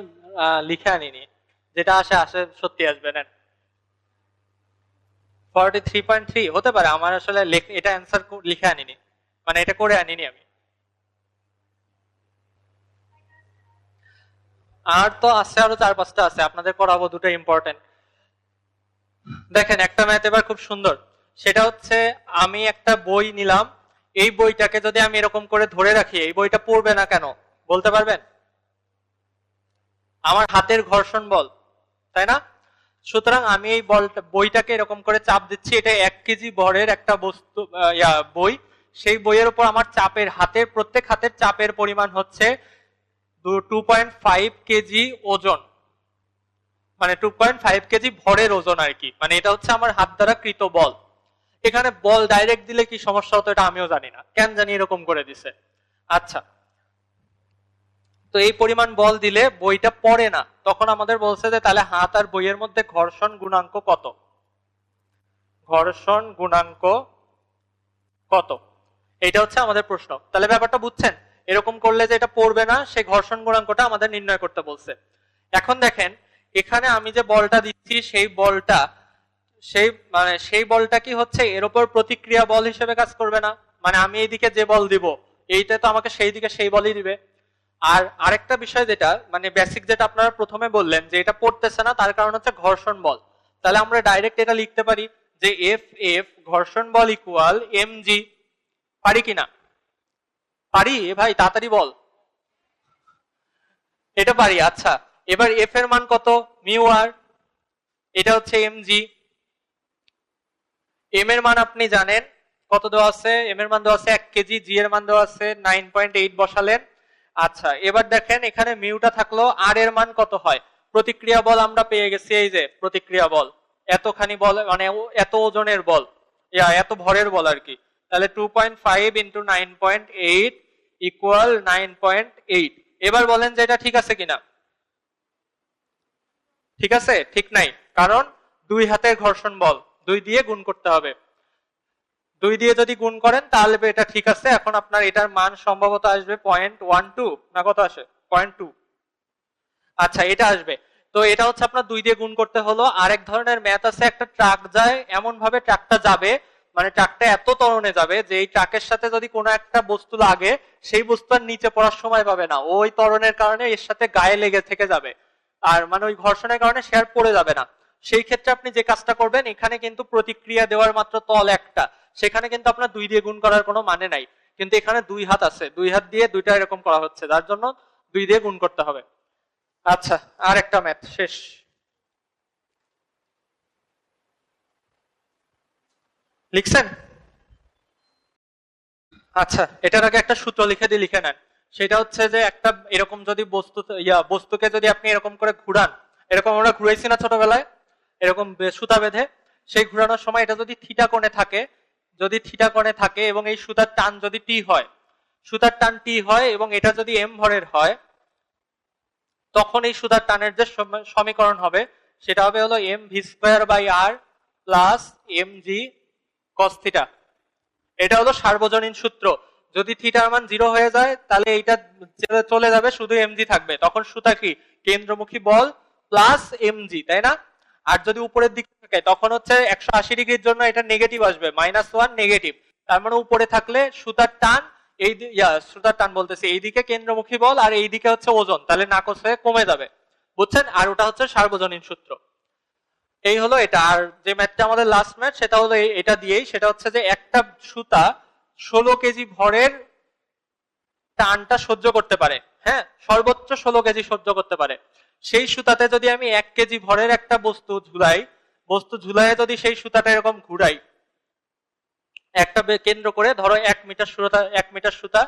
লিখে আনিনি, যেটা আসে আসে সত্যি আসবে। নেন 43.3 হতে পারে, আমার আসলে এটা অ্যান্সার লিখে আনিনি, মানে এটা করে আনিনি আমি। আর তো আছে, আরো 4-5টা আছে, আপনাদের করাবো, দুটো ইম্পর্টেন্ট। দেখেন একটা ম্যাথ এবার খুব সুন্দর, সেটা হচ্ছে আমি একটা বই নিলাম, এই বইটাকে যদি আমি এরকম করে ধরে রাখি, এই বইটা পড়বে না কেন বলতে পারবেন? আমার হাতের ঘর্ষণ বল, তাই না? সুতরাং আমি এই বইটাকে এরকম করে চাপ দিচ্ছি, এটা 1 কেজি ভরের একটা বস্তু, বই। সেই বইয়ের উপর আমার প্রত্যেক হাতের চাপের পরিমাণ হচ্ছে 2.5 কেজি ওজন, মানে 2.5 কেজি ভরের ওজন আর কি, মানে এটা হচ্ছে আমার হাত দ্বারা কৃত বল। এখানে বল ডাইরেক্ট দিলে কি সমস্যা হতো এটা আমিও জানি না, কেন জানি এরকম করে দিছে। আচ্ছা, তো এই পরিমাণ বল দিলে বইটা পড়ে না, তখন আমাদের বলছে যে তাহলে হাত আর বইয়ের মধ্যে ঘর্ষণ গুণাঙ্ক কত? ঘর্ষণ গুণাঙ্ক কত, এটা হচ্ছে আমাদের প্রশ্ন। তাহলে ব্যাপারটা বুঝছেন? এরকম করলে যে এটা পড়বে না, সেই ঘর্ষণ গুণাঙ্কটা আমাদের নির্ণয় করতে বলছে। এখন দেখেন, এখানে আমি যে বলটা দিচ্ছি সেই বলটা কি হচ্ছে এর উপর প্রতিক্রিয়া বল হিসেবে কাজ করবে না? মানে আমি এইদিকে যে বল দিব, এইটা তো আমাকে সেই দিকে সেই বলই দিবে। আর আরেকটা বিষয় যেটা মানে বেসিক, যেটা আপনারা প্রথমে বললেন যে এটা পড়তেছে না, তার কারণ হচ্ছে ঘর্ষণ বল। তাহলে আমরা ডাইরেক্ট এটা লিখতে পারি যে এফ এফ ঘর্ষণ বল ইকুয়াল এম জি। পারি কিনা? পারি ভাই, তাড়াতাড়ি বল। এটা পারি। আচ্ছা, এবার এফ এর মান কত? মিউ আর, এটা হচ্ছে এম জি। এম এর মান আপনি জানেন কত দেওয়া আছে? এম এর মান দেওয়া আছে 1 কেজি, জি এর মান দেওয়া আছে 9.8 বসালেন। আচ্ছা, এবার দেখেন এখানে মিউটা থাকলো, আর এর মান কত হয়? প্রতিক্রিয়া বল আমরা পেয়ে গেছি, এই যে প্রতিক্রিয়া বল, এতখানি বল মানে এত ওজনের বল, এত ভরের বল আর কি। তাহলে 2.5 ইন্টু 9.8 ইকুয়াল 9.8। এবার বলেন যে এটা ঠিক আছে কিনা? ঠিক আছে? ঠিক নাই, কারণ দুই হাতের ঘর্ষণ বল, 2 দিয়ে গুণ করতে হবে। 2 দিয়ে যদি গুণ করেন তাহলে এটা ঠিক আছে। এখন আপনার এটার মান সম্ভবত আসবে 0.12 না কত আসে? 0.2। আচ্ছা, এটা আসবে। তো এটা হচ্ছে আপনার 2 দিয়ে গুণ করতে হলো। আরেক ধরনের ম্যাথ আছে, একটা ট্রাক যায়, এমন ভাবে ট্রাকটা যাবে, মানে ট্রাকটা এত ত্বরণে যাবে যে এই ট্রাকের সাথে যদি কোনো একটা বস্তু লাগে, সেই বস্তু আর নিচে পড়ার সময় পাবে না, ওই ত্বরণের কারণে এর সাথে গায়ে লেগে থেকে যাবে, আর মানে ওই ঘর্ষণের কারণে সে আর পড়ে যাবে না। সেই ক্ষেত্রে আপনি যে কাজটা করবেন, এখানে কিন্তু প্রতিক্রিয়া দেওয়ার মাত্র তল একটা, সেখানে কিন্তু আপনার 2 দিয়ে গুণ করার কোনো মানে নাই। কিন্তু এখানে 2 হাত আছে, 2 হাত দিয়ে দুইটা এরকম করা হচ্ছে, যার জন্য 2 দিয়ে গুণ করতে হবে। আচ্ছা, আর একটা ম্যাথ শেষ। লিখছেন? আচ্ছা, এটার আগে একটা সূত্র লিখে নেন। সেটা হচ্ছে যে একটা এরকম যদি বস্তুকে যদি আপনি এরকম করে ঘুরান, এরকম আমরা ঘুরাইছি না ছোটবেলায়, এরকম সুতা বেঁধে, সেই ঘুরানোর সময় এটা যদি থিটা কোণে থাকে, যদি থিটা কোণে থাকে এবং এই সুতার টান যদি টি হয়, সুতার টান টি হয় এবং এটা যদি এম ভরের হয়, তখন এই সুতার টানের যে সমীকরণ হবে সেটা হবে হলো M V square by R plus M G cos theta. এটা হলো সার্বজনীন সূত্র। যদি থিটার মান 0 হয়ে যায় তাহলে এইটা চলে যাবে, শুধু এমজি থাকবে, তখন সুতা কি কেন্দ্রমুখী বল প্লাস এমজি, তাই না? আর যদি উপরের দিকে থাকে তখন হচ্ছে 180 ডিগ্রির জন্য এটা নেগেটিভ আসবে, -1 নেগেটিভ। তার মানে উপরে থাকলে সুতার টান এই সুতার টান বলতেছি, এইদিকে কেন্দ্রমুখী বল আর এইদিকে হচ্ছে ওজন, তাহলে নাকচ হয়ে কমে যাবে, বুঝছেন? আর ওটা হচ্ছে সার্বজনীন সূত্র। এই হলো এটা। আর যে ম্যাথটা আমাদের লাস্ট ম্যাথ সেটা হলো এটা দিয়েই, সেটা হচ্ছে যে একটা সুতা 16 কেজি ভরের টানটা সহ্য করতে পারে, হ্যাঁ, সর্বোচ্চ 16 কেজি সহ্য করতে পারে। সেই সুতাতে যদি আমি 1 কেজি ভরের একটা বস্তু ঝুলাইয়ে যদি সেই সুতাটা এরকম ঘুরাই, একটা কেন্দ্র করে ধরো 1 মিটার সুতা,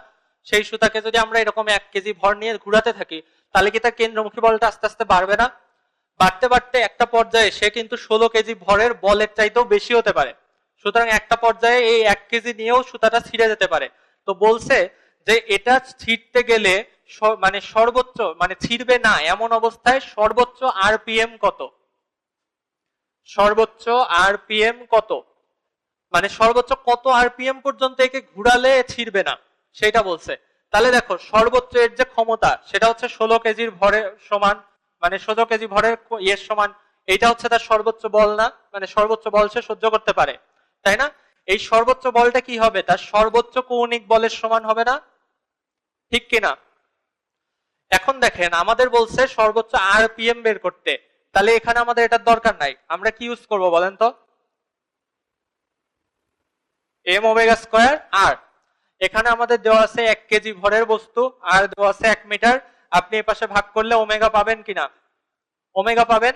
সেই সুতাকে যদি আমরা এরকম 1 কেজি ভর নিয়ে ঘুরাতে থাকি, তাহলে কি তার কেন্দ্রমুখী বলটা আস্তে আস্তে বাড়বে না? বাড়তে বাড়তে একটা পর্যায়ে সে কিন্তু 16 কেজি ভরের বলের চাইতেও বেশি হতে পারে। সুতরাং একটা পর্যায়ে এই 1 কেজি নিয়েও সুতাটা ছিঁড়ে যেতে পারে। তো বলছে যে এটা ছিঁড়তে গেলে মানে সর্বোচ্চ, মানে ছিঁড়বে না এমন অবস্থায় সর্বোচ্চ আরপিএম কত, সর্বোচ্চ আরপিএম কত, মানে সর্বোচ্চ কত আরপিএম পর্যন্ত একে ঘুরালে ছিঁড়বে না সেটা বলছে। তাহলে দেখো সর্বোচ্চ এর যে ক্ষমতা সেটা হচ্ছে 16 কেজির ভরের সমান, মানে 16 কেজি ভরের ইয়ের সমান। এইটা হচ্ছে তার সর্বোচ্চ বল না, মানে সর্বোচ্চ বল সে সহ্য করতে পারে, তাই না? এই সর্বোচ্চ বলটা কি হবে? তার সর্বোচ্চ কৌণিক বলের সমান হবে না, ঠিক কিনা? এখন দেখেন আমাদের বলছে সর্বোচ্চ আরপিএম বের করতে, তাহলে এখানে আমাদের এটার দরকার নাই, আমরা কি ইউজ করব বলেন তো? এম ওমেগা স্কোয়ার আর। এখানে আমাদের দেওয়া আছে 1 কেজি ভরের বস্তু আর দেওয়া আছে 1 মিটার। আপনি এই পাশে ভাগ করলে ওমেগা পাবেন কিনা? ওমেগা পাবেন।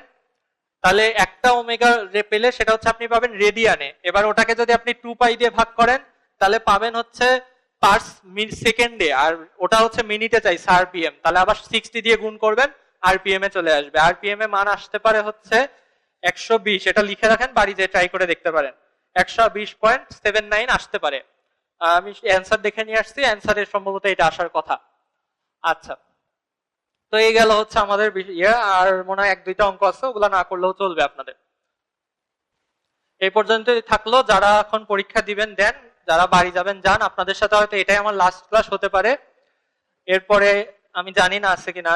তাহলে একটা ওমেগা পেলে সেটা হচ্ছে আপনি পাবেন রেডিয়ানে। এবার ওটাকে যদি আপনি 2 পাই দিয়ে ভাগ করেন তাহলে পাবেন হচ্ছে পার সেকেন্ডে, আর ওটা হচ্ছে মিনিটে চাইছে আরপিএম, তাহলে আবার 60 দিয়ে গুণ করবেন, আরপিএম এ চলে আসবে। আরপিএম এ মান আসতে পারে হচ্ছে 120, এটা লিখে রাখেন, বাড়িতে ট্রাই করে দেখতে পারেন, 120.79 আসতে পারে। আমি অ্যান্সার দেখে নিয়ে আসছি, অ্যান্সারের সম্ভবত এটা আসার কথা। আচ্ছা, তো এই গেল হচ্ছে আমাদের ইয়ে। আর মনে হয় 1-2টা অঙ্ক আছে, ওগুলা না করলেও চলবে আপনাদের। এই পর্যন্তই থাকলো। যারা এখন পরীক্ষা দিবেন দেন, যারা বাড়ি যাবেন যান। আপনাদের সাথে হয়তো এটাই আমার লাস্ট ক্লাস হতে পারে, এরপরে আমি জানি না আছে কিনা।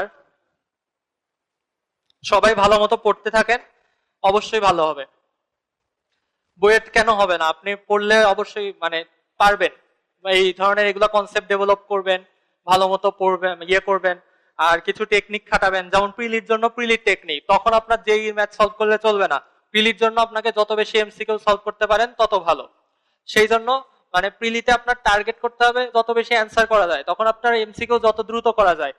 সবাই ভালো মতো পড়তে থাকেন, অবশ্যই ভালো হবে। বুয়েট কেন হবে না? আপনি পড়লে অবশ্যই মানে পারবেন, এই ধরনের এগুলো কনসেপ্ট ডেভেলপ করবেন, ভালো মতো পড়বেন, ইয়ে করবেন। আর কিছু টেকনিক খাটাবেন, যেমন প্রিলির জন্য প্রিলির টেকনিক, তখন আপনার যেই ম্যাথ সলভ করলে চলবে না। প্রিলির জন্য আপনাকে যত বেশি এমসিকিউ সলভ করতে পারেন তত ভালো। সেই জন্য মানে প্রিলিতে আপনার টার্গেট করতে হবে যত বেশি অ্যান্সার করা যায়, তখন আপনার এমসিকিউ যত দ্রুত করা যায়